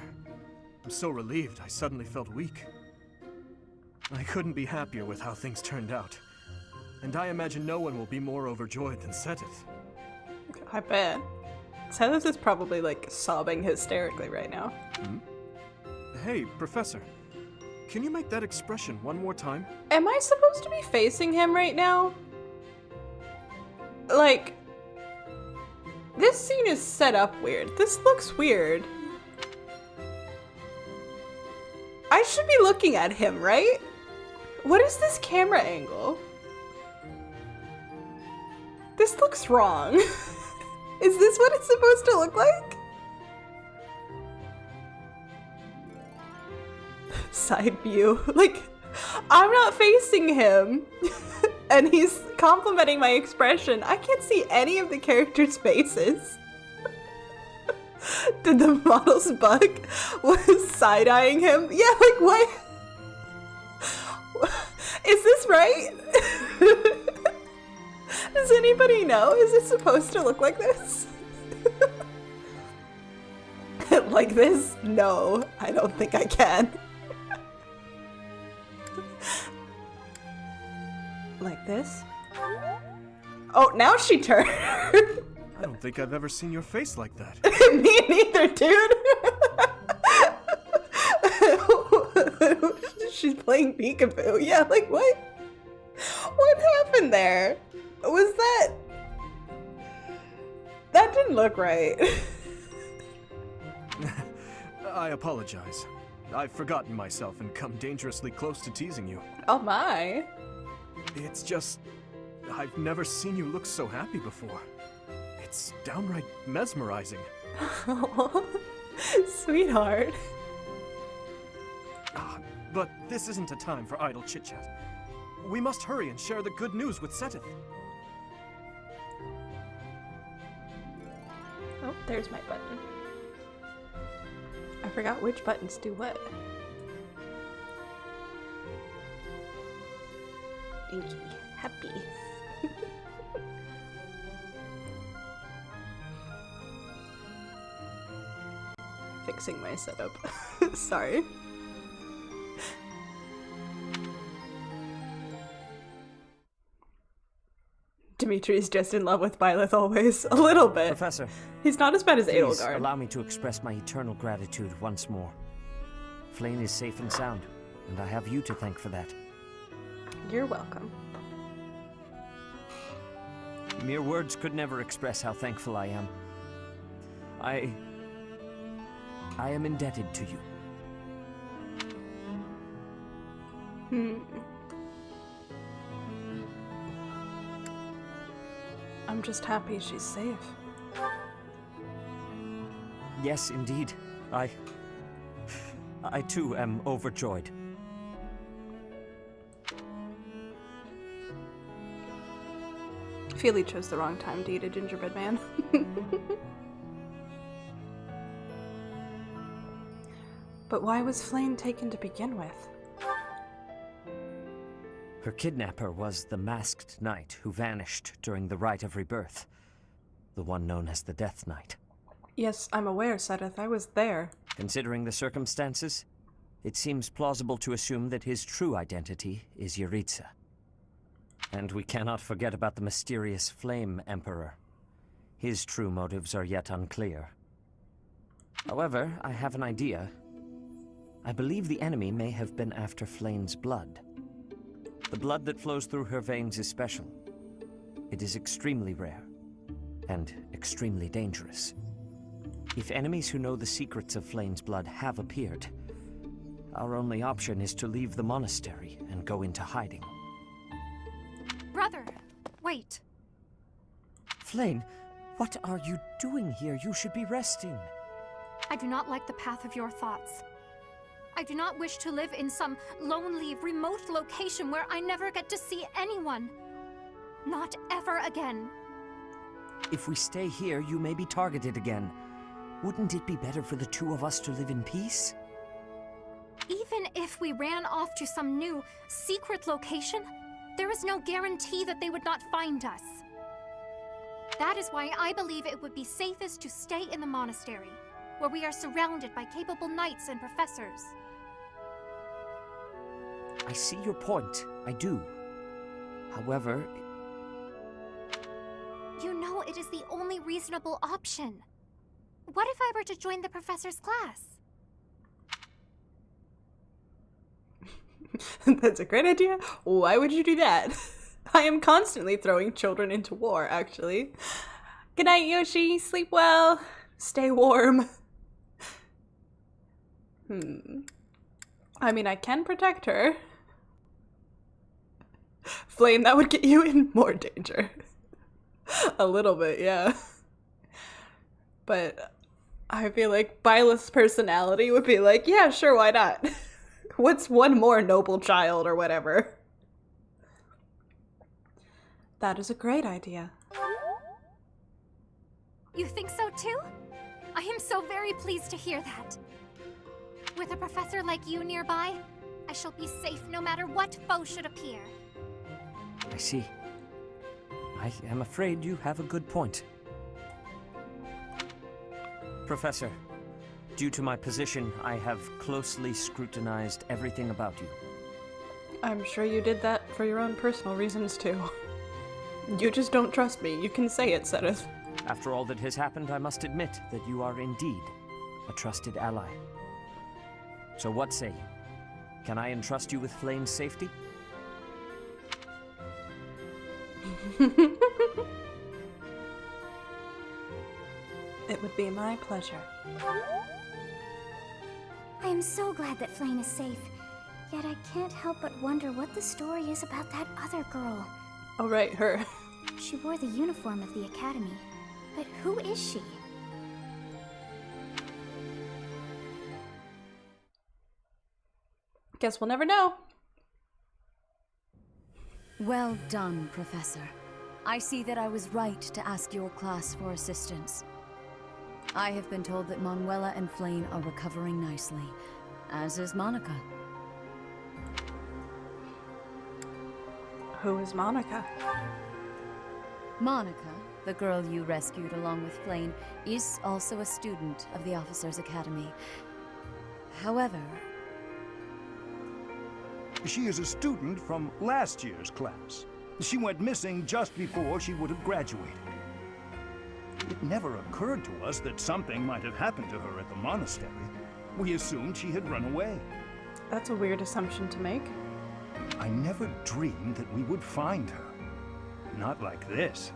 [SPEAKER 2] I'm so relieved I suddenly felt weak. I couldn't be happier with how things turned out. And I imagine no one will be more overjoyed than Seteth.
[SPEAKER 1] I bet. Seteth is probably, like, sobbing hysterically right now.
[SPEAKER 2] Hey, Professor. Can you make that expression one more time?
[SPEAKER 1] Am I supposed to be facing him right now? Like, this scene is set up weird. This looks weird. I should be looking at him, right? What is this camera angle? This looks wrong. Is this what it's supposed to look like? Side view. Like, I'm not facing him. And he's complimenting my expression. I can't see any of the characters' faces. Did the model's bug was side-eyeing him? Yeah, like what? Is this right? Does anybody know? Is it supposed to look like this? Like this? No, I don't think I can. Like this? Oh, now she turned.
[SPEAKER 2] I don't think I've ever seen your face like that.
[SPEAKER 1] Me neither, dude. She's playing peekaboo. Yeah, like what? What happened there? Was that... That didn't look right.
[SPEAKER 2] I apologize. I've forgotten myself and come dangerously close to teasing you.
[SPEAKER 1] Oh my.
[SPEAKER 2] It's just... I've never seen you look so happy before. It's downright mesmerizing.
[SPEAKER 1] Oh, sweetheart.
[SPEAKER 2] But this isn't a time for idle chit-chat. We must hurry and share the good news with Seteth.
[SPEAKER 1] Oh, there's my button. I forgot which buttons do what. Thank you. Happy. fixing my setup. Sorry. Dimitri's just in love with Byleth always. A little bit.
[SPEAKER 12] Professor.
[SPEAKER 1] He's not as bad as
[SPEAKER 12] Please
[SPEAKER 1] Edelgard.
[SPEAKER 12] allow me to express my eternal gratitude once more. Flame is safe and sound, and I have you to thank for that.
[SPEAKER 1] You're welcome.
[SPEAKER 12] Mere words could never express how thankful I am. I am indebted to you.
[SPEAKER 1] I'm just happy she's safe.
[SPEAKER 12] Yes, indeed. I too am overjoyed.
[SPEAKER 1] I feel he chose the wrong time to eat a gingerbread man. But why was Flame taken to begin with?
[SPEAKER 12] Her kidnapper was the masked knight who vanished during the Rite of Rebirth, the one known as the Death Knight.
[SPEAKER 1] Yes, I'm aware, Sedith. I was there.
[SPEAKER 12] Considering the circumstances, it seems plausible to assume that his true identity is Yuritsa. And we cannot forget about the mysterious Flame Emperor. His true motives are yet unclear. However, I have an idea. I believe the enemy may have been after Flame's blood. The blood that flows through her veins is special. It is extremely rare, and extremely dangerous. If enemies who know the secrets of Flame's blood have appeared, our only option is to leave the monastery and go into hiding.
[SPEAKER 3] Brother, wait.
[SPEAKER 12] Flame, what are you doing here? You should be resting.
[SPEAKER 3] I do not like the path of your thoughts. I do not wish to live in some lonely, remote location where I never get to see anyone. Not ever again.
[SPEAKER 12] If we stay here, you may be targeted again. Wouldn't it be better for the two of us to live in peace?
[SPEAKER 3] Even if we ran off to some new, secret location, there is no guarantee that they would not find us. That is why I believe it would be safest to stay in the monastery, where we are surrounded by capable knights and professors.
[SPEAKER 12] I see your point. I do. However...
[SPEAKER 3] You know it is the only reasonable option. What if I were to join the professor's class?
[SPEAKER 1] That's a great idea. Why would you do that? I am constantly throwing children into war, actually. Good night, Yoshi. Sleep well. Stay warm. I mean, I can protect her. Flame, that would get you in more danger. A little bit, yeah. But I feel like Byleth's personality would be like, yeah, sure, why not? What's one more noble child or whatever? That is a great idea.
[SPEAKER 3] You think so too? I am so very pleased to hear that. With a professor like you nearby, I shall be safe no matter what foe should appear.
[SPEAKER 12] I see. I am afraid you have a good point. Professor, due to my position, I have closely scrutinized everything about you.
[SPEAKER 1] I'm sure you did that for your own personal reasons too. You just don't trust me. You can say it, Sedith.
[SPEAKER 12] After all that has happened, I must admit that you are indeed a trusted ally. So what say you? Can I entrust you with Flame's safety?
[SPEAKER 1] It would be my pleasure.
[SPEAKER 4] I am so glad that Flame is safe. Yet I can't help but wonder what the story is about that other girl.
[SPEAKER 1] Oh, right, her.
[SPEAKER 4] She wore the uniform of the academy. But who is she?
[SPEAKER 1] Guess we'll never know.
[SPEAKER 13] Well done, Professor. I see that I was right to ask your class for assistance. I have been told that Manuela and Flame are recovering nicely, as is Monica.
[SPEAKER 1] Who is Monica?
[SPEAKER 13] Monica the girl you rescued along with Flane, is also a student of the Officers' Academy. However...
[SPEAKER 5] She is a student from last year's class. She went missing just before she would have graduated. It never occurred to us that something might have happened to her at the monastery. We assumed she had run away.
[SPEAKER 1] That's a weird assumption to make.
[SPEAKER 5] I never dreamed that we would find her. Not like this.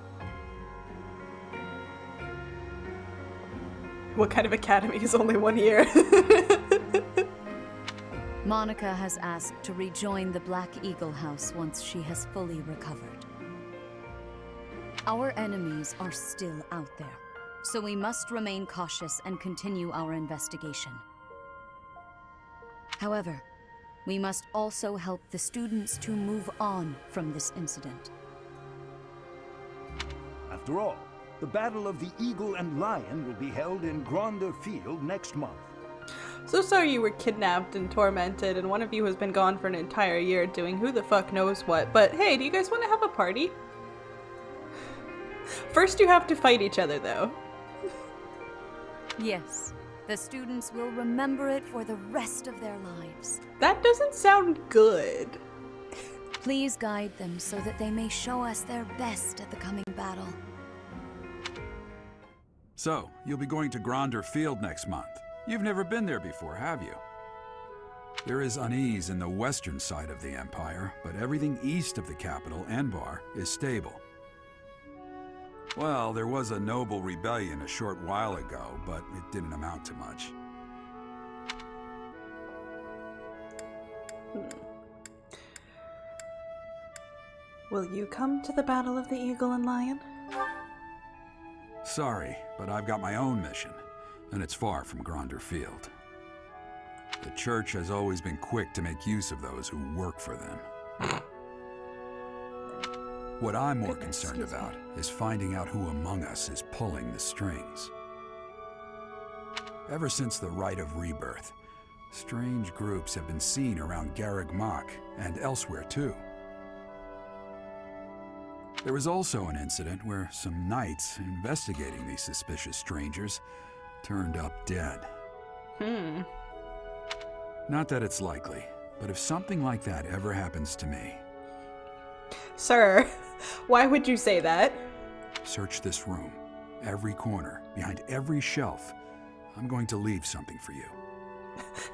[SPEAKER 1] What kind of academy is only 1 year?
[SPEAKER 13] Monica has asked to rejoin the Black Eagle House once she has fully recovered. Our enemies are still out there, so we must remain cautious and continue our investigation. However, we must also help the students to move on from this incident.
[SPEAKER 5] After all, the Battle of the Eagle and Lion will be held in Gronder Field next month.
[SPEAKER 1] So sorry you were kidnapped and tormented, and one of you has been gone for an entire year doing who the fuck knows what, but hey, do you guys want to have a party? First you have to fight each other, though.
[SPEAKER 13] Yes, the students will remember it for the rest of their lives.
[SPEAKER 1] That doesn't sound good.
[SPEAKER 13] Please guide them so that they may show us their best at the coming battle.
[SPEAKER 14] So, you'll be going to Gronder Field next month. You've never been there before, have you? There is unease in the western side of the Empire, but everything east of the capital, Enbar, is stable. Well, there was a noble rebellion a short while ago, but it didn't amount to much.
[SPEAKER 1] Will you come to the Battle of the Eagle and Lion?
[SPEAKER 14] Sorry, but I've got my own mission, and it's far from Gronder Field. The Church has always been quick to make use of those who work for them. What I'm more concerned about is finding out who among us is pulling the strings. Ever since the Rite of Rebirth, strange groups have been seen around Garreg Mach and elsewhere too. There was also an incident where some knights investigating these suspicious strangers turned up dead. Not that it's likely, but if something like that ever happens to me...
[SPEAKER 1] Sir, why would you say that?
[SPEAKER 14] Search this room, every corner, behind every shelf. I'm going to leave something for you.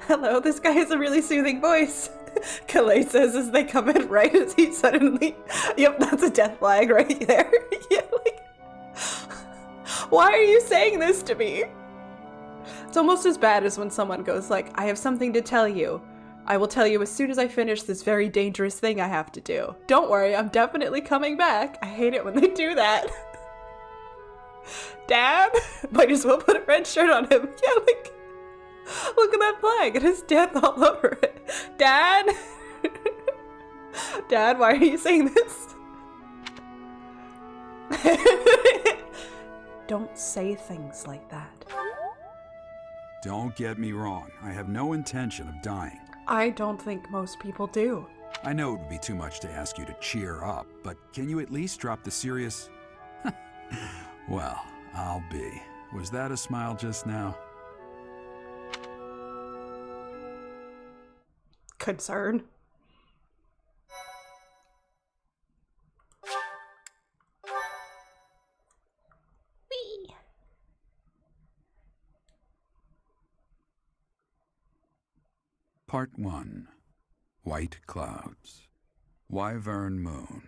[SPEAKER 1] Hello, this guy has a really soothing voice. Calais says as they come in right as he suddenly... Yep, that's a death flag right there. Yeah, like... Why are you saying this to me? It's almost as bad as when someone goes like, I have something to tell you. I will tell you as soon as I finish this very dangerous thing I have to do. Don't worry, I'm definitely coming back. I hate it when they do that. Dad? Might as well put a red shirt on him. Yeah, like... Look at that flag. It has death all over it. Dad? Dad, why are you saying this? Don't say things like that.
[SPEAKER 14] Don't get me wrong. I have no intention of dying.
[SPEAKER 1] I don't think most people do.
[SPEAKER 14] I know it would be too much to ask you to cheer up, but can you at least drop the serious... Well, I'll be. Was that a smile just now?
[SPEAKER 1] Concern. Whee!
[SPEAKER 14] Part 1. White Clouds. Wyvern Moon.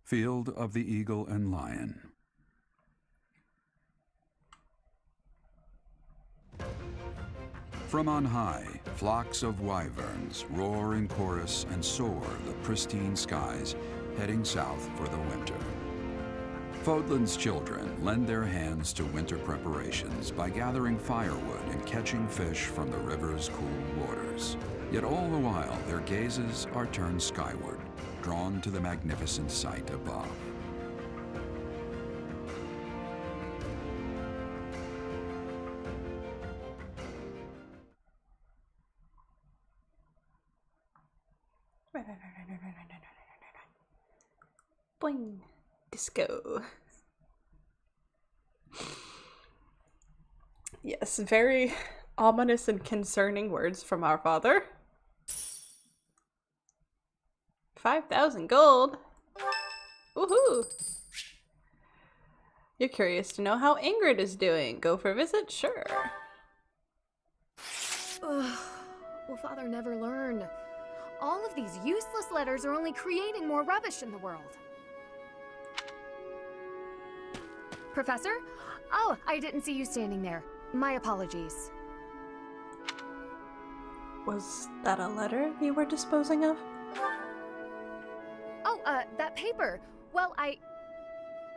[SPEAKER 14] Field of the Eagle and Lion. From on high, flocks of wyverns roar in chorus and soar the pristine skies, heading south for the winter. Fodlan's children lend their hands to winter preparations by gathering firewood and catching fish from the river's cool waters. Yet all the while, their gazes are turned skyward, drawn to the magnificent sight above.
[SPEAKER 1] Boing. Disco. Yes, very ominous and concerning words from our father. 5,000 gold. Woohoo! You're curious to know how Ingrid is doing. Go for a visit? Sure.
[SPEAKER 9] Ugh. Will Father never learn? All of these useless letters are only creating more rubbish in the world. Professor? Oh, I didn't see you standing there. My apologies.
[SPEAKER 1] Was that a letter you were disposing of?
[SPEAKER 9] Oh, that paper. Well,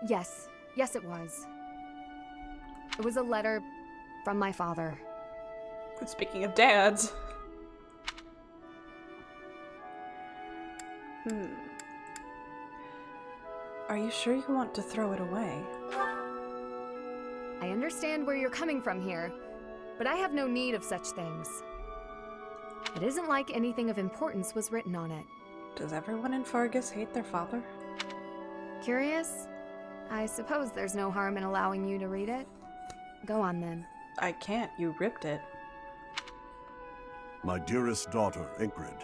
[SPEAKER 9] Yes, it was. It was a letter from my father.
[SPEAKER 1] Speaking of dads. Are you sure you want to throw it away?
[SPEAKER 9] I understand where you're coming from here, but I have no need of such things. It isn't like anything of importance was written on it.
[SPEAKER 1] Does everyone in Fargus hate their father?
[SPEAKER 9] Curious? I suppose there's no harm in allowing you to read it. Go on then.
[SPEAKER 1] I can't, you ripped it.
[SPEAKER 8] My dearest daughter, Ingrid.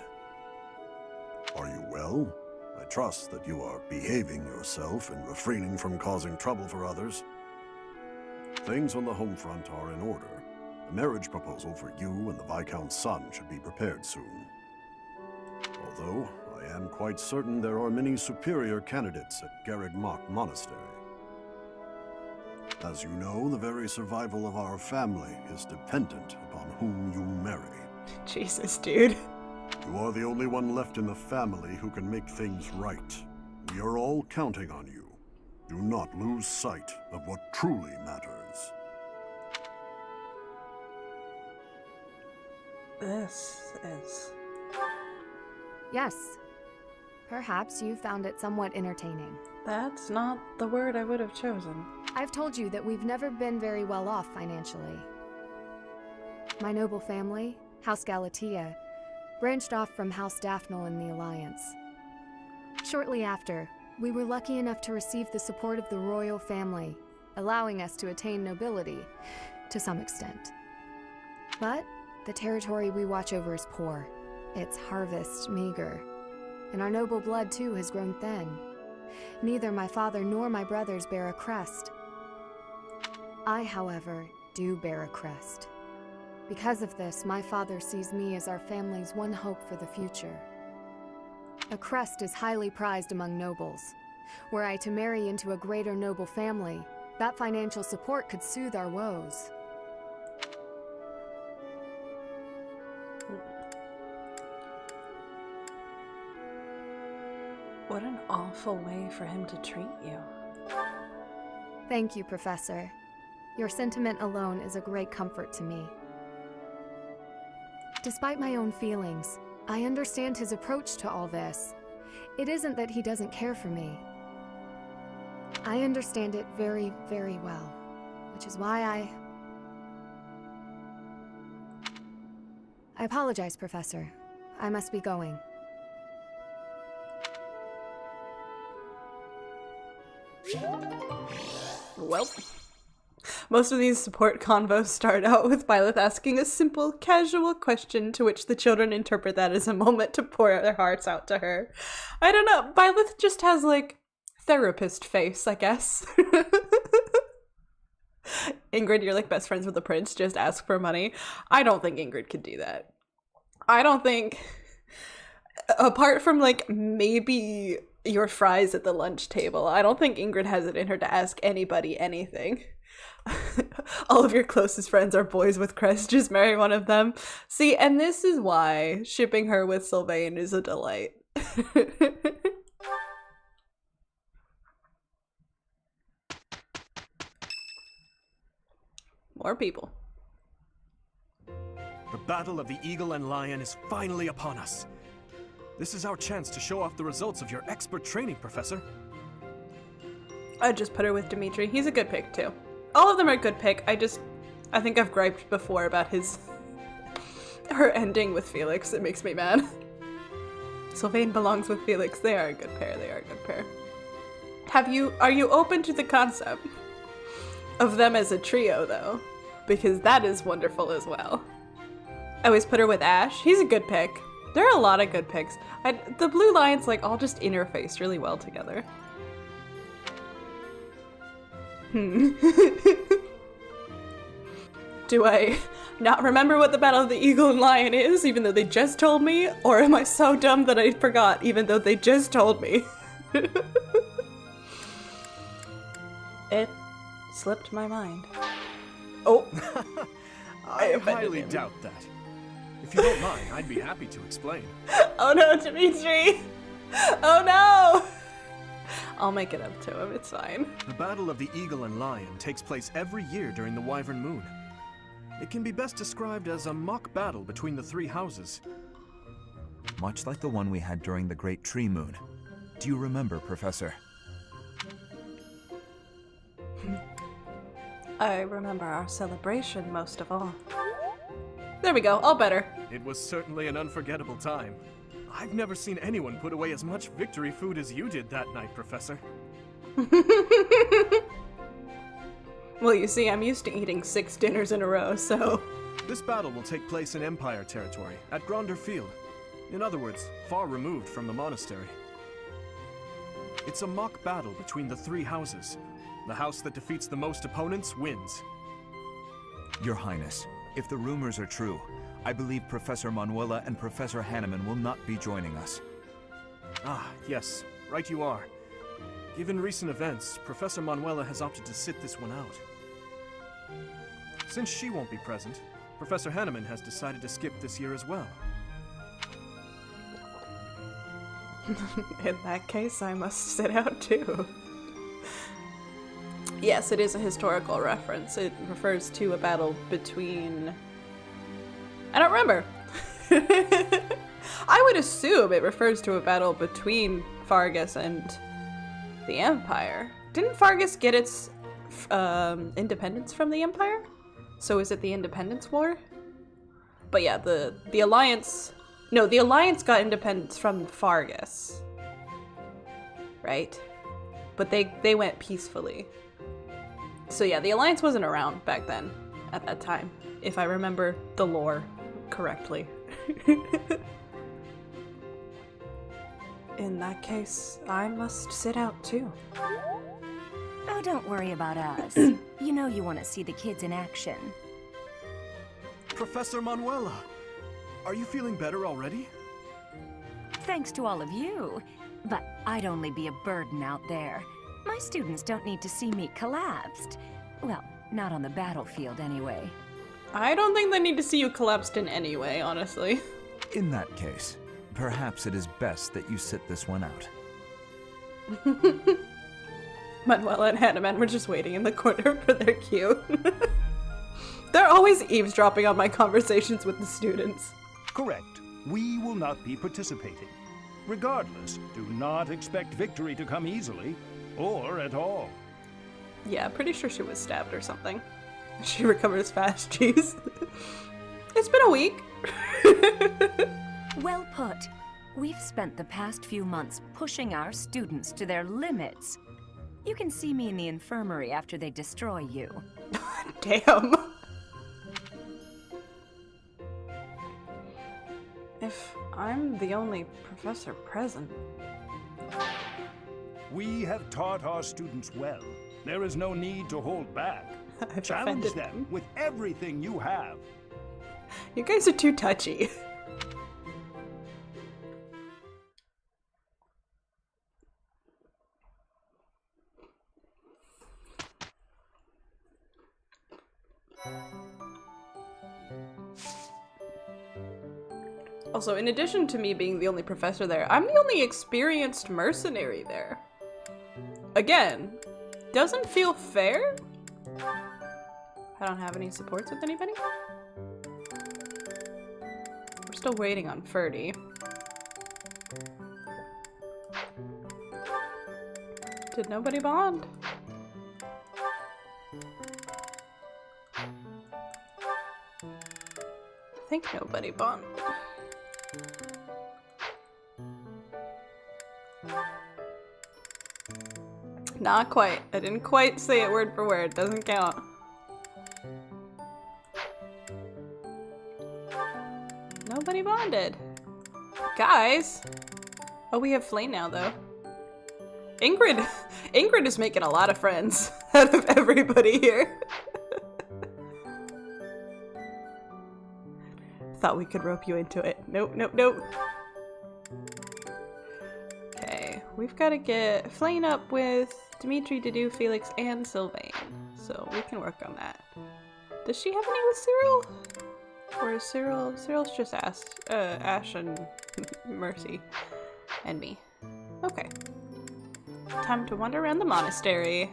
[SPEAKER 8] Are you well? I trust that you are behaving yourself and refraining from causing trouble for others. Things on the home front are in order. The marriage proposal for you and the Viscount's son should be prepared soon. Although, I am quite certain there are many superior candidates at Garreg-Mach Monastery. As you know, the very survival of our family is dependent upon whom you marry.
[SPEAKER 1] Jesus, dude.
[SPEAKER 8] You are the only one left in the family who can make things right. We are all counting on you. Do not lose sight of what truly matters.
[SPEAKER 1] This is...
[SPEAKER 9] Yes. Perhaps you found it somewhat entertaining.
[SPEAKER 1] That's not the word I would have chosen.
[SPEAKER 9] I've told you that we've never been very well off financially. My noble family, House Galatea, branched off from House Daphne in the Alliance. Shortly after, we were lucky enough to receive the support of the royal family, allowing us to attain nobility, to some extent. But the territory we watch over is poor, its harvest meager, and our noble blood too has grown thin. Neither my father nor my brothers bear a crest. I, however, do bear a crest. Because of this, my father sees me as our family's one hope for the future. A crest is highly prized among nobles. Were I to marry into a greater noble family, that financial support could soothe our woes.
[SPEAKER 1] What an awful way for him to treat you.
[SPEAKER 9] Thank you, Professor. Your sentiment alone is a great comfort to me. Despite my own feelings, I understand his approach to all this. It isn't that he doesn't care for me. I understand it very, very well, which is why I apologize, Professor. I must be going.
[SPEAKER 1] Well, most of these support convos start out with Byleth asking a simple, casual question to which the children interpret that as a moment to pour their hearts out to her. I don't know, Byleth just has, like, therapist face, I guess. Ingrid, you're like best friends with the prince, just ask for money. I don't think Ingrid could do that. I don't think, apart from, like, maybe your fries at the lunch table, I don't think Ingrid has it in her to ask anybody anything. All of your closest friends are boys with crest, just marry one of them. See, and this is why shipping her with Sylvain is a delight. More people.
[SPEAKER 2] The battle of the Eagle and Lion is finally upon us. This is our chance to show off the results of your expert training, Professor.
[SPEAKER 1] I'd just put her with Dimitri. He's a good pick, too. All of them are a good pick. I think I've griped before about her ending with Felix. It makes me mad. Sylvain belongs with Felix. They are a good pair. They are a good pair. Are you open to the concept of them as a trio, though, because that is wonderful as well. I always put her with Ash. He's a good pick. There are a lot of good picks. The Blue Lions, like, all just interface really well together. Do I not remember what the Battle of the Eagle and Lion is, even though they just told me? Or am I so dumb that I forgot, even though they just told me? It slipped my mind. Oh!
[SPEAKER 2] I highly doubt that. If you don't mind, I'd be happy to explain.
[SPEAKER 1] Oh no, Dimitri! Oh no! I'll make it up to him, it's fine.
[SPEAKER 2] The Battle of the Eagle and Lion takes place every year during the Wyvern Moon. It can be best described as a mock battle between the three houses.
[SPEAKER 6] Much like the one we had during the Great Tree Moon. Do you remember, Professor?
[SPEAKER 1] I remember our celebration most of all. There we go, all better.
[SPEAKER 2] It was certainly an unforgettable time. I've never seen anyone put away as much victory food as you did that night, Professor.
[SPEAKER 1] Well, you see, I'm used to eating 6 dinners in a row, so...
[SPEAKER 2] This battle will take place in Empire territory, at Gronder Field. In other words, far removed from the monastery. It's a mock battle between the three houses. The house that defeats the most opponents wins.
[SPEAKER 6] Your Highness, if the rumors are true, I believe Professor Manuela and Professor Hanneman will not be joining us.
[SPEAKER 2] Ah, yes, right you are. Given recent events, Professor Manuela has opted to sit this one out. Since she won't be present, Professor Hanneman has decided to skip this year as well.
[SPEAKER 1] In that case, I must sit out too. Yes, it is a historical reference. It refers to a battle between... I don't remember. I would assume it refers to a battle between Fargus and the Empire. Didn't Fargus get its independence from the Empire? So is it the Independence War? But yeah, the Alliance... No, the Alliance got independence from Fargus. Right? But they went peacefully. So yeah, the Alliance wasn't around back then, at that time, if I remember the lore correctly. In that case, I must sit out too.
[SPEAKER 15] Oh, don't worry about us. You know you want to see the kids in action.
[SPEAKER 2] Professor Manuela, are you feeling better already?
[SPEAKER 15] Thanks to all of you. But I'd only be a burden out there. My students don't need to see me collapsed. Well, not on the battlefield anyway.
[SPEAKER 1] I don't think they need to see you collapsed in any way, honestly.
[SPEAKER 6] In that case, perhaps it is best that you sit this one out.
[SPEAKER 1] Manuela and Hanneman were just waiting in the corner for their cue. They're always eavesdropping on my conversations with the students.
[SPEAKER 5] Correct. We will not be participating. Regardless, do not expect victory to come easily, or at all.
[SPEAKER 1] Yeah, pretty sure she was stabbed or something. She recovers fast, jeez. It's been a week.
[SPEAKER 15] Well put. We've spent the past few months pushing our students to their limits. You can see me in the infirmary after they destroy you.
[SPEAKER 1] Damn. If I'm the only professor present...
[SPEAKER 5] We have taught our students well. There is no need to hold back.
[SPEAKER 1] I've
[SPEAKER 5] Challenge
[SPEAKER 1] offended
[SPEAKER 5] them with everything you have.
[SPEAKER 1] You guys are too touchy. Also, in addition to me being the only professor there, I'm the only experienced mercenary there. Again, doesn't feel fair? I don't have any supports with anybody? We're still waiting on Ferdy. Did nobody bond? I think nobody bond. Not quite. I didn't quite say it word for word. Doesn't count. Nobody bonded. Guys! Oh, we have Flame now, though. Ingrid is making a lot of friends out of everybody here. Thought we could rope you into it. Nope, nope, nope. Okay, we've got to get Flame up with Dimitri, Didu, Felix, and Sylvain. So we can work on that. Does she have any with Cyril? Or is Cyril's just Ash and Mercy and me. Okay. Time to wander around the monastery.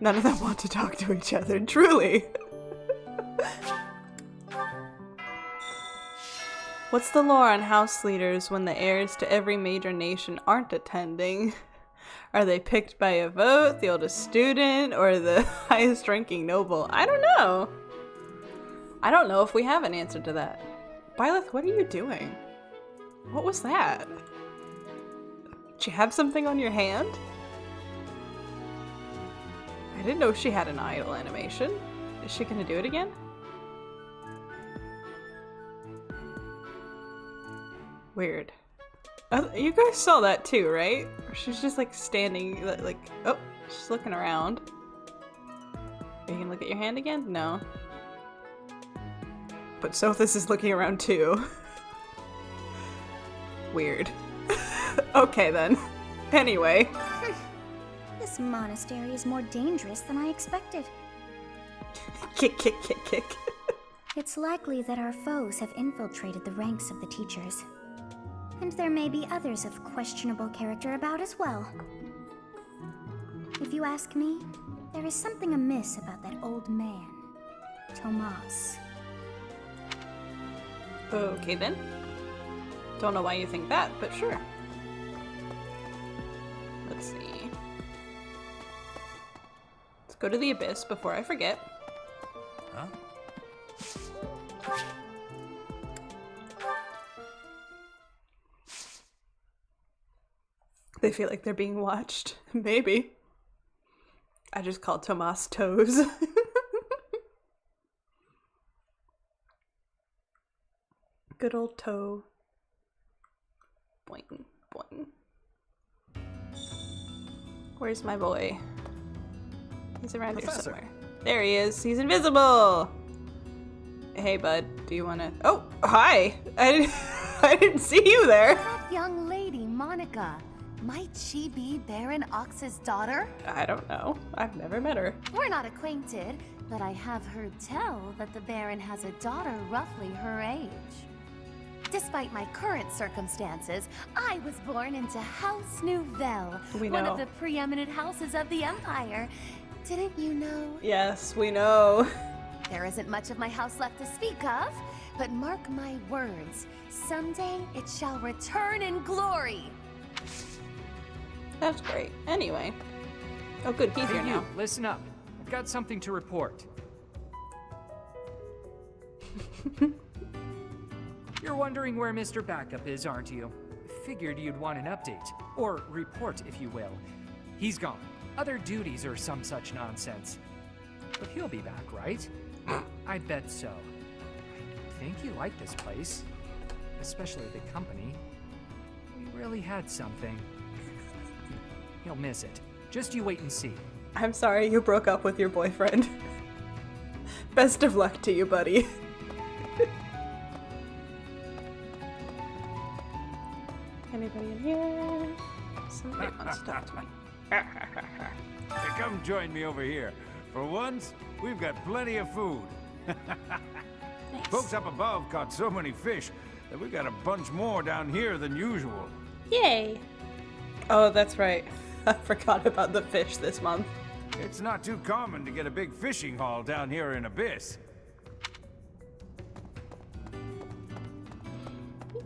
[SPEAKER 1] None of them want to talk to each other, truly. What's the lore on house leaders when the heirs to every major nation aren't attending? Are they picked by a vote, the oldest student, or the highest ranking noble? I don't know. I don't know if we have an answer to that. Byleth, what are you doing? What was that? Did you have something on your hand? I didn't know she had an idle animation. Is she gonna do it again? Weird. You guys saw that too, right? Or she's just like standing, like, oh, she's looking around. Are you gonna look at your hand again? No. But Sothis is looking around too. Weird. Okay then. Anyway.
[SPEAKER 4] This monastery is more dangerous than I expected.
[SPEAKER 1] Kick, kick, kick, kick.
[SPEAKER 4] It's likely that our foes have infiltrated the ranks of the teachers. And there may be others of questionable character about as well. If you ask me, there is something amiss about that old man, Tomas.
[SPEAKER 1] Okay then. Don't know why you think that, but sure. Let's see. Let's go to the abyss before I forget.
[SPEAKER 6] Huh?
[SPEAKER 1] They feel like they're being watched. Maybe. I just called Tomas toes. Good old toe. Boing, boing. Where's my boy? He's around here somewhere. There he is. He's invisible. Hey, bud. Do you want to? Oh, hi. I didn't see you there.
[SPEAKER 7] That young lady, Monica. Might she be Baron Ox's daughter?
[SPEAKER 1] I don't know. I've never met her.
[SPEAKER 7] We're not acquainted, but I have heard tell that the Baron has a daughter roughly her age. Despite my current circumstances, I was born into House Nouvelle, one of the preeminent houses of the Empire. Didn't you know?
[SPEAKER 1] Yes, we know.
[SPEAKER 7] There isn't much of my house left to speak of, but mark my words, someday it shall return in glory.
[SPEAKER 1] That's great. Anyway. Oh good, he's here now.
[SPEAKER 16] Listen up. I've got something to report. You're wondering where Mr. Backup is, aren't you? Figured you'd want an update. Or report, if you will. He's gone. Other duties or some such nonsense. But he'll be back, right? I bet so. I think you like this place. Especially the company. We really had something. He'll miss it. Just you wait and see.
[SPEAKER 1] I'm sorry you broke up with your boyfriend. Best of luck to you, buddy. Anybody in here? Somebody wants to talk to me.
[SPEAKER 17] Hey, come join me over here. For once, we've got plenty of food.
[SPEAKER 1] Nice.
[SPEAKER 17] Folks up above caught so many fish that we've got a bunch more down here than usual.
[SPEAKER 1] Yay! Oh, that's right. I forgot about the fish this month.
[SPEAKER 17] It's not too common to get a big fishing haul down here in Abyss.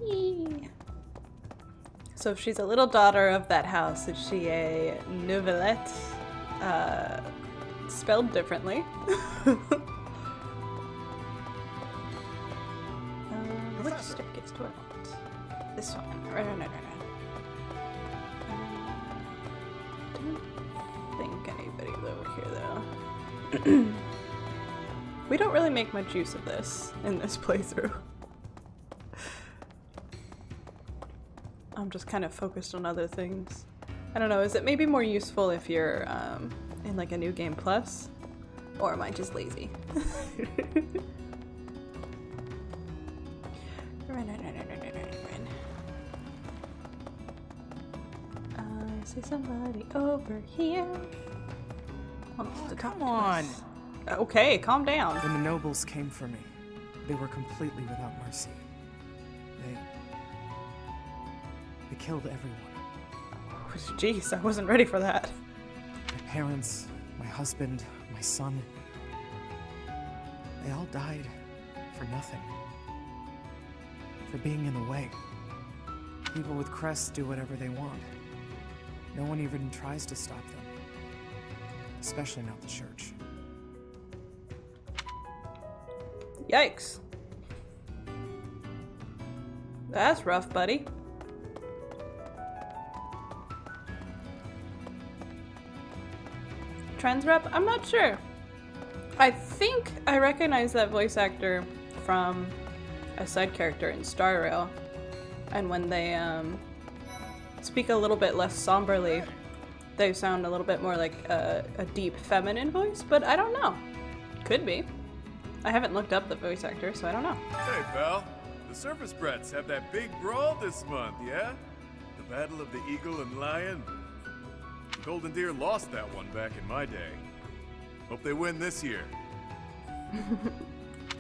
[SPEAKER 1] Yee. So if she's a little daughter of that house, is she a novelette? Spelled differently. Which certificates do I want? This one. Right. here, though. We don't really make much use of this in this playthrough. I'm just kind of focused on other things. I don't know, is it maybe more useful if you're in like a new game plus? Or am I just lazy? Run. I see somebody over here.
[SPEAKER 10] Come on!
[SPEAKER 1] Okay, calm down.
[SPEAKER 10] When the nobles came for me, they were completely without mercy. They killed everyone.
[SPEAKER 1] Jeez, I wasn't ready for that.
[SPEAKER 10] My parents, my husband, my son. They all died for nothing. For being in the way. People with crests do whatever they want. No one even tries to stop them. Especially not the church.
[SPEAKER 1] Yikes. That's rough, buddy. Trans rep? I'm not sure. I think I recognize that voice actor from a side character in Star Rail. And when they speak a little bit less somberly, they sound a little bit more like a deep feminine voice, but I don't know. Could be. I haven't looked up the voice actor, so I don't know.
[SPEAKER 18] Hey, pal. The Surface Brats have that big brawl this month, yeah? The Battle of the Eagle and Lion. The Golden Deer lost that one back in my day. Hope they win this year.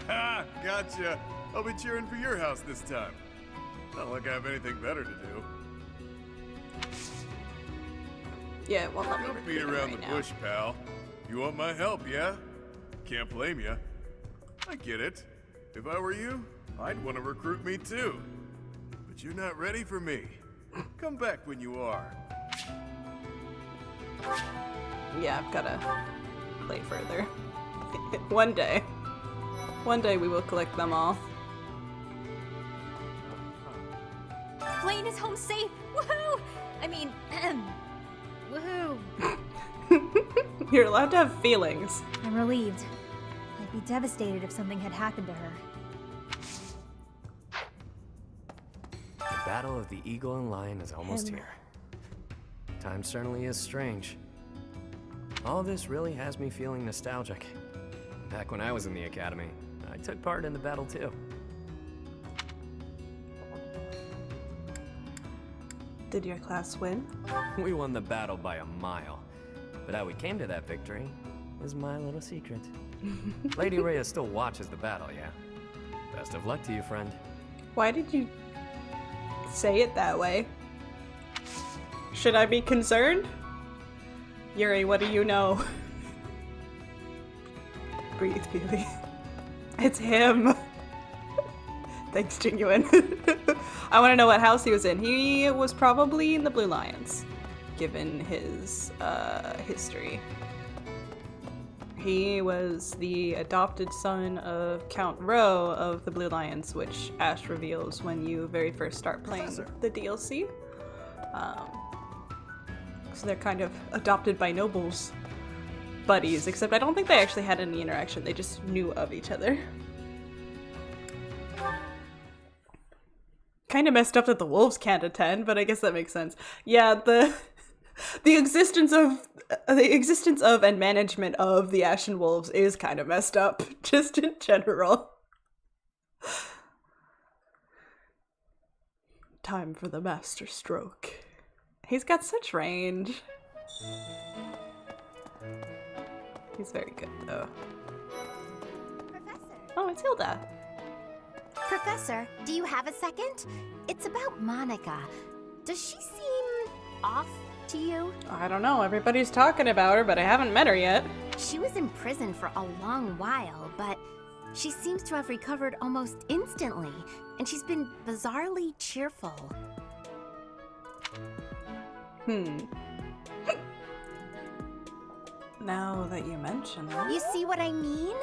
[SPEAKER 18] Ha! Gotcha! I'll be cheering for your house this time. Not like I have anything better to do.
[SPEAKER 1] Yeah, well, let me
[SPEAKER 18] Don't beat around the bush, pal. You want my help, yeah? Can't blame ya. I get it. If I were you, I'd want to recruit me too. But you're not ready for me. Come back when you are.
[SPEAKER 1] Yeah, I've gotta play further. One day. One day we will collect them all.
[SPEAKER 7] Blaine is home safe! Woohoo! I mean, woohoo!
[SPEAKER 1] You're allowed to have feelings.
[SPEAKER 19] I'm relieved. I'd be devastated if something had happened to her.
[SPEAKER 20] The Battle of the Eagle and Lion is almost here. Time certainly is strange. All this really has me feeling nostalgic. Back when I was in the academy, I took part in the battle too.
[SPEAKER 1] Did your class win?
[SPEAKER 20] We won the battle by a mile. But how we came to that victory is my little secret. Lady Rhea still watches the battle, yeah? Best of luck to you, friend.
[SPEAKER 1] Why did you say it that way? Should I be concerned? Yuri, what do you know? Breathe, Peely. It's him. Thanks, Genuine. I want to know what house he was in. He was probably in the Blue Lions, given his history. He was the adopted son of Count Rowe of the Blue Lions, which Ash reveals when you very first start playing the DLC. So they're kind of adopted by nobles buddies, except I don't think they actually had any interaction. They just knew of each other. Kind of messed up that the wolves can't attend, but I guess that makes sense. Yeah, the existence of and management of the Ashen Wolves is kind of messed up, just in general. Time for the master stroke. He's got such range. He's very good, though.
[SPEAKER 4] Professor.
[SPEAKER 1] Oh, it's Hilda.
[SPEAKER 4] Professor, do you have a second? It's about Monica. Does she seem off to you?
[SPEAKER 1] I don't know. Everybody's talking about her, but I haven't met her yet.
[SPEAKER 4] She was in prison for a long while, but she seems to have recovered almost instantly, and she's been bizarrely cheerful.
[SPEAKER 1] Now that you mention it.
[SPEAKER 4] You see what I mean?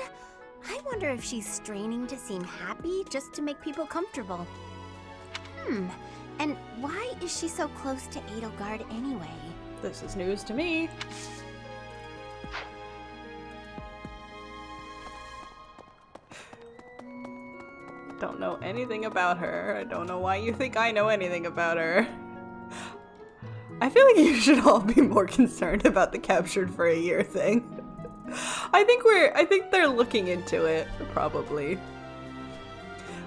[SPEAKER 4] I wonder if she's straining to seem happy just to make people comfortable. And why is she so close to Edelgard anyway?
[SPEAKER 1] This is news to me. don't know anything about her. I don't know why you think I know anything about her. I feel like you should all be more concerned about the captured for a year thing. I think they're looking into it, probably.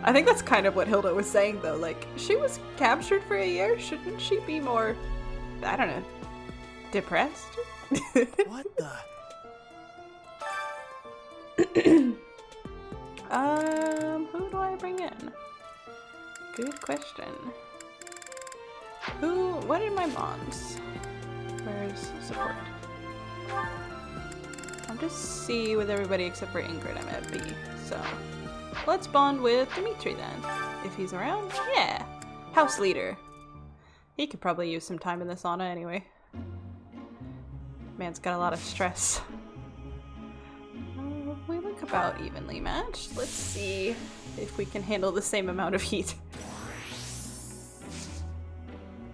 [SPEAKER 1] I think that's kind of what Hilda was saying though, like, she was captured for a year, shouldn't she be more, I don't know, depressed?
[SPEAKER 2] What the?
[SPEAKER 1] Who do I bring in? Good question. What are my bonds? Where's support? I'll just see with everybody except for Ingrid. I'm at B, so let's bond with Dimitri then. If he's around, yeah. House leader. He could probably use some time in the sauna anyway. Man's got a lot of stress. We look about evenly matched. Let's see if we can handle the same amount of heat.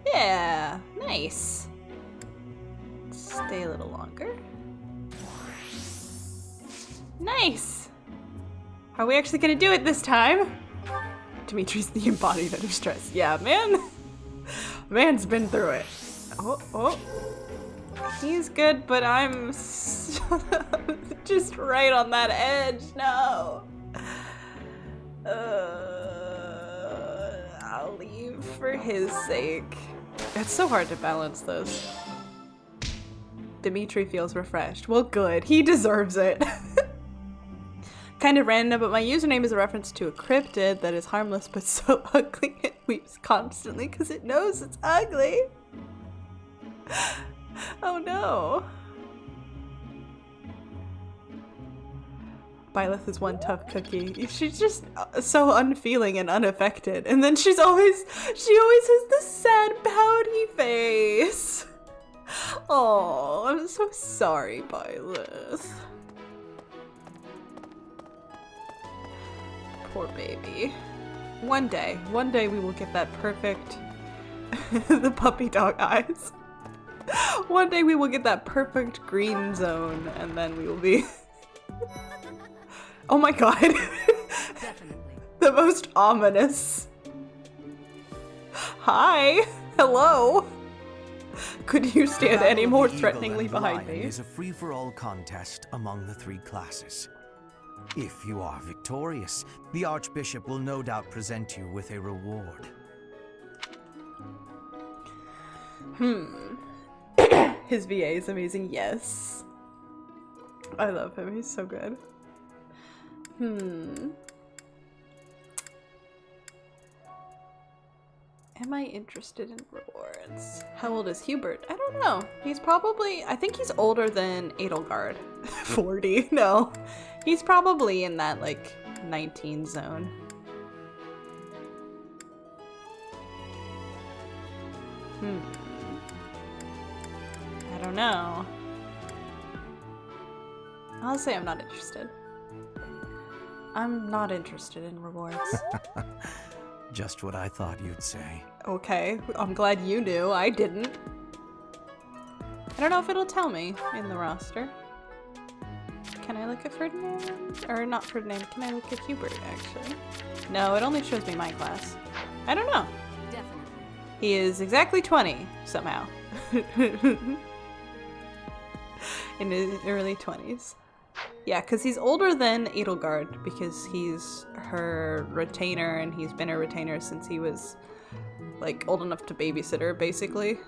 [SPEAKER 1] Yeah, nice. Stay a little longer. Nice! Are we actually gonna do it this time? Dimitri's the embodiment of stress. Yeah, man. Man's been through it. Oh. He's good, but I'm just right on that edge. No. I'll leave for his sake. It's so hard to balance those. Dimitri feels refreshed. Well, good. He deserves it. Kind of random, but my username is a reference to a cryptid that is harmless but so ugly it weeps constantly because it knows it's ugly. Oh no. Byleth is one tough cookie. She's just so unfeeling and unaffected. And then she always has this sad pouty face. Oh, I'm so sorry, Byleth. Poor baby. One day we will get that perfect the puppy dog eyes. One day we will get that perfect green zone and then we will be oh my god. The most ominous. Hi. Hello. Could you stand any more threateningly behind me?
[SPEAKER 21] Is a free-for-all contest among the 3 classes. If you are victorious, the Archbishop will no doubt present you with a reward.
[SPEAKER 1] His VA is amazing, yes. I love him, he's so good. Am I interested in rewards? How old is Hubert? I don't know. He's probably, I think he's older than Edelgard. 40? No. He's probably in that, like, 19 zone. I don't know. I'll say I'm not interested. I'm not interested in rewards.
[SPEAKER 21] Just what I thought you'd say.
[SPEAKER 1] Okay, I'm glad you knew. I didn't. I don't know if it'll tell me in the roster. Can I look at Ferdinand? Or not Ferdinand, can I look at Hubert, actually? No, it only shows me my class. I don't know.
[SPEAKER 13] Definitely.
[SPEAKER 1] He is exactly 20, somehow. In his early 20s. Yeah, because he's older than Edelgard, because he's her retainer, and he's been her retainer since he was, like, old enough to babysit her, basically.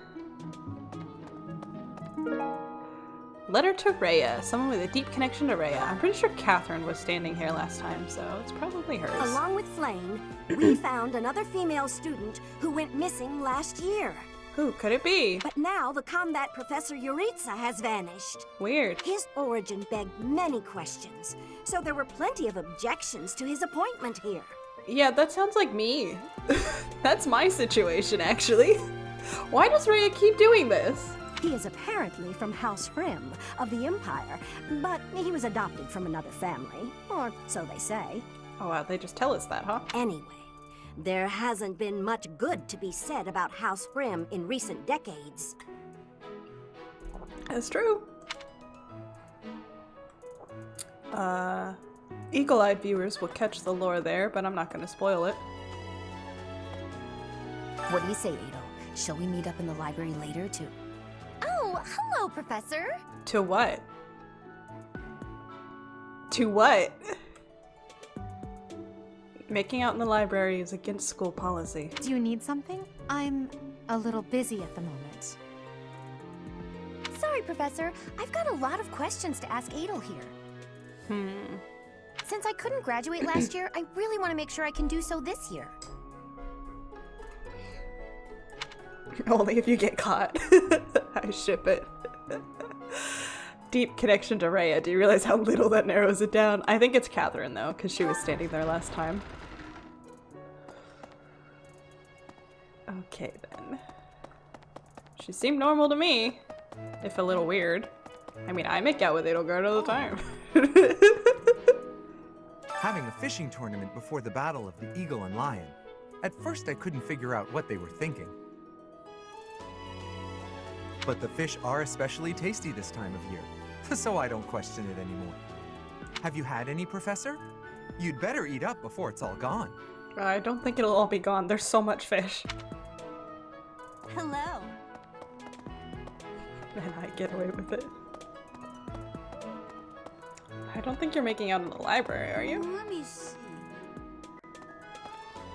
[SPEAKER 1] Letter to Rhea. Someone with a deep connection to Rhea. I'm pretty sure Catherine was standing here last time, so it's probably hers.
[SPEAKER 22] Along with Flame, we found another female student who went missing last year.
[SPEAKER 1] Who could it be?
[SPEAKER 22] But now the combat Professor Yuritsa has vanished.
[SPEAKER 1] Weird.
[SPEAKER 22] His origin begged many questions, so there were plenty of objections to his appointment here.
[SPEAKER 1] Yeah, that sounds like me. That's my situation, actually. Why does Rhea keep doing this?
[SPEAKER 22] He is apparently from House Rim of the Empire, but he was adopted from another family, or so they say.
[SPEAKER 1] Oh wow, they just tell us that, huh?
[SPEAKER 22] Anyway, there hasn't been much good to be said about House Rim in recent decades.
[SPEAKER 1] That's true. Eagle-eyed viewers will catch the lore there, but I'm not going to spoil it.
[SPEAKER 3] What do you say, Adel? Shall we meet up in the library later to...
[SPEAKER 7] Oh, hello, Professor.
[SPEAKER 1] To what? To what? Making out in the library is against school policy.
[SPEAKER 11] Do you need something? I'm a little busy at the moment.
[SPEAKER 4] Sorry, Professor. I've got a lot of questions to ask Adel here. Since I couldn't graduate last year, I really want to make sure I can do so this year.
[SPEAKER 1] Only if you get caught. I ship it. Deep connection to Rhea. Do you realize how little that narrows it down? I think it's Catherine, though, because she was standing there last time. Okay, then. She seemed normal to me, if a little weird. I mean, I make out with Edelgard all the time.
[SPEAKER 23] Having a fishing tournament before the Battle of the Eagle and Lion. At first I couldn't figure out what they were thinking. But the fish are especially tasty this time of year, so I don't question it anymore. Have you had any, Professor? You'd better eat up before it's all gone.
[SPEAKER 1] I don't think it'll all be gone. There's so much fish.
[SPEAKER 4] Hello.
[SPEAKER 1] And I get away with it. I don't think you're making out in the library, are you?
[SPEAKER 4] Let me see.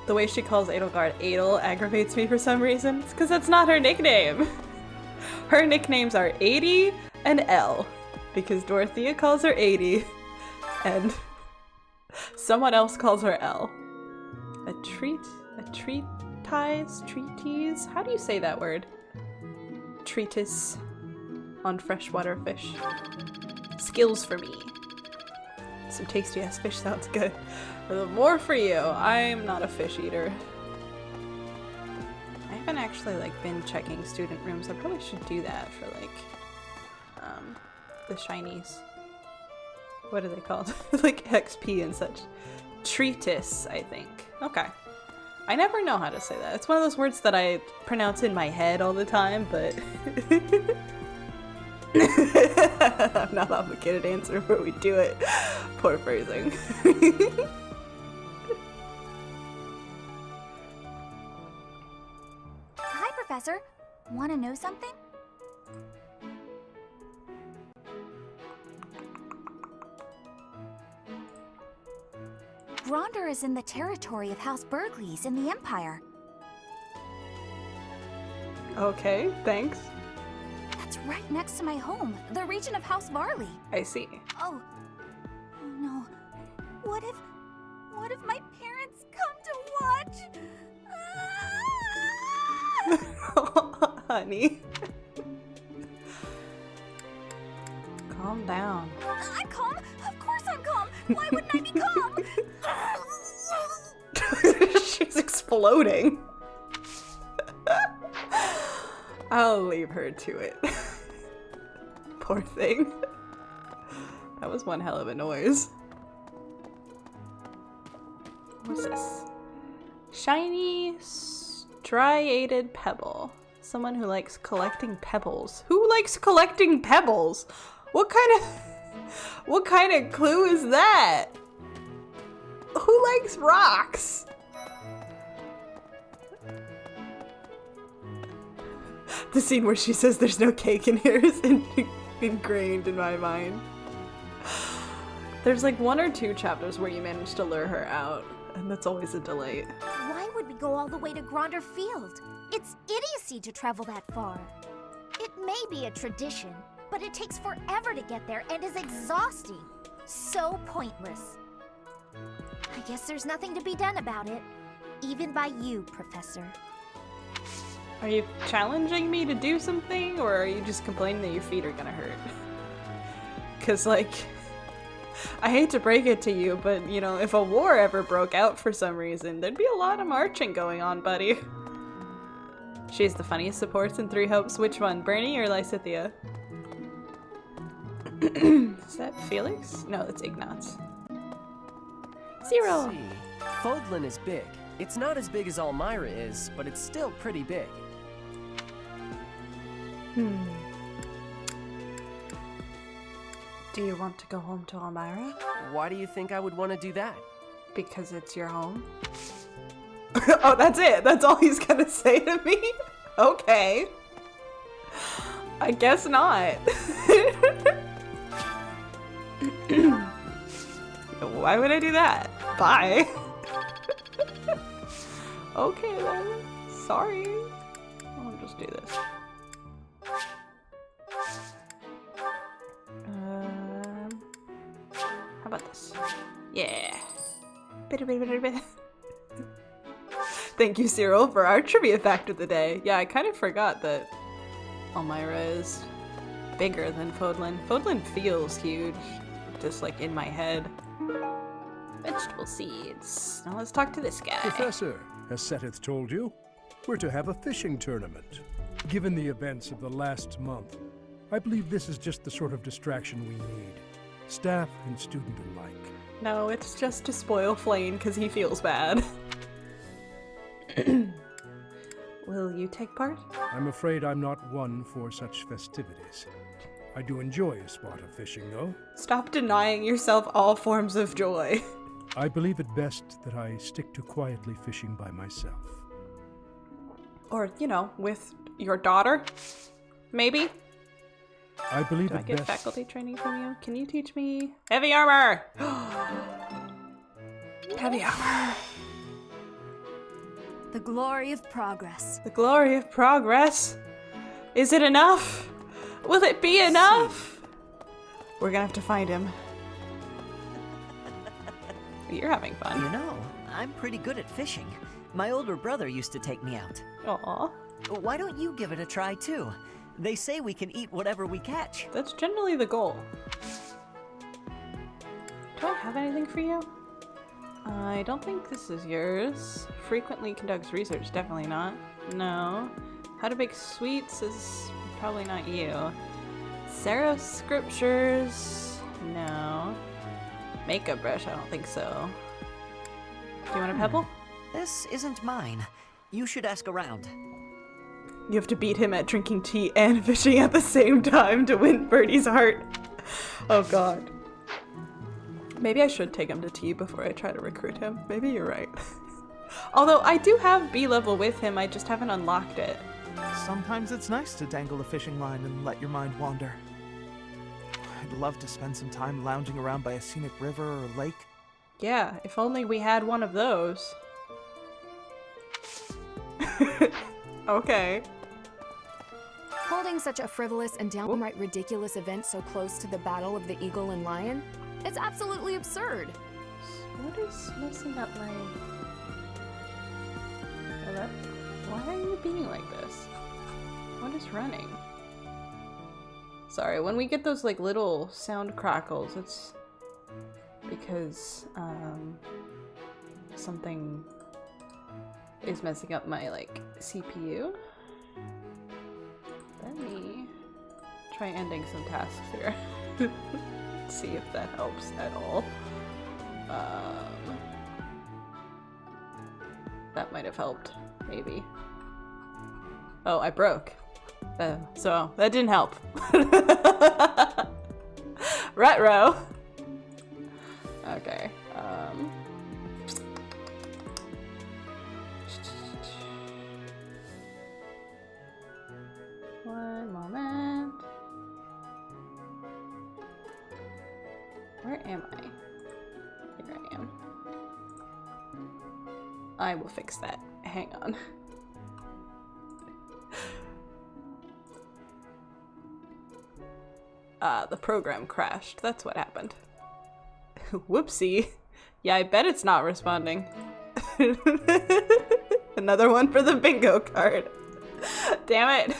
[SPEAKER 1] The way she calls Edelgard Adel aggravates me for some reason. It's because that's not her nickname. Her nicknames are 80 and L, because Dorothea calls her 80 and someone else calls her L. A treatise? How do you say that word? Treatise on freshwater fish. Skills for me. Some tasty ass fish sounds good. The more for you. I'm not a fish eater. I haven't actually been checking student rooms. I probably should do that for the shinies. What are they called? Like XP and such. Treatise, I think. Okay. I never know how to say that. It's one of those words that I pronounce in my head all the time, but I'm not obligated to answer where we do it. Poor phrasing.
[SPEAKER 4] Hi, Professor. Want to know something? Gronder is in the territory of House Burgleys in the Empire.
[SPEAKER 1] Okay, thanks.
[SPEAKER 4] That's right next to my home, the region of House Varley.
[SPEAKER 1] I see.
[SPEAKER 4] Oh no. What if my parents come to watch?
[SPEAKER 1] Honey. Calm down.
[SPEAKER 4] I'm calm. Of course I'm calm. Why wouldn't I be calm?
[SPEAKER 1] She's exploding. I'll leave her to it. Poor thing. That was one hell of a noise. What's this? Shiny striated pebble. Someone who likes collecting pebbles. Who likes collecting pebbles? What kind of clue is that? Who likes rocks? The scene where she says there's no cake in here is ingrained in my mind. There's like 1 or 2 chapters where you manage to lure her out, and that's always a delight.
[SPEAKER 4] Why would we go all the way to Gronder Field? It's idiocy to travel that far. It may be a tradition, but it takes forever to get there and is exhausting. So pointless. I guess there's nothing to be done about it. Even by you, Professor.
[SPEAKER 1] Are you challenging me to do something, or are you just complaining that your feet are gonna hurt? Cause I hate to break it to you, but you know, if a war ever broke out for some reason, there'd be a lot of marching going on, buddy. She's the funniest supports in Three Hopes. Which one, Bernie or Lysithea? Is that Felix? No, that's Ignatz. 0.
[SPEAKER 24] Let's see. Fodlan is big. It's not as big as Almyra is, but it's still pretty big.
[SPEAKER 1] Do you want to go home to Elmira?
[SPEAKER 24] Why do you think I would want to do that?
[SPEAKER 1] Because it's your home. Oh, that's it. That's all he's gonna say to me? Okay. I guess not. Why would I do that? Bye. Okay then. Sorry. I'll just do this. How about this? Yeah. Thank you, Cyril, for our trivia fact of the day. Yeah, I kind of forgot that Elmira is bigger than Fodlan. Fodlan feels huge, just like in my head. Vegetable seeds. Now let's talk to this guy.
[SPEAKER 8] Professor, as Seteth told you, we're to have a fishing tournament. Given the events of the last month, I believe this is just the sort of distraction we need. Staff and student alike.
[SPEAKER 1] No, it's just to spoil Flane because he feels bad. Will you take part?
[SPEAKER 8] I'm afraid I'm not one for such festivities. I do enjoy a spot of fishing, though.
[SPEAKER 1] Stop denying yourself all forms of joy.
[SPEAKER 8] I believe it best that I stick to quietly fishing by myself.
[SPEAKER 1] Or, you know, with your daughter? Maybe?
[SPEAKER 8] I believe
[SPEAKER 1] Do I
[SPEAKER 8] it
[SPEAKER 1] get
[SPEAKER 8] best.
[SPEAKER 1] faculty training from you? Can you teach me heavy armor? Heavy armor.
[SPEAKER 13] The glory of progress.
[SPEAKER 1] The glory of progress? Is it enough? Will it be enough? We're gonna have to find him. You're having fun.
[SPEAKER 9] You know, I'm pretty good at fishing. My older brother used to take me out.
[SPEAKER 1] Aw.
[SPEAKER 9] Why don't you give it a try too? They say we can eat whatever we catch.
[SPEAKER 1] That's generally the goal. Do I have anything for you? I don't think this is yours. Frequently conducts research, definitely not. No. How to bake sweets is probably not you. Seraph scriptures, no. Makeup brush, I don't think so. Do you want a pebble?
[SPEAKER 9] This isn't mine. You should ask around.
[SPEAKER 1] You have to beat him at drinking tea and fishing at the same time to win Birdie's heart. Oh god. Maybe I should take him to tea before I try to recruit him. Maybe you're right. Although I do have B level with him, I just haven't unlocked it.
[SPEAKER 10] Sometimes it's nice to dangle a fishing line and let your mind wander. I'd love to spend some time lounging around by a scenic river or lake.
[SPEAKER 1] Yeah, if only we had one of those. Okay.
[SPEAKER 12] Holding such a frivolous and downright ridiculous event so close to the Battle of the Eagle and Lion? It's absolutely absurd.
[SPEAKER 1] What is messing up my... Hello? Why are you being like this? What is running? Sorry, when we get those like little sound crackles, it's because something is messing up my like CPU. Let me try ending some tasks here. See if that helps at all. That might have helped, maybe. Oh, I broke. So that didn't help. Retro. Okay. One moment. Where am I? Here I am. I will fix that. Hang on. The program crashed. That's what happened. Whoopsie. Yeah, I bet it's not responding. Another one for the bingo card. Damn it.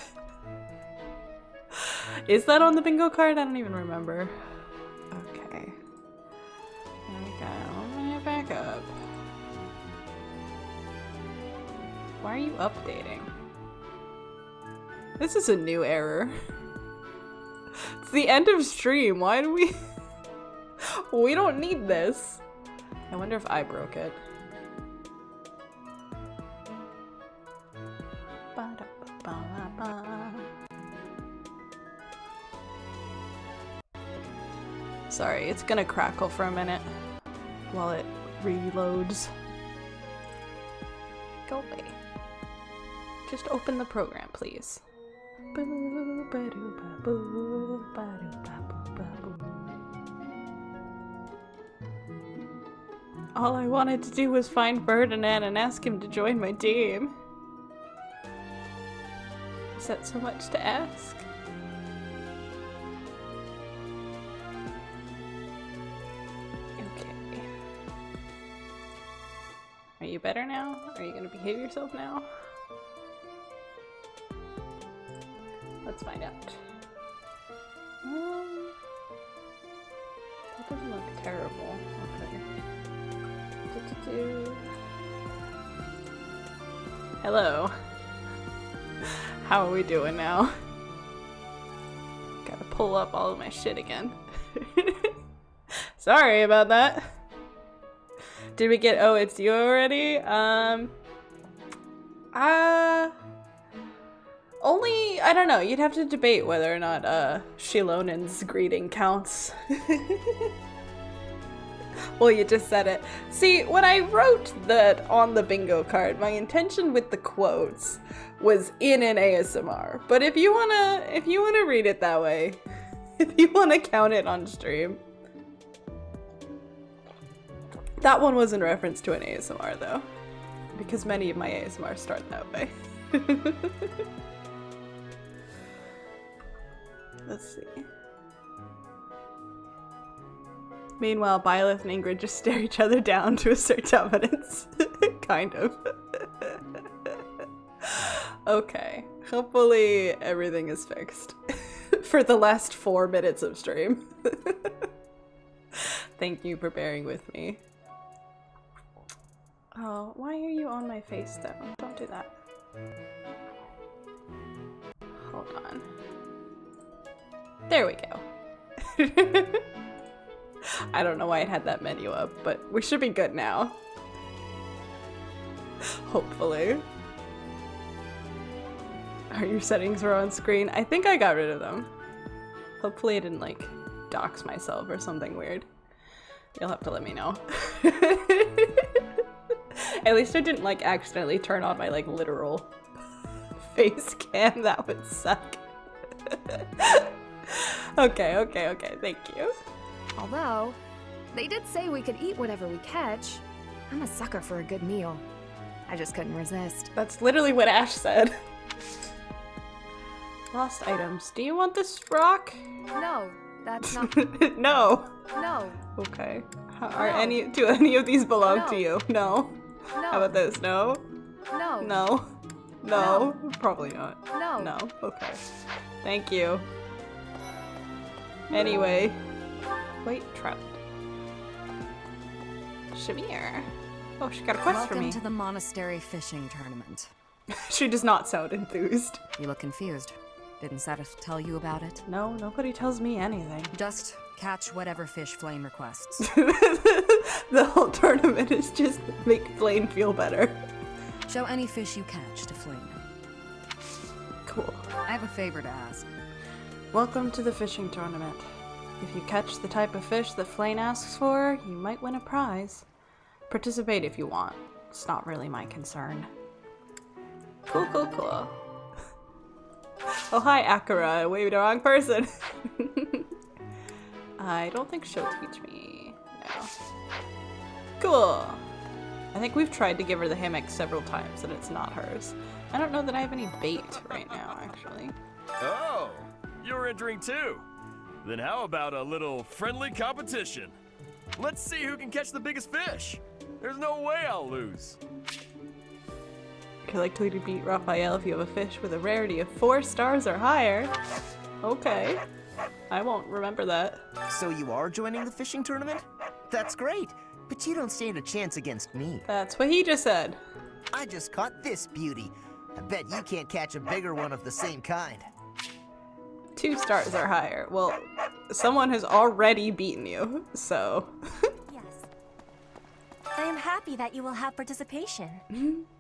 [SPEAKER 1] Is that on the bingo card? I don't even remember. Okay. Let me back up. Why are you updating? This is a new error. It's the end of stream. Why do we... We don't need this. I wonder if I broke it. Sorry, it's gonna crackle for a minute while it reloads. Go away. Just open the program, please. All I wanted to do was find Ferdinand and ask him to join my team. Is that so much to ask? Okay. Are you better now? Are you gonna behave yourself now? Let's find out. That doesn't look terrible. Okay. Hello. How are we doing now? Gotta pull up all of my shit again. Sorry about that. Did we get "Oh, it's you" already? Only, I don't know, you'd have to debate whether or not Shilonen's greeting counts. Well, you just said it. See, when I wrote that on the bingo card, my intention with the quotes was in an ASMR. But if you wanna read it that way, if you wanna count it on stream. That one was in reference to an ASMR though, because many of my ASMRs start that way. Let's see. Meanwhile, Byleth and Ingrid just stare each other down to assert dominance. Kind of. Okay. Hopefully everything is fixed. For the last 4 minutes of stream. Thank you for bearing with me. Oh, why are you on my face though? Don't do that. Hold on. There we go. I don't know why it had that menu up, but we should be good now. Hopefully. Are your settings were on screen? I think I got rid of them. Hopefully I didn't like dox myself or something weird. You'll have to let me know. At least I didn't like accidentally turn on my like literal face cam. That would suck. Okay, thank you.
[SPEAKER 12] Although, they did say we could eat whatever we catch. I'm a sucker for a good meal. I just couldn't resist.
[SPEAKER 1] That's literally what Ash said. Lost items. Do you want this rock?
[SPEAKER 12] No, that's not.
[SPEAKER 1] No.
[SPEAKER 12] No.
[SPEAKER 1] Okay. Do any of these belong
[SPEAKER 12] No.
[SPEAKER 1] to you? No.
[SPEAKER 12] No.
[SPEAKER 1] How about this? No.
[SPEAKER 12] No.
[SPEAKER 1] No. No. Probably not.
[SPEAKER 12] No.
[SPEAKER 1] No. Okay. Thank you. Anyway. Wait, trout. Shamir. Oh, she got a quest for me.
[SPEAKER 13] Welcome to the monastery fishing tournament.
[SPEAKER 1] She does not sound enthused.
[SPEAKER 13] You look confused. Didn't Seth tell you about it?
[SPEAKER 1] No, nobody tells me anything.
[SPEAKER 13] Just catch whatever fish Flame requests.
[SPEAKER 1] The whole tournament is just make Flame feel better.
[SPEAKER 13] Show any fish you catch to Flame.
[SPEAKER 1] Cool.
[SPEAKER 13] I have a favor to ask.
[SPEAKER 1] Welcome to the fishing tournament. If you catch the type of fish that Flame asks for, you might win a prize. Participate if you want. It's not really my concern. Cool. Oh, hi, Akira. I waved the wrong person. I don't think she'll teach me. No. Cool. I think we've tried to give her the hammock several times and it's not hers. I don't know that I have any bait right now, actually.
[SPEAKER 5] Oh, you're entering too. Then how about a little friendly competition? Let's see who can catch the biggest fish. There's no way I'll lose.
[SPEAKER 1] You're likely to beat Raphael if you have a fish with a rarity of 4 stars or higher. Okay. I won't remember that.
[SPEAKER 9] So you are joining the fishing tournament? That's great, but you don't stand a chance against me.
[SPEAKER 1] That's what he just said.
[SPEAKER 9] I just caught this beauty. I bet you can't catch a bigger one of the same kind.
[SPEAKER 1] 2 stars or higher. Well, someone has already beaten you, so.
[SPEAKER 4] Yes.
[SPEAKER 11] I am happy that you will have participation.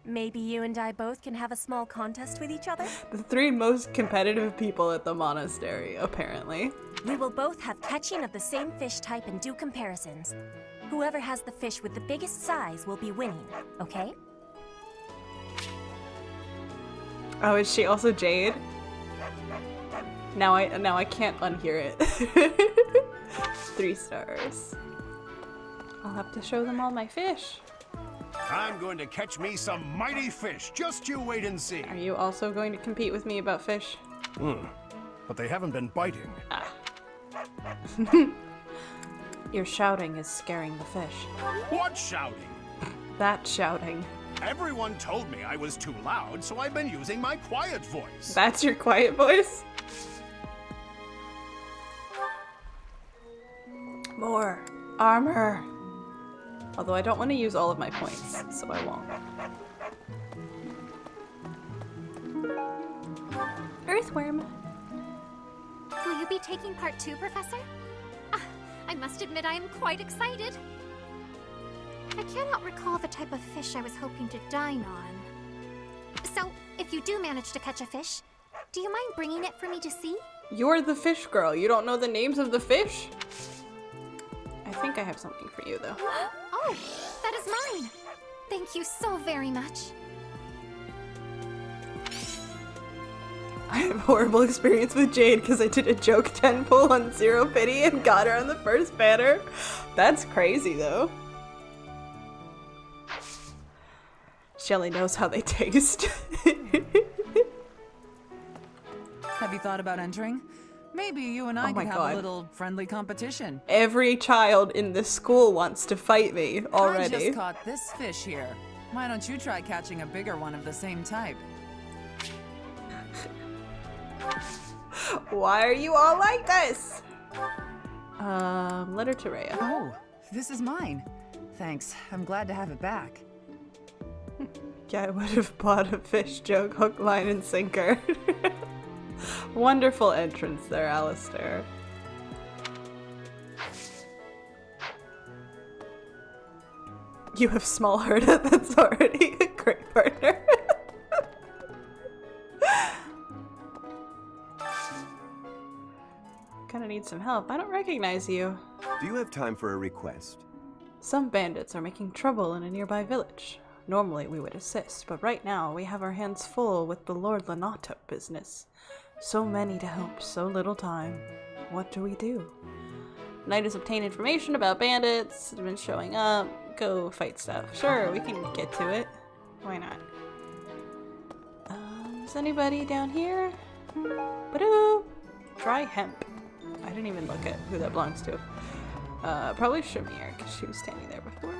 [SPEAKER 11] Maybe you and I both can have a small contest with each other?
[SPEAKER 1] The 3 most competitive people at the monastery, apparently.
[SPEAKER 11] We will both have catching of the same fish type and do comparisons. Whoever has the fish with the biggest size will be winning, okay?
[SPEAKER 1] Oh, is she also Jade? Now I can't unhear it. 3 stars. I'll have to show them all my fish.
[SPEAKER 6] I'm going to catch me some mighty fish. Just you wait and see.
[SPEAKER 1] Are you also going to compete with me about fish?
[SPEAKER 6] But they haven't been biting.
[SPEAKER 1] Your shouting is scaring the fish.
[SPEAKER 6] What shouting?
[SPEAKER 1] That shouting.
[SPEAKER 6] Everyone told me I was too loud, so I've been using my quiet voice.
[SPEAKER 1] That's your quiet voice? More armor. Although I don't want to use all of my points, so I won't. Earthworm.
[SPEAKER 14] Will you be taking part too, Professor? I must admit I am quite excited. I cannot recall the type of fish I was hoping to dine on. So, if you do manage to catch a fish, do you mind bringing it for me to see?
[SPEAKER 1] You're the fish girl. You don't know the names of the fish? I think I have something for you, though.
[SPEAKER 14] Oh, that is mine. Thank you so very much.
[SPEAKER 1] I have a horrible experience with Jade because I did a joke 10 pull on Zero Pity and got her on the first banner. That's crazy, though. Shelly knows how they taste.
[SPEAKER 15] Have you thought about entering? Maybe you and I could have a little friendly competition.
[SPEAKER 1] Every child in this school wants to fight me already.
[SPEAKER 15] I just caught this fish here. Why don't you try catching a bigger one of the same type?
[SPEAKER 1] Why are you all like this? Letter to Rhea.
[SPEAKER 15] Oh, this is mine. Thanks. I'm glad to have it back.
[SPEAKER 1] Yeah, I would have bought a fish joke, hook, line, and sinker. Wonderful entrance there, Alistair. You have small Herda, that's already a great partner. Gonna need some help. I don't recognize you.
[SPEAKER 16] Do you have time for a request?
[SPEAKER 1] Some bandits are making trouble in a nearby village. Normally we would assist, but right now we have our hands full with the Lord Lanato business. So many to help, so little time. What do we do? Knight has obtained information about bandits, have been showing up. Go fight stuff. Sure, we can get to it. Why not? Is anybody down here? Ba-doo! Dry hemp. I didn't even look at who that belongs to. Probably Shamir, because she was standing there before.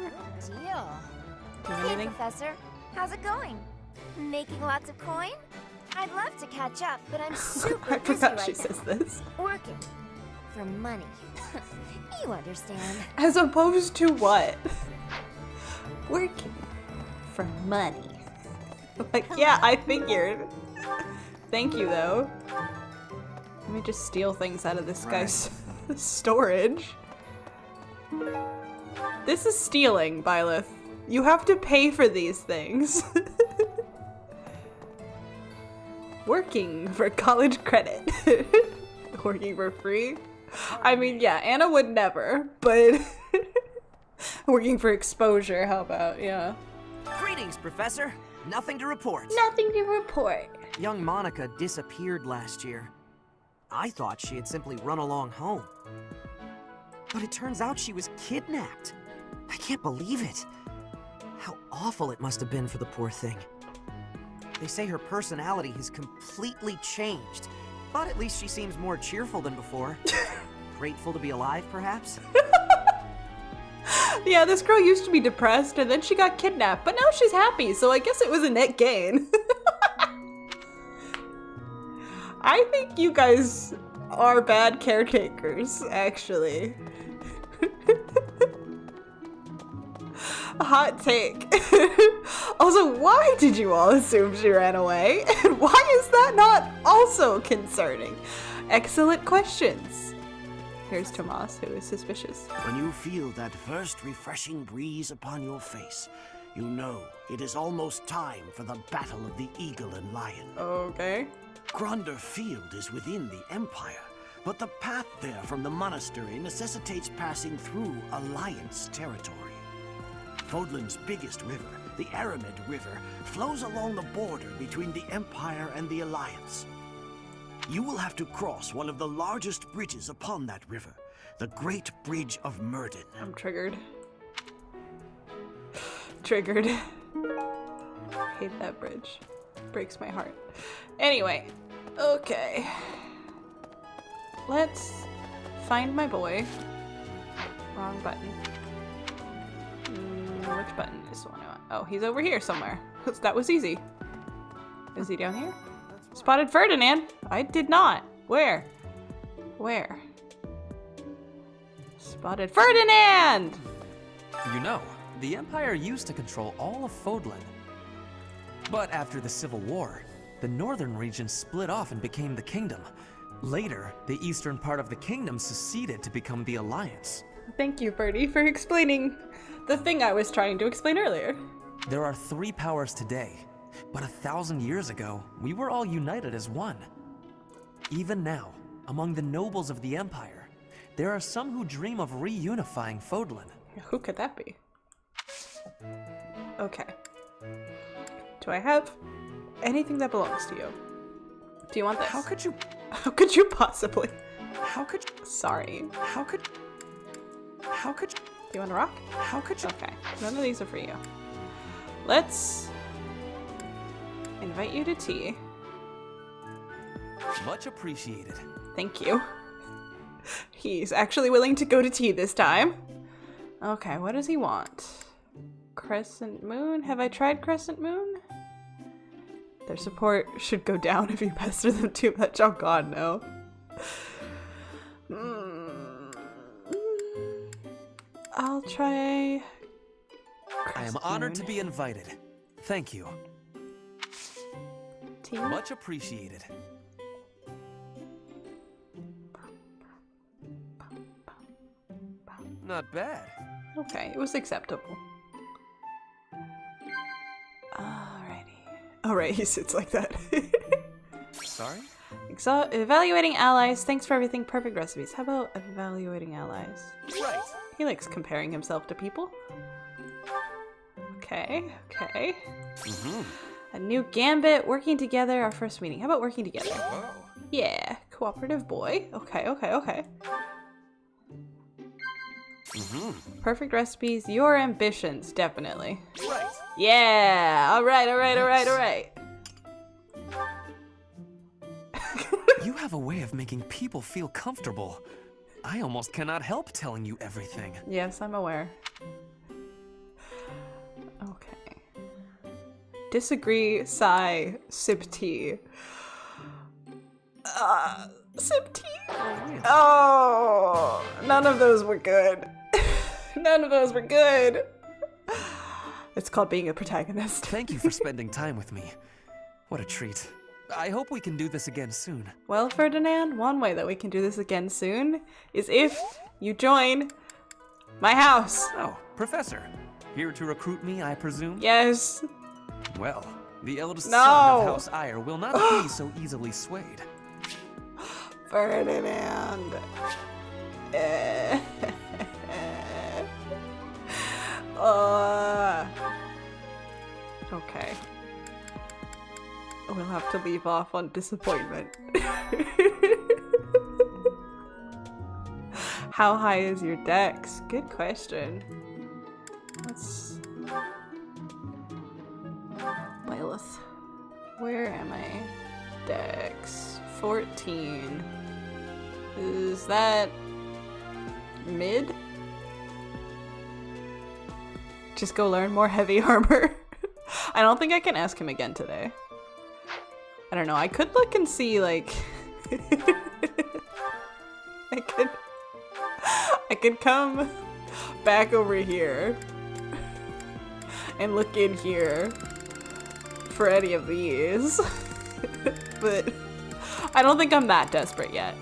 [SPEAKER 25] Deal.
[SPEAKER 1] Hey,
[SPEAKER 25] anything? Professor. How's it going? Making lots of coin? I'd love to catch up, but I'm super
[SPEAKER 1] I
[SPEAKER 25] busy
[SPEAKER 1] forgot
[SPEAKER 25] right
[SPEAKER 1] she
[SPEAKER 25] now.
[SPEAKER 1] says this.
[SPEAKER 25] Working. For money. You understand.
[SPEAKER 1] As opposed to what? Working. For money. Like, yeah, I figured. Thank you, though. Let me just steal things out of this guy's storage. This is stealing, Byleth. You have to pay for these things. Working for college credit. Working for free? I mean, yeah, Anna would never, but working for exposure, how about, yeah.
[SPEAKER 26] Greetings, Professor. Nothing to report.
[SPEAKER 1] Nothing to report.
[SPEAKER 26] Young Monica disappeared last year. I thought she had simply run along home. But it turns out she was kidnapped. I can't believe it. How awful it must have been for the poor thing. They say her personality has completely changed, but at least she seems more cheerful than before. Grateful to be alive, perhaps?
[SPEAKER 1] Yeah, this girl used to be depressed and then she got kidnapped, but now she's happy, so I guess it was a net gain. I think you guys are bad caretakers, actually. Hot take. Also, why did you all assume she ran away? And why is that not also concerning? Excellent questions. Here's Tomas, who is suspicious.
[SPEAKER 2] When you feel that first refreshing breeze upon your face, you know it is almost time for the battle of the eagle and lion.
[SPEAKER 1] Okay.
[SPEAKER 2] Gronder Field is within the Empire, but the path there from the monastery necessitates passing through Alliance territory. Fodlan's biggest river, the Aramid River, flows along the border between the Empire and the Alliance. You will have to cross one of the largest bridges upon that river, the Great Bridge of Murden.
[SPEAKER 1] I'm triggered. Triggered. Hate that bridge. Breaks my heart. Anyway, okay. Let's find my boy. Wrong button. Which button is the one I want? Oh, he's over here somewhere. That was easy. Is he down here? Spotted Ferdinand! I did not. Where? Where? Spotted Ferdinand!
[SPEAKER 17] You know, the Empire used to control all of Fodlan. But after the Civil War, the northern region split off and became the Kingdom. Later, the eastern part of the Kingdom seceded to become the Alliance.
[SPEAKER 1] Thank you, Birdie, for explaining the thing I was trying to explain earlier.
[SPEAKER 17] There are 3 powers today, but 1,000 years ago, we were all united as one. Even now, among the nobles of the Empire, there are some who dream of reunifying Fodlan.
[SPEAKER 1] Who could that be? Okay. Do I have anything that belongs to you? Do you want this?
[SPEAKER 17] How could you
[SPEAKER 1] possibly?
[SPEAKER 17] How could you?
[SPEAKER 1] Sorry.
[SPEAKER 17] How could you?
[SPEAKER 1] Do you want a rock?
[SPEAKER 17] How could you?
[SPEAKER 1] Okay. None of these are for you. Let's invite you to tea.
[SPEAKER 17] Much appreciated.
[SPEAKER 1] Thank you. He's actually willing to go to tea this time. Okay, what does he want? Crescent Moon? Have I tried Crescent Moon? Their support should go down if you pester them too much. Oh god, no. I'll try...
[SPEAKER 17] I am honored to be invited. Thank you.
[SPEAKER 1] Tea?
[SPEAKER 17] Much appreciated. Not bad.
[SPEAKER 1] Okay, it was acceptable. Alrighty. Alright, he sits like that.
[SPEAKER 17] Sorry?
[SPEAKER 1] Evaluating allies. Thanks for everything. Perfect recipes. How about evaluating allies?
[SPEAKER 17] Right.
[SPEAKER 1] He likes comparing himself to people. Okay, okay. A new gambit. Working together. Our first meeting. How about working together?
[SPEAKER 17] Whoa.
[SPEAKER 1] Yeah. Cooperative boy. Okay, okay, okay. Perfect recipes. Your ambitions. Definitely.
[SPEAKER 17] Right.
[SPEAKER 1] Yeah. Alright, alright, alright, alright.
[SPEAKER 17] You have a way of making people feel comfortable. I almost cannot help telling you everything.
[SPEAKER 1] Yes, I'm aware. Okay. Disagree, sigh, sip tea. Sip tea? Oh, none of those were good. None of those were good. It's called being a protagonist.
[SPEAKER 17] Thank you for spending time with me. What a treat. I hope we can do this again soon.
[SPEAKER 1] Well, Ferdinand, one way that we can do this again soon is if you join my house.
[SPEAKER 17] Oh, Professor. Here to recruit me, I presume?
[SPEAKER 1] Yes.
[SPEAKER 17] Well, the eldest son of House Eyre will not be so easily swayed.
[SPEAKER 1] Ferdinand. Okay. We'll have to leave off on disappointment. How high is your dex? Good question. Let's... Lilith. Where am I? Dex. 14. Is that... mid? Just go learn more heavy armor. I don't think I can ask him again today. I don't know, I could look and see, like... I could come back over here and look in here for any of these. But I don't think I'm that desperate yet.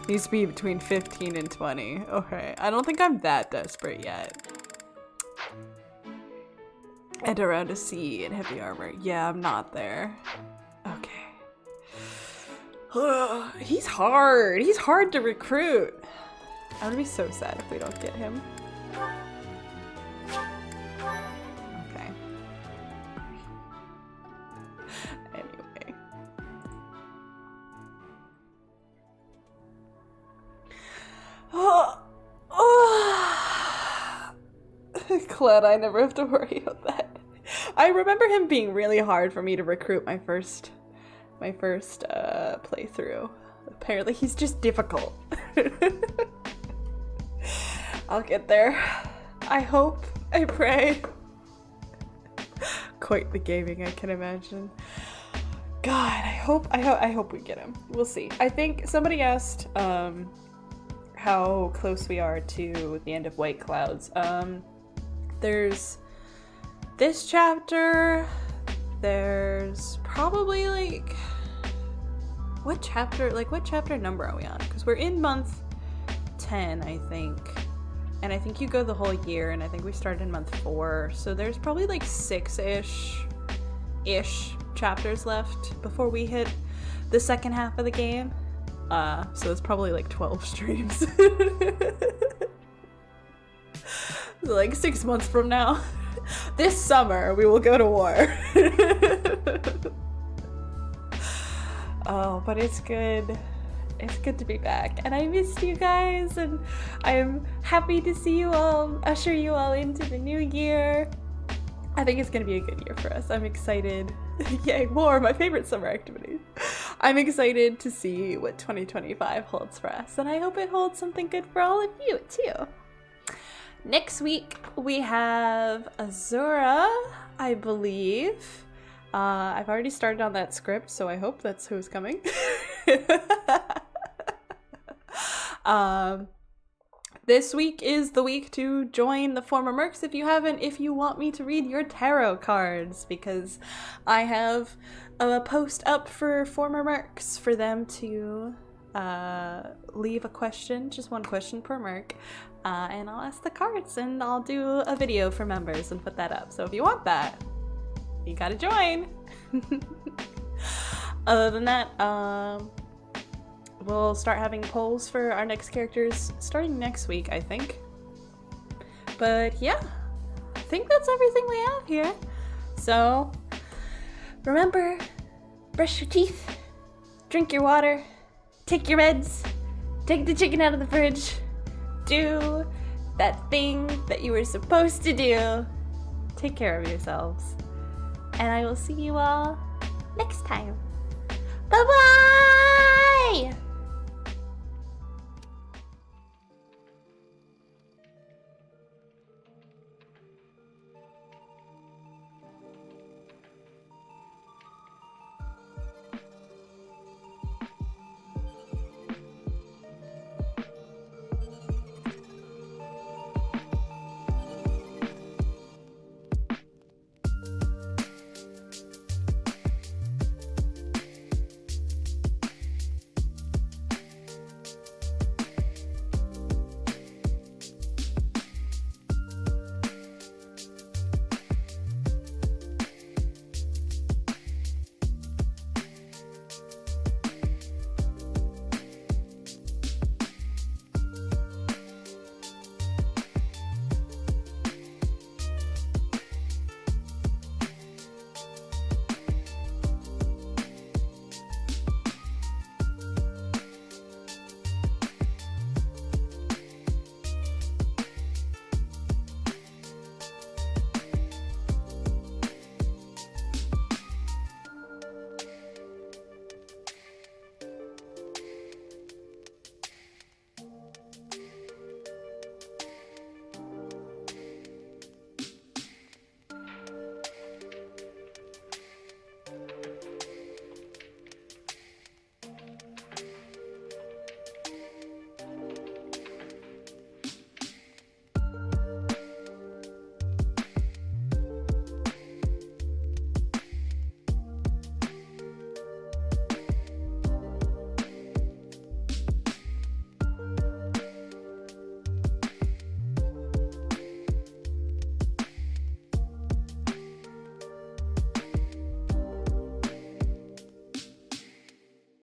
[SPEAKER 1] Needs to be between 15 and 20. Okay, I don't think I'm that desperate yet. And around a C in heavy armor. Yeah, I'm not there. Okay. He's hard. He's hard to recruit. I'm gonna be so sad if we don't get him. Okay. Anyway. Glad I never have to worry about that. I remember him being really hard for me to recruit my first playthrough. Apparently he's just difficult. I'll get there. I hope. I pray. Quite the gaming, I can imagine. God, I hope we get him. We'll see. I think somebody asked how close we are to the end of White Clouds. There's this chapter. There's probably like what chapter number are we on? Because we're in month 10, I think. And I think you go the whole year, and I think we started in month 4. So there's probably like 6-ish chapters left before we hit the second half of the game. So it's probably like 12 streams. So like 6 months from now. This summer, we will go to war. Oh, but it's good. It's good to be back. And I missed you guys, and I'm happy to see you all, usher you all into the new year. I think it's gonna be a good year for us. I'm excited. Yay, war, my favorite summer activity. I'm excited to see what 2025 holds for us, and I hope it holds something good for all of you, too. Next week, we have Azura, I believe. I've already started on that script, so I hope that's who's coming. This week is the week to join the former mercs if you haven't, if you want me to read your tarot cards, because I have a post up for former mercs for them to leave a question, just one question per merc, and I'll ask the cards, and I'll do a video for members and put that up. So if you want that, you gotta join. Other than that, we'll start having polls for our next characters starting next week, I think. But yeah, I think that's everything we have here. So remember, brush your teeth, drink your water, take your meds, take the chicken out of the fridge, do that thing that you were supposed to do. Take care of yourselves. And I will see you all next time. Bye-bye!